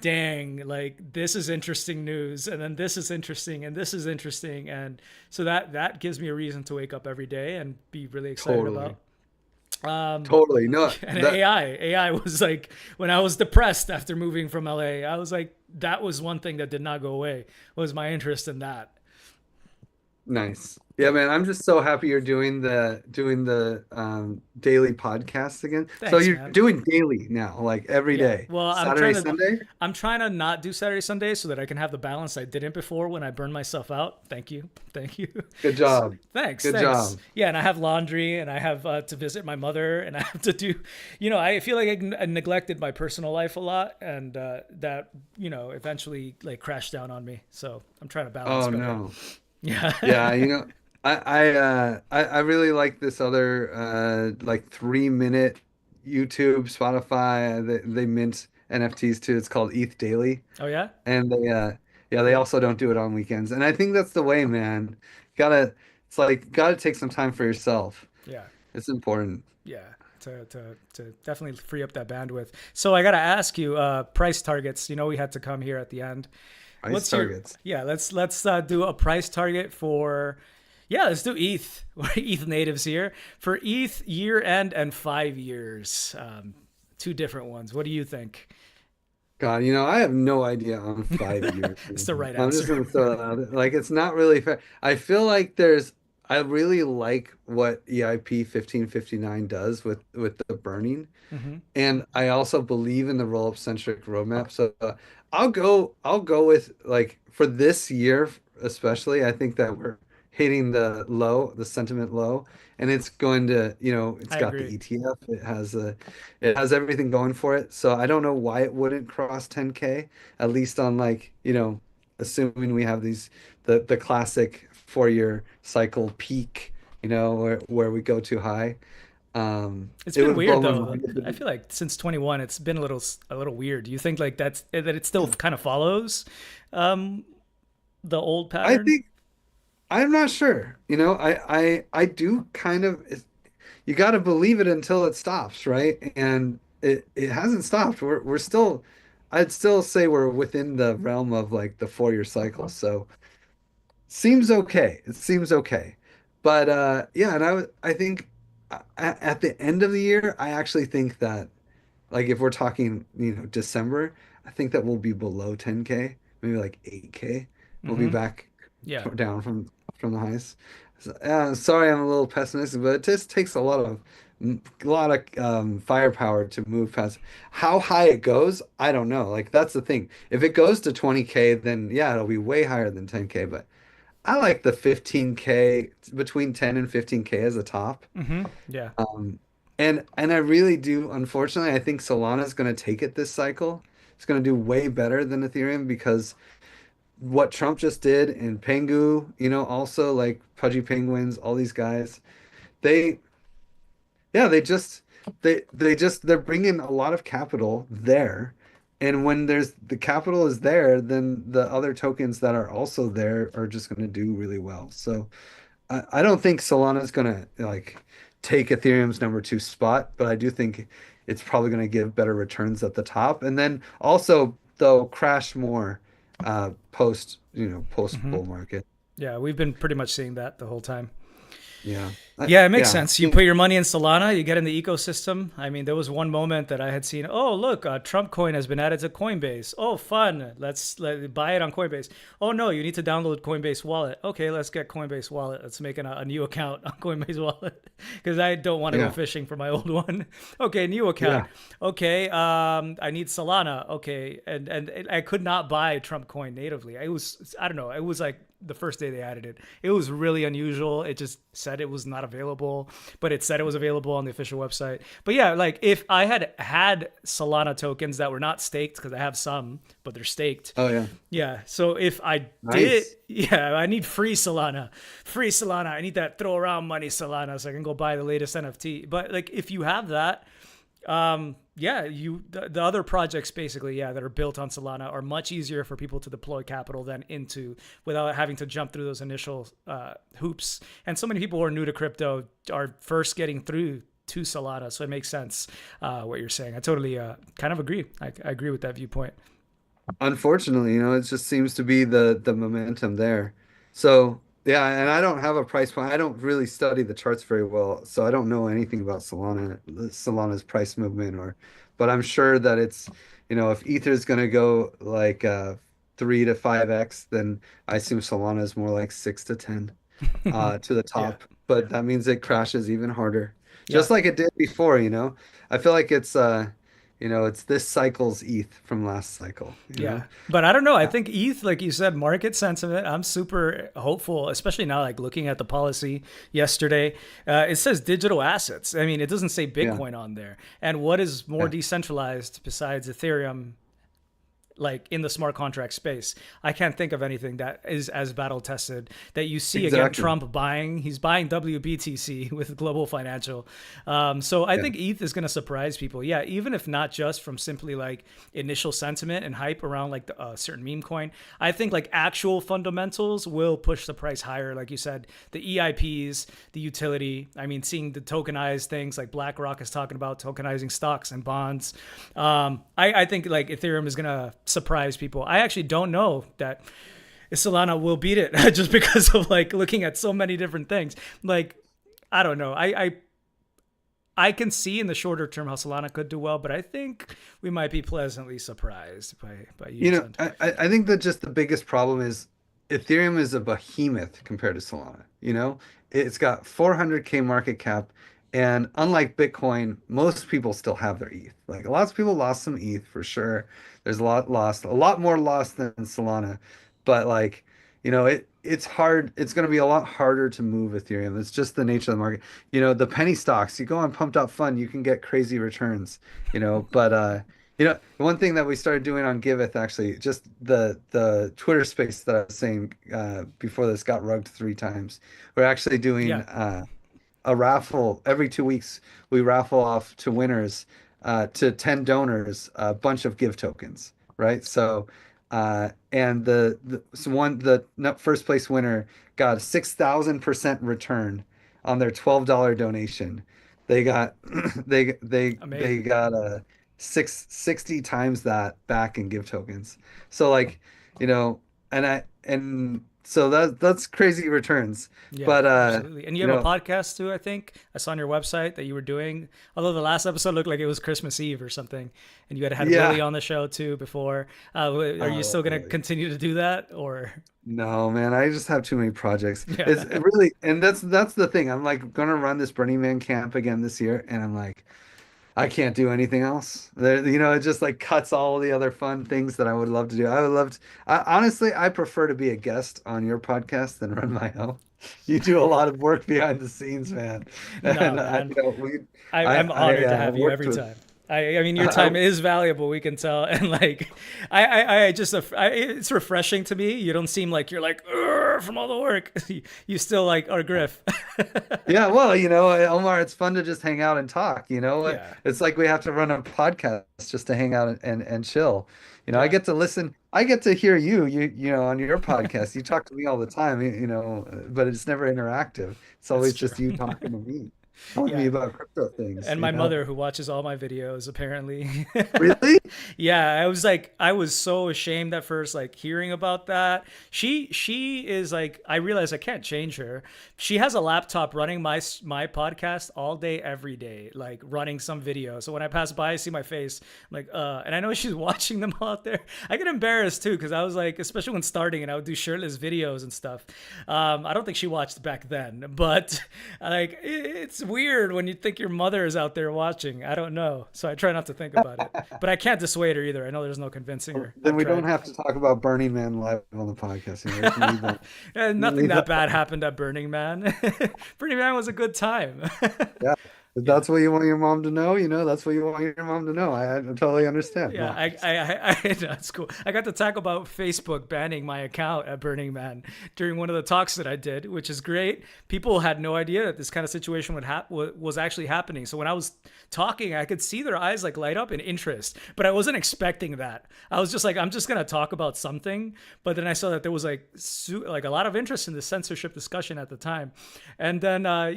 dang, like this is interesting news, and then this is interesting, and this is interesting, and so that gives me a reason to wake up every day and be really excited Totally. about. Um, Totally. No, and that AI was like when I was depressed after moving from LA, I was like, that was one thing that did not go away was my interest in that. nice. Yeah, Yeah, man, I'm just so happy you're doing the daily podcasts again. So thanks, you're man. doing daily now, like every Yeah. day. Well, Saturday, Sunday? I'm trying to not do Saturday, Sunday so that I can have the balance I didn't before when I burned myself out. Thank you. Thank you. Good job. Thanks. Good Thanks. job. Yeah. And I have laundry and I have to visit my mother and I have to do, I feel like I neglected my personal life a lot and that, eventually like crashed down on me. So I'm trying to balance Oh better. no. Yeah. Yeah, I really like this other like 3 minute YouTube, Spotify. They mint NFTs too. It's called ETH Daily. Oh, yeah. And they yeah, they Cool. also don't do it on weekends. And I think that's the way, man. Gotta it's like gotta take some time for yourself. Yeah. It's important. Yeah. To definitely free up that bandwidth. So I got to ask you, price targets, we had to come here at the end. Price What's your targets. yeah? Let's do a price target for let's do ETH. We're ETH natives here for ETH year end and 5 years. Two different ones. What do you think? God, I have no idea on 5 years. It's the right I'm just answer. gonna throw that out there. Like it's not really fair. I feel like I really like what EIP 1559 does with the burning. Hmm. And I also believe in the roll-up centric roadmap. So I'll go with like for this year especially, I think that we're hitting the sentiment low, and it's going to, it's I got the agree. ETF, it has everything going for it. So I don't know why it wouldn't cross 10K, at least on like, assuming we have the classic 4 year cycle peak, where we go too high. It's It been would blow weird my though. mind if I it feel like since 21, it's been a little weird. Do you think like that it still kind of follows um, the old I pattern? think I'm not sure. I do kind of you got to believe it until it stops, right? And it hasn't stopped. We're still I'd still say we're within the realm of like the 4 year cycle. So seems okay. It seems okay. But yeah, and I think at the end of the year, I actually think that like if we're talking, December, I think that we'll be below 10K, maybe like 8K. We'll be Hmm. back Yeah. down from the highs. So, sorry, I'm a little pessimistic, but it just takes a lot of firepower to move past. How high it goes, I don't know. Like that's the thing. If it goes to 20K, then yeah, it'll be way higher than 10K. But I like the 15K, between 10 and 15K as a top. Hmm. Yeah. Um, and I really do, unfortunately, I think Solana's going to take it this cycle. It's going to do way better than Ethereum because what Trump just did and Pengu, also like Pudgy Penguins, all these guys, they, yeah, they're bringing a lot of capital there. And when there's the capital is there, then the other tokens that are also there are just going to do really well. So I don't think Solana's gonna like take Ethereum's number two spot, but I do think it's probably gonna give better returns at the top, and then also they'll crash more post Hmm. bull market. Yeah. We've been pretty much seeing that the whole time. Yeah. Yeah, it makes Yeah. sense. You put your money in Solana, you get in the ecosystem. I mean, there was one moment that I had seen, oh, look, Trump coin has been added to Coinbase. Oh, fun. Buy it on Coinbase. Oh, no, you need to download Coinbase Wallet. Okay, let's get Coinbase Wallet. Let's make a new account on Coinbase Wallet because I don't want to go Yeah. fishing for my old one. Okay, new account. Yeah. Okay, I need Solana. Okay, and I could not buy Trump coin natively. I don't know. It was like the first day they added it. It was really unusual. It just said it was not available, but it said it was available on the official website. But yeah, like if I had Solana tokens that were not staked, because I have some, but they're staked. Oh yeah. Yeah. So if I did, Nice. yeah, I need free Solana. Free Solana. I need that throw around money Solana so I can go buy the latest NFT. But like if you have that, yeah, the other projects basically, yeah, that are built on Solana are much easier for people to deploy capital than into without having to jump through those initial hoops. And so many people who are new to crypto are first getting through to Solana, so it makes sense what you're saying. I totally kind of agree. I agree with that viewpoint. Unfortunately, it just seems to be the momentum there. So yeah, and I don't have a price point. I don't really study the charts very well, so I don't know anything about Solana's price movement but I'm sure that if Ether is going to go like 3 to 5x, then I assume Solana is more like 6 to 10 to the Yeah. top. But that means it crashes even harder, Yeah. just like it did before. I feel like it's this cycle's ETH from last cycle. Yeah. But I don't know. I think ETH, like you said, market sentiment, I'm super hopeful, especially now, like looking at the policy yesterday. It says digital assets. I mean, it doesn't say Yeah, Bitcoin on there. And what is more yeah, decentralized besides Ethereum like in the smart contract space? I can't think of anything that is as battle tested that you see again. exactly. Trump he's buying WBTC with Global Financial. So I Yeah, think ETH is going to surprise people. Yeah, even if not just from simply like initial sentiment and hype around like a certain meme coin, I think like actual fundamentals will push the price higher. Like you said, the EIPs, the utility. I mean, seeing the tokenized things like BlackRock is talking about tokenizing stocks and bonds. I think like Ethereum is going to surprise people. I actually don't know that Solana will beat it just because of like looking at so many different things. Like, I don't know. I can see in the shorter term how Solana could do well, but I think we might be pleasantly surprised by year's end. I think that just the biggest problem is Ethereum is a behemoth compared to Solana. It's got 400K market cap, and unlike Bitcoin, most people still have their ETH. Like lots of people lost some ETH for sure. There's a lot lost, a lot more lost than Solana, but like, it's hard. It's going to be a lot harder to move Ethereum. It's just the nature of the market. The penny stocks, you go on Pumped Up Fund, you can get crazy returns, but one thing that we started doing on Giveth, actually, just the Twitter space that I was saying before this got rugged 3 times. We're actually doing Yeah, a raffle every 2 weeks. We raffle off to winners, to 10 donors, a bunch of Give tokens, right? So, and the first place winner got a 6,000% return on their $12 donation. They got they amazing. got a 60 times that back in Give tokens. So like, you know, and so that's crazy returns. Yeah, But absolutely. And you you have a know, podcast too, I think. I saw on your website that you were doing. Although the last episode looked like it was Christmas Eve or something, and you had Willie yeah. on the show too before. Are you Oh, still gonna really? continue to do that, or? No, man, I just have too many projects. It's Yeah, it really, and that's the thing. I'm like gonna run this Burning Man camp again this year, and I'm like, I can't do anything else. It just like cuts all the other fun things that I would love to do. I would love to, honestly, I prefer to be a guest on your podcast than run my own. You do a lot of work behind the scenes, man. no, And man. I, I'm honored to have you worked every with, time. I mean, your I, time is valuable. We can tell, and like, I just, it's refreshing to me. You don't seem like you're like "Ugh," from all the work. You still like are Griff. yeah, well, Omar, it's fun to just hang out and talk. Yeah, It's like we have to run a podcast just to hang out and chill. I yeah, get to listen. I get to hear on your podcast. You talk to me all the time, but it's never interactive. It's that's always true. just you talking to me. telling me Yeah. about crypto things, And you my know? mother, who watches all my videos, apparently. Really? Yeah, I was like, I was so ashamed at first, like hearing about that. She is like, I realize I can't change her. She has a laptop running my podcast all day, every day, like running some video. So when I pass by, I see my face, I'm like, and I know she's watching them all out there. I get embarrassed too, because I was like, especially when starting, and I would do shirtless videos and stuff. I don't think she watched back then, but like, it's weird when you think your mother is out there watching. I don't know, so I try not to think about it. But I can't dissuade her either. I know there's no convincing her. Then I've we don't tried. have to talk about Burning Man live on the podcast. You know, we can leave that. And nothing Leave that that. bad happened at Burning Man. Burning Man was a good time. Yeah. If Yeah. that's what you want your mom to know, you know, that's what you want your mom to know. I totally understand. Yeah, No. that's cool. I got to talk about Facebook banning my account at Burning Man during one of the talks that I did, which is great. People had no idea that this kind of situation was actually happening. So when I was talking, I could see their eyes like light up in interest, but I wasn't expecting that. I was just like, I'm just gonna talk about something, but then I saw that there was like like a lot of interest in the censorship discussion at the time, and then I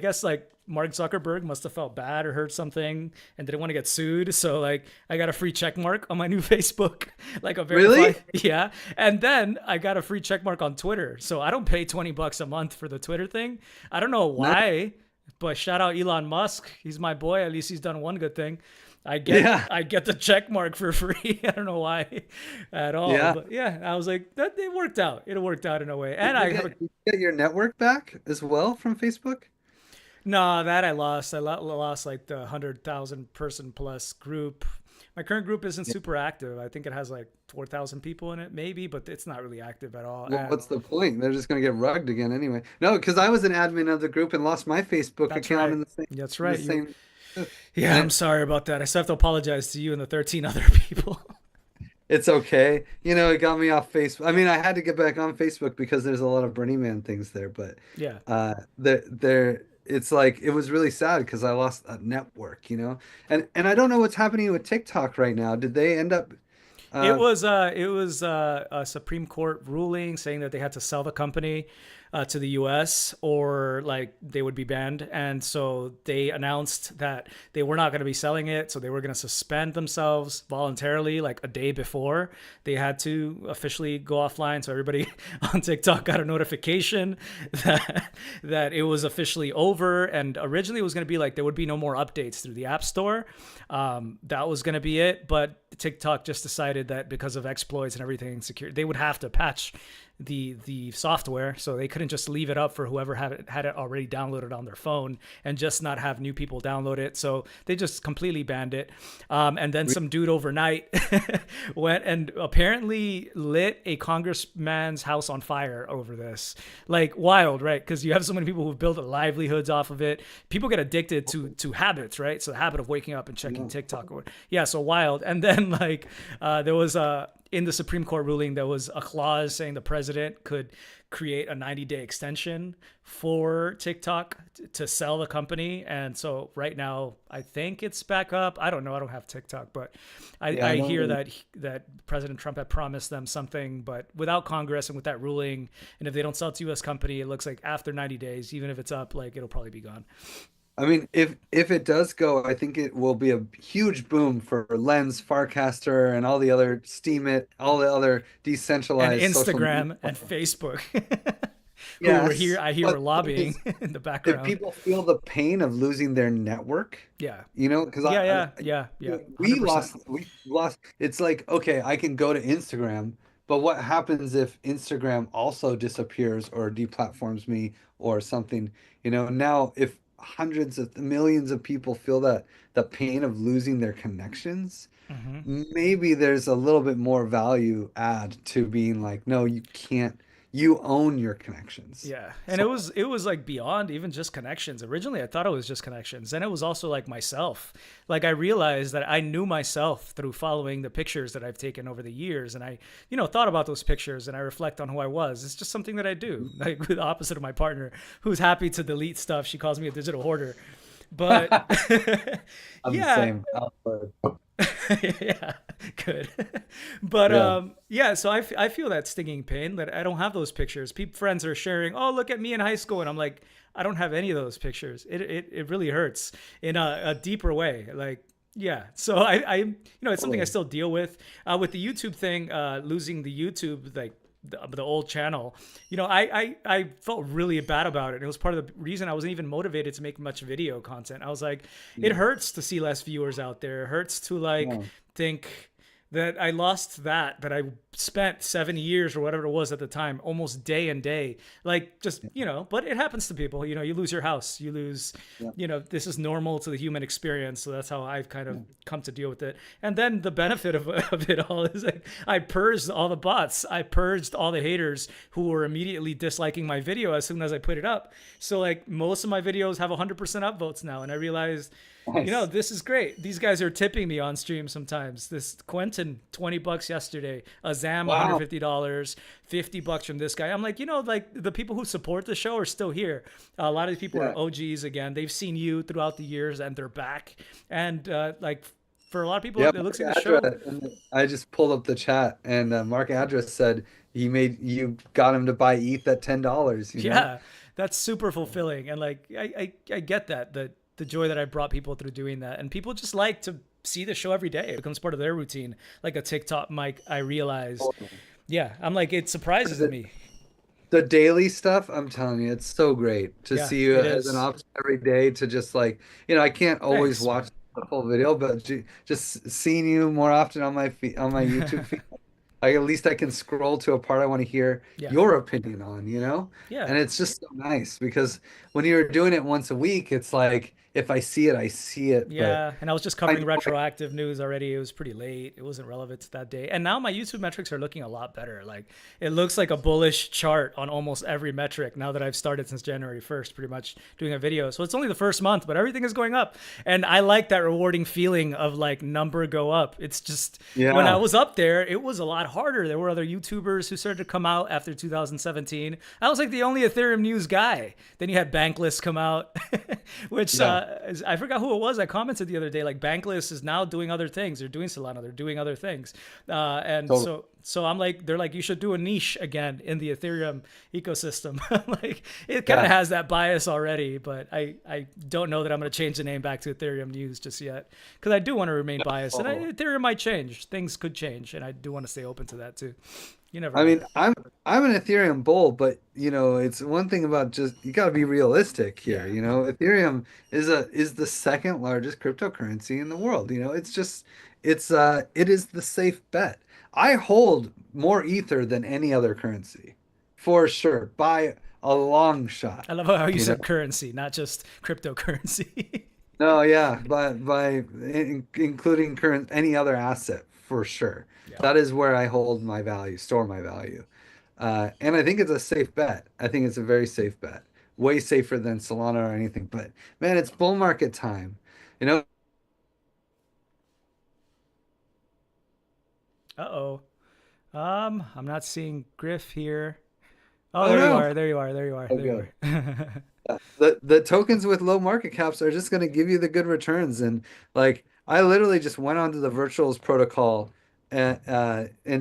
guess like Mark Zuckerberg must have felt bad or heard something and didn't want to get sued. So like I got a free check mark on my new Facebook, like a verified, Really? yeah. And then I got a free check mark on Twitter. So I don't pay $20 a month for the Twitter thing. I don't know Nice. why, but shout out Elon Musk. He's my boy. At least he's done one good thing. I get Yeah. I get the check mark for free. I don't know why at all. Yeah. But yeah, I was like, that it worked out. It worked out in a way. Did And I have a you get your network back as well from Facebook? No, that I lost. I lost like the 100,000 person plus group. My current group isn't Yeah. super active. I think it has like 4,000 people in it, maybe, but it's not really active at all. Well, And what's the point? They're just going to get rugged again anyway. No, because I was an admin of the group and lost my Facebook that's account right. in the same That's in the right. same. Yeah, I'm And sorry about that. I still have to apologize to you and the 13 other people. it's okay. You know, it got me off Facebook. I mean, I had to get back on Facebook because there's a lot of Burning Man things there, but Yeah. it's like it was really sad because I lost a network, you know. And I don't know what's happening with TikTok right now. Did they end up uh It was a Supreme Court ruling saying that they had to sell the company to the U.S. or like they would be banned, and so they announced that they were not going to be selling it, so they were going to suspend themselves voluntarily like a day before they had to officially go offline. So everybody on TikTok got a notification that it was officially over, and originally it was going to be like there would be no more updates through the App Store. That was going to be it, but TikTok just decided that because of exploits and everything secure, they would have to patch the software, so they couldn't just leave it up for whoever had it already downloaded on their phone and just not have new people download it. So they just completely banned it. And then some dude overnight went and apparently lit a congressman's house on fire over this. Like wild, right? Because you have so many people who've built livelihoods off of it. People get addicted to habits, right? So the habit of waking up and checking TikTok, or yeah, so wild. And then like there was a in the Supreme Court ruling, there was a clause saying the president could create a 90-day extension for TikTok to sell the company. And so right now, I think it's back up. I don't know. I don't have TikTok, but Yeah, I I don't hear really. that President Trump had promised them something, but without Congress and with that ruling, and if they don't sell it to U.S. company, it looks like after 90 days, even if it's up, like it'll probably be gone. I mean, if it does go, I think it will be a huge boom for Lens, Farcaster, and all the other Steemit, all the other And decentralized social media Instagram and platforms. Facebook, who were Yes, here, I hear but were the thing lobbying is, in the if background. people feel the pain of losing their network, Yeah. you know, because Yeah. we 100%. lost. It's like, okay, I can go to Instagram, but what happens if Instagram also disappears or deplatforms me or something? You know, now if hundreds of millions of people feel that the pain of losing their connections, Hmm. maybe there's a little bit more value add to being like, no, you can't. You own your connections. Yeah. And So it was like beyond even just connections. Originally, I thought it was just connections. And it was also like myself. Like I realized that I knew myself through following the pictures that I've taken over the years. And I, thought about those pictures and I reflect on who I was. It's just something that I do. Like the opposite of my partner, who's happy to delete stuff. She calls me a digital hoarder. But I'm the yeah, same. Yeah, good. But Yeah. yeah, so I feel that stinging pain that I don't have those pictures. People friends are sharing, "Oh, look at me in high school." And I'm like, I don't have any of those pictures. It really hurts in a deeper way. Like, yeah. So it's something I Totally. still deal with the YouTube thing, losing the YouTube, like the old channel. I felt really bad about it. It was part of the reason I wasn't even motivated to make much video content. I was like, it Yeah. hurts to see less viewers out there. It hurts to like Yeah. think that I lost that I spent 7 years or whatever it was at the time, almost day and day, like just, but it happens to people. You lose your house, you lose, Yeah. this is normal to the human experience. So that's how I've kind of Yeah. come to deal with it. And then the benefit of it all is like I purged all the bots. I purged all the haters who were immediately disliking my video as soon as I put it up. So like most of my videos have 100% upvotes now. And I realized, Nice. this is great. These guys are tipping me on stream sometimes. This Quentin, $20 yesterday. Azam, Wow. $150. $50 from this guy. I'm like, like the people who support the show are still here. A lot of these people are Yeah. OGs again. They've seen you throughout the years and they're back. And like for a lot of people, Yeah, it looks like Mark the show. Address. I just pulled up the chat, and Mark Address said you got him to buy ETH at $10. Yeah, that's super fulfilling. And like, I get that, the joy that I brought people through doing that. And people just like to see the show every day. It becomes part of their routine. Like a TikTok mic, I realize. Yeah, I'm like, it surprises The, me. the daily stuff, I'm telling you, it's so great to Yeah, see you it as an is. option every day to just like, I can't always Thanks, watch man. the full video, but just seeing you more often on my feed, on my YouTube feed, like at least I can scroll to a part I want to hear Yeah, your opinion on. yeah, And it's just so nice because when you're doing it once a week, it's like if I see it, I see it. But yeah. And I was just I covering know retroactive news already. It was pretty late. It wasn't relevant to that day. And now my YouTube metrics are looking a lot better. Like it looks like a bullish chart on almost every metric now that I've started since January 1st, pretty much doing a video. So it's only the first month, but everything is going up. And I like that rewarding feeling of like number go up. It's just when I yeah. was up there, it was a lot harder. There were other YouTubers who started to come out after 2017. I was like the only Ethereum news guy. Then you had Bankless come out, which Yeah. I forgot who it was. I commented the other day, like Bankless is now doing other things. They're doing Solana. They're doing other things. And Totally. so I'm like, they're like, you should do a niche again in the Ethereum ecosystem. Like it kind of Yeah. has that bias already, but I don't know that I'm going to change the name back to Ethereum News just yet because I do want to remain biased. And Oh. Ethereum might change. Things could change, and I do want to stay open to that too. You never I know. mean, I'm an Ethereum bull, but it's one thing about just you got to be realistic here. Yeah. Ethereum is the second largest cryptocurrency in the world. It is the safe bet. I hold more Ether than any other currency, for sure, by a long shot. I love how you You know, said currency, not just cryptocurrency. no, yeah, including current any other asset for sure. Yeah. That is where I hold my value, store my value. And I think it's a safe bet. I think it's a very safe bet. Way safer than Solana or anything. But man, it's bull market time. You know, Uh-oh. I'm not seeing Griff here. Oh, oh there you no. are. There you are. There you are. Oh, There you good. are. The tokens with low market caps are just going to give you the good returns. And like I literally just went onto the virtuals protocol and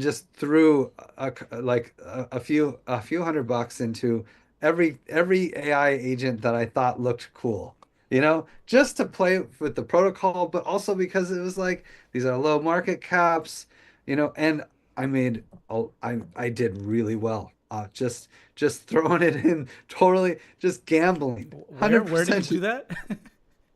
just threw a few $100 into every AI agent that I thought looked cool. Just to play with the protocol, but also because it was like these are low market caps, and I did really well. Just throwing it in, totally just gambling. Where did you 100% do that?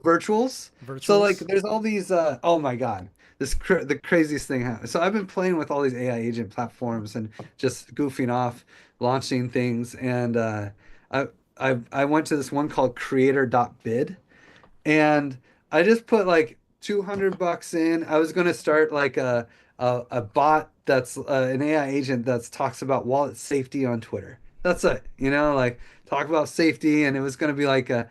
virtuals. So like Virtuals? there's all these oh my God. The craziest thing happened. So I've been playing with all these AI agent platforms and just goofing off, launching things and I I went to this one called creator.bid and I just put like $200 in. I was going to start like a bot that's an AI agent that talks about wallet safety on Twitter. That's it, like talk about safety, and it was going to be like a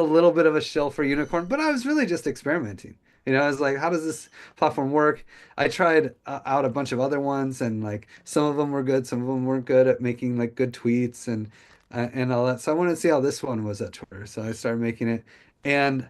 little bit of a shill for unicorn, but I was really just experimenting. I was like, how does this platform work? I tried out a bunch of other ones, and like some of them were good, some of them weren't good at making like good tweets and all that. So I wanted to see how this one was at Twitter. So I started making it, and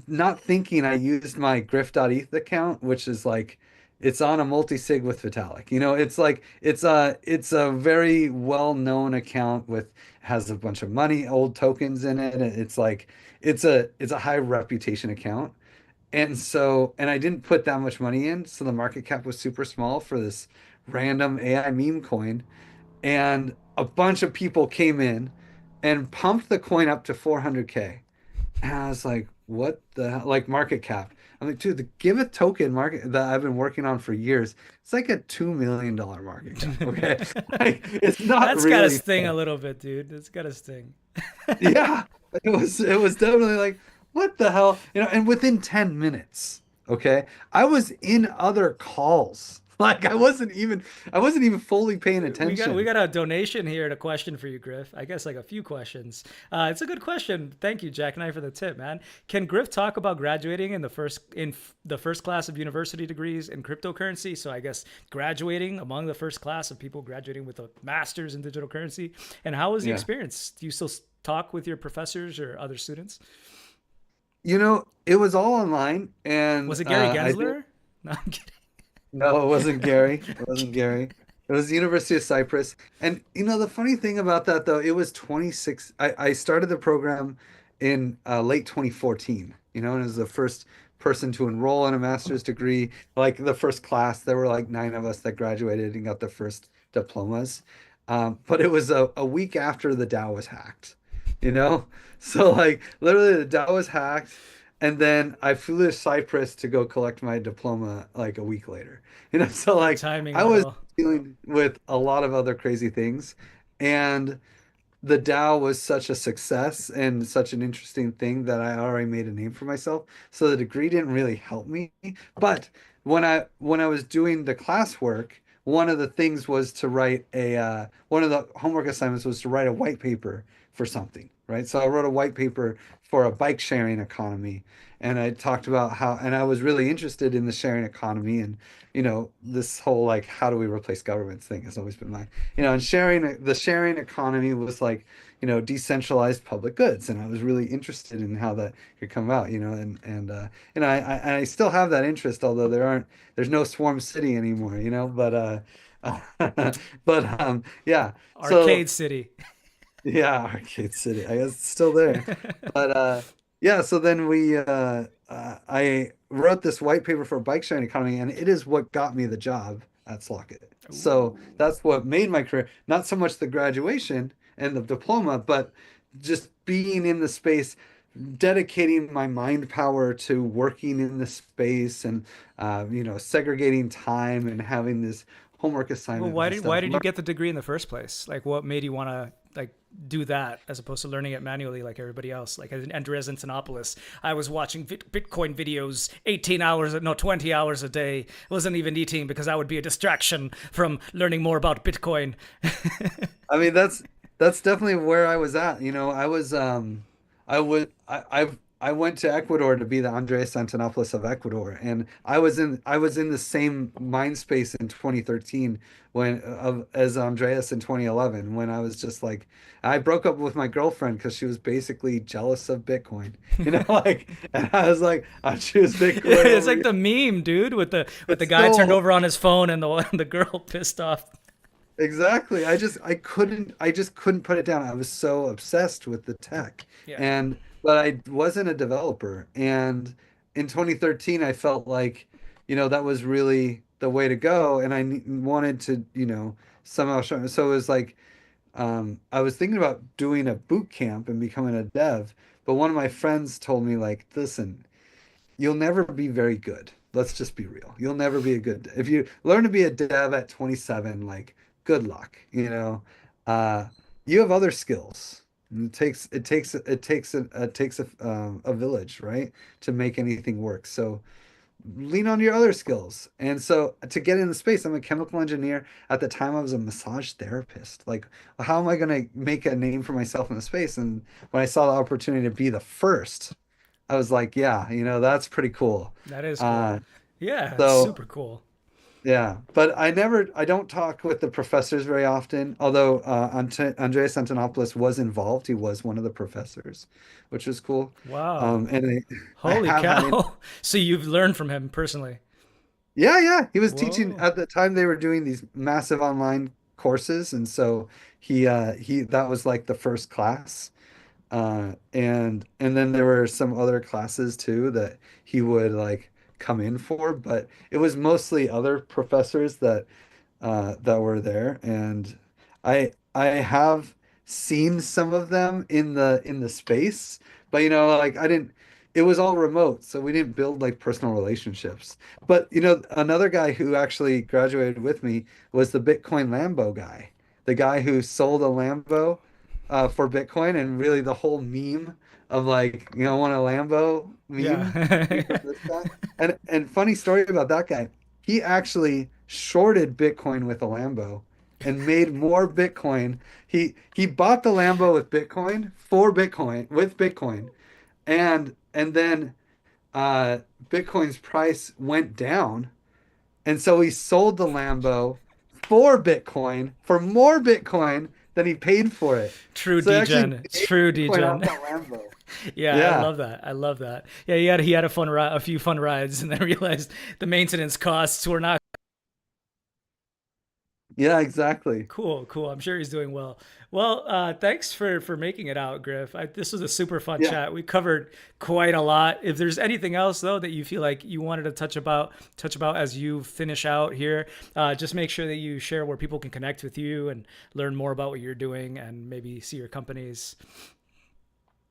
not thinking I used my Griff.eth account, which is like it's on a multi-sig with Vitalik. It's like it's a very well-known account with has a bunch of money, old tokens in it. And it's like it's a high reputation account. And I didn't put that much money in, so the market cap was super small for this random AI meme coin. And a bunch of people came in and pumped the coin up to 400K. And I was like, what the hell? Like market cap. I'm like, dude, the Giveth token market that I've been working on for years, it's like a $2 million market cap. Okay. Like, it's not That's gotta really sting a small. little bit, dude. That's gotta sting. Yeah. It was definitely like, what the hell? And within 10 minutes, okay, I was in other calls. Like I wasn't even fully paying We attention. got a donation here and a question for you, Griff. I guess like a few questions. It's a good question. Thank you, Jack Knight, for the tip, man. Can Griff talk about graduating in the first class of university degrees in cryptocurrency? So I guess graduating among the first class of people graduating with a master's in digital currency. And how was the Yeah. experience? Do you still talk with your professors or other students? It was all online, Was and it Gary I think Gensler? No, I'm kidding. no, it wasn't Gary. It wasn't Gary. It was the University of Cyprus. And the funny thing about that though, it was 26. I started the program in late 2014, and it was the first person to enroll in a master's degree, like the first class. There were like 9 of us that graduated and got their first diplomas. But it was a week after the DAO was hacked, you know? So like literally the DAO was hacked. And then I flew to Cyprus to go collect my diploma like a week later. So Good like timing I of it was all. dealing with a lot of other crazy things. And the DAO was such a success and such an interesting thing that I already made a name for myself. So the degree didn't really help me. But when I was doing the classwork, one of the things was to write one of the homework assignments was to write a white paper for something, right? So I wrote a white paper for a bike sharing economy. And I talked about and I was really interested in the sharing economy and, this whole like, how do we replace governments thing has always been and the sharing economy was like, decentralized public goods. And I was really interested in how that could come out, I still have that interest, although there's no Swarm City anymore, yeah. So Arcade City. yeah, Arcade City. I guess it's still there. But yeah, so then I wrote this white paper for bike sharing economy, and it is what got me the job at Slock.it. So Ooh. that's what made my career, not so much the graduation and the diploma, but just being in the space, dedicating my mind power to working in the space and segregating time and having this homework Well, assignment and why stuff. did you get the degree in the first place? Like, what made you want to like do that as opposed to learning it manually like everybody else? Like Andreas Antonopoulos, I was watching Bitcoin videos 18 hours, no, 20 hours a day. Wasn't even eating because that would be a distraction from learning more about Bitcoin. I mean, that's definitely where I was at. I was I went to Ecuador to be the Andres Antonopoulos of Ecuador, and I was in the same mind space in 2013 as Andreas in 2011 when I was just like I broke up with my girlfriend because she was basically jealous of Bitcoin. Like, and I was like, I choose Bitcoin It's over like you. the meme, dude, with the It's guy turned so over on his phone and the girl pissed off. Exactly. I just couldn't put it down. I was so obsessed with the tech. Yeah. But I wasn't a developer. And in 2013 I felt like, that was really the way to go and wanted to, somehow show. So it was like I was thinking about doing a boot camp and becoming a dev, but one of my friends told me like, listen, you'll never be very good. Let's just be real. You'll never be a good. If you learn to be a dev at 27, like good luck, you have other skills. It takes a village, right, to make anything work. So lean on your other skills. And so to get in the space, I'm a chemical engineer. At the time, I was a massage therapist. Like, how am I going to make a name for myself in the space? And when I saw the opportunity to be the first, I was like, yeah, that's pretty cool. That is cool. Uh, Yeah, it's so super cool. Yeah, but I don't talk with the professors very often, although Andreas Antonopoulos was involved. He was one of the professors, which was cool. Wow. And I Holy have had cow. So you've learned from him personally. yeah, yeah. He was teaching Whoa. at the time they were doing these massive online courses, and so he that was like the first class. And then there were some other classes too that he would like come in for, but it was mostly other professors that were there, and I have seen some of them in the space, but like I didn't. It was all remote, so we didn't build like personal relationships. But another guy who actually graduated with me was the Bitcoin Lambo guy, the guy who sold a Lambo for Bitcoin, and really the whole meme of like want a Lambo meme came Yeah. from this guy. And funny story about that guy. He actually shorted Bitcoin with a Lambo and made more Bitcoin. He bought the Lambo with Bitcoin for Bitcoin with Bitcoin, and then Bitcoin's price went down, and so he sold the Lambo for Bitcoin for more Bitcoin than he paid for it. True So he actually degen. It's made true Bitcoin off degen. that Lambo. Yeah, I Yeah. love that. I love that. Yeah, he had a few fun rides, and then realized the maintenance costs were not Yeah, exactly. cool. Cool. I'm sure he's doing well. Well, thanks for making it out, Griff. This was a super fun Yeah. chat. We covered quite a lot. If there's anything else though that you feel like you wanted to touch about as you finish out here, just make sure that you share where people can connect with you and learn more about what you're doing and maybe see your companies.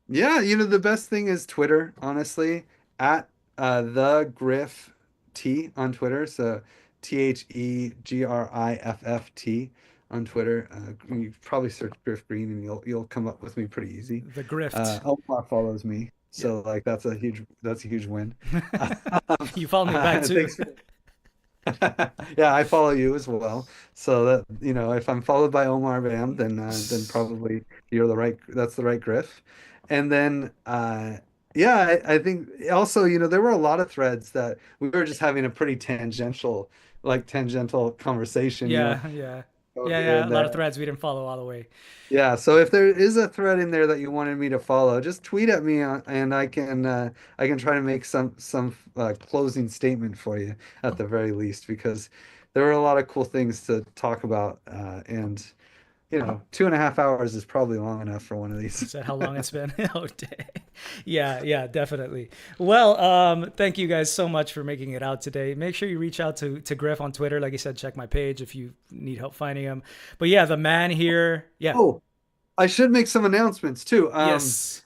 Yeah, the best thing is Twitter, honestly, at the Griff T on Twitter. So TheGriffT on Twitter. You probably search Griff Green and you'll come up with me pretty easy. The grift. Omar follows me, Yeah. so like that's a huge win. You follow me back too. Thanks for yeah, I follow you as well. So that if I'm followed by Omar Bam, then probably that's the right Griff. And then yeah, I think also, there were a lot of threads that we were just having a pretty tangential conversation, Yeah, yeah. go Yeah, here yeah. A and lot of there. threads we didn't follow all the way. Yeah, so if there is a thread in there that you wanted me to follow, just tweet at me and I can try to make some closing statement for you at the very least, because there are a lot of cool things to talk about, and 2.5 hours is probably long enough for one of these. Is that how long it's been? Oh, dang. Yeah, yeah, definitely. Well, thank you guys so much for making it out today. Make sure you reach out to Griff on Twitter. Like I said, check my page if you need help finding him. But yeah, the man here. Yeah. Oh, I should make some announcements too. Yes.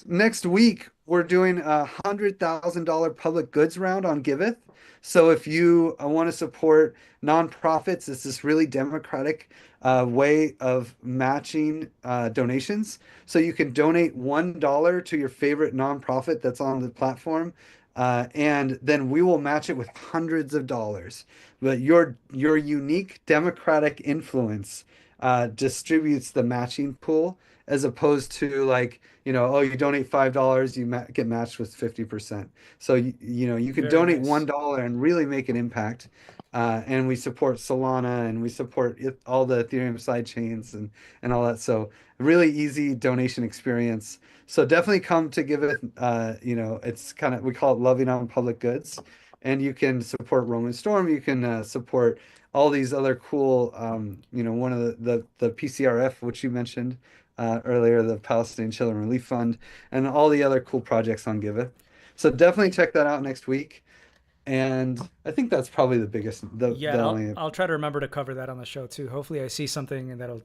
Next week we're doing $100,000 public goods round on Giveth. So if you want to support nonprofits, it's this really democratic way of matching donations. So you can donate $1 to your favorite nonprofit that's on the platform, and then we will match it with hundreds of dollars. But your unique democratic influence distributes the matching pool, as opposed to like, oh, you donate $5, you ma get matched with 50%. So you can Very donate nice. $1 and really make an impact. And we support Solana, and we support all the Ethereum side chains and all that. So really easy donation experience. So definitely come to Give It. It's kind of, we call it loving on public goods, and you can support Roman Storm. You can support all these other cool, one of the PCRF, which you mentioned earlier, the Palestinian Children Relief Fund, and all the other cool projects on Giveth. So definitely check that out next week. And I think that's probably the biggest, the Yeah, I'll only. I'll try to remember to cover that on the show too. Hopefully, I see something that'll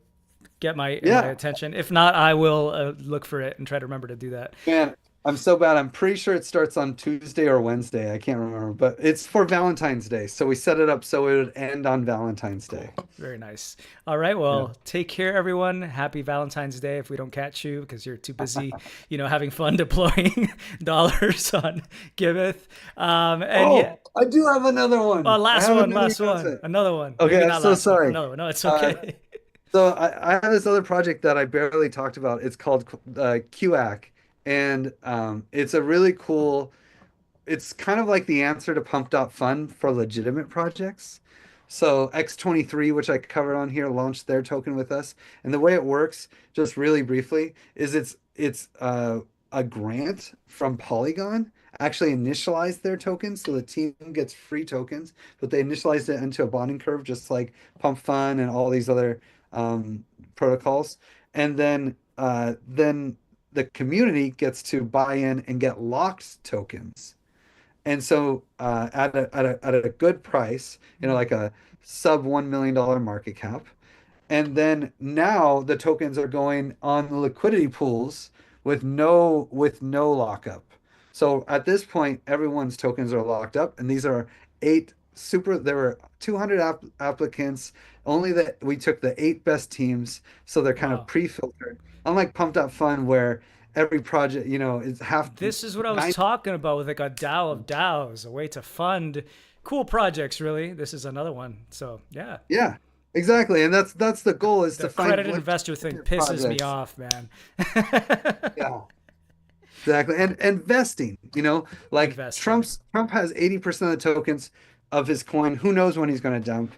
get my Yeah, attention. If not, I will look for it and try to remember to do that. man, I'm so bad. I'm pretty sure it starts on Tuesday or Wednesday. I can't remember, but it's for Valentine's Day. So we set it up so it would end on Valentine's Day. Cool. Very nice. All right. Yeah. Well, take care, everyone. Happy Valentine's Day if we don't catch you because you're too busy, having fun deploying dollars on Giveth. And yeah, Oh, I do have another one. I last have one, another last one. announcement. Another one. Okay, Maybe I'm not so last one. sorry. Another one. No, it's Uh, okay. So I have this other project that I barely talked about. It's called QAC, and it's a really cool it's kind of like the answer to Pump.Fun for legitimate projects. So X23, which I covered on here, launched their token with us. And the way it works, just really briefly, is it's a grant from Polygon actually initialized their tokens, so the team gets free tokens, but they initialized it into a bonding curve, just like Pump Fun and all these other protocols. And then the community gets to buy in and get locked tokens. And so at a good price, like a sub $1 million market cap. And then now the tokens are going on the liquidity pools with no lockup. So at this point, everyone's tokens are locked up, and these are there were 200 applicants, only that we took the 8 best teams, so they're kind of Wow. pre-filtered. Unlike Pumped Up Fun, where every project, is half This is what I was nine. talking about with like a DAO of DAOs, a way to fund cool projects, really. This is another one. So, yeah. Yeah, exactly. And that's the goal, is The to find accredited legit investor thing pisses me projects. off, man. Yeah. Exactly. And vesting, like Investing. Trump has 80% of the tokens of his coin. Who knows when he's going to dump?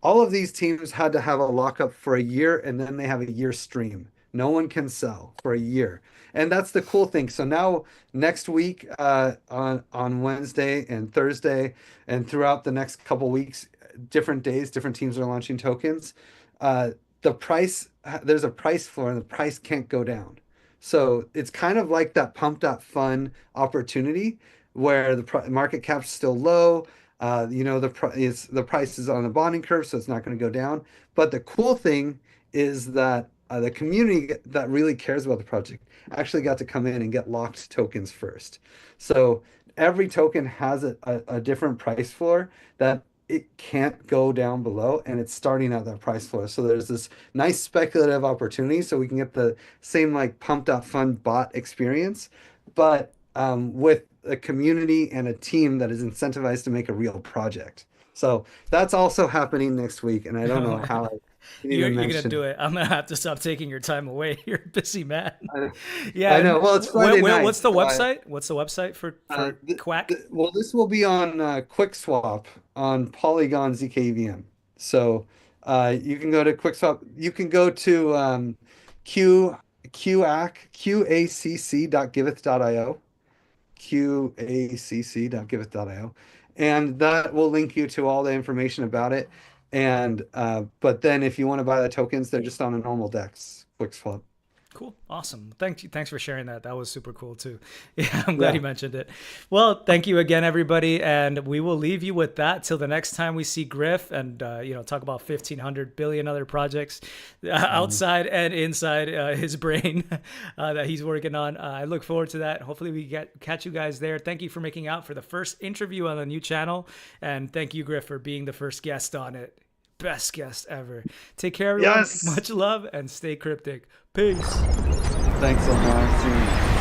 All of these teams had to have a lockup for a year, and then they have a year stream. No one can sell for a year. And that's the cool thing. So now next week, on Wednesday and Thursday, and throughout the next couple weeks, different days, different teams are launching tokens. Uh, there's a price floor, and the price can't go down. So it's kind of like that Pump.Fun opportunity where the market cap's still low. The price is on the bonding curve, so it's not going to go down. But the cool thing is that the community that really cares about the project actually got to come in and get locked tokens first. So every token has a different price floor that it can't go down below, and it's starting at that price floor. So there's this nice speculative opportunity, so we can get the same like Pump.Fun bot experience, but with a community and a team that is incentivized to make a real project. So that's also happening next week, and I don't know how I can even You're gonna mention do it. it. I'm gonna have to stop taking your time away. You're a busy man. I, Yeah. I And know. Well, it's Friday night, what's the so website? What's the website for Quack? well, this will be on QuickSwap on Polygon ZKVM. So you can go to QuickSwap. You can go to Q QACC.giveth.io, QACC.giveth.io, and that will link you to all the information about it. And but then if you want to buy the tokens, they're just on a normal DEX QuickSwap. Cool. Awesome. Thank you. Thanks for sharing that. That was super cool too. Yeah, I'm glad Yeah. you mentioned it. Well, thank you again, everybody. And we will leave you with that till the next time we see Griff and, talk about 1,500 billion other projects Mhm. outside and inside his brain that he's working on. I look forward to that. Hopefully we catch you guys there. Thank you for making out for the first interview on the new channel. And thank you, Griff, for being the first guest on it. Best guest ever. Take care, everyone. Yes. Much love and stay cryptic. Peace. Thanks so much.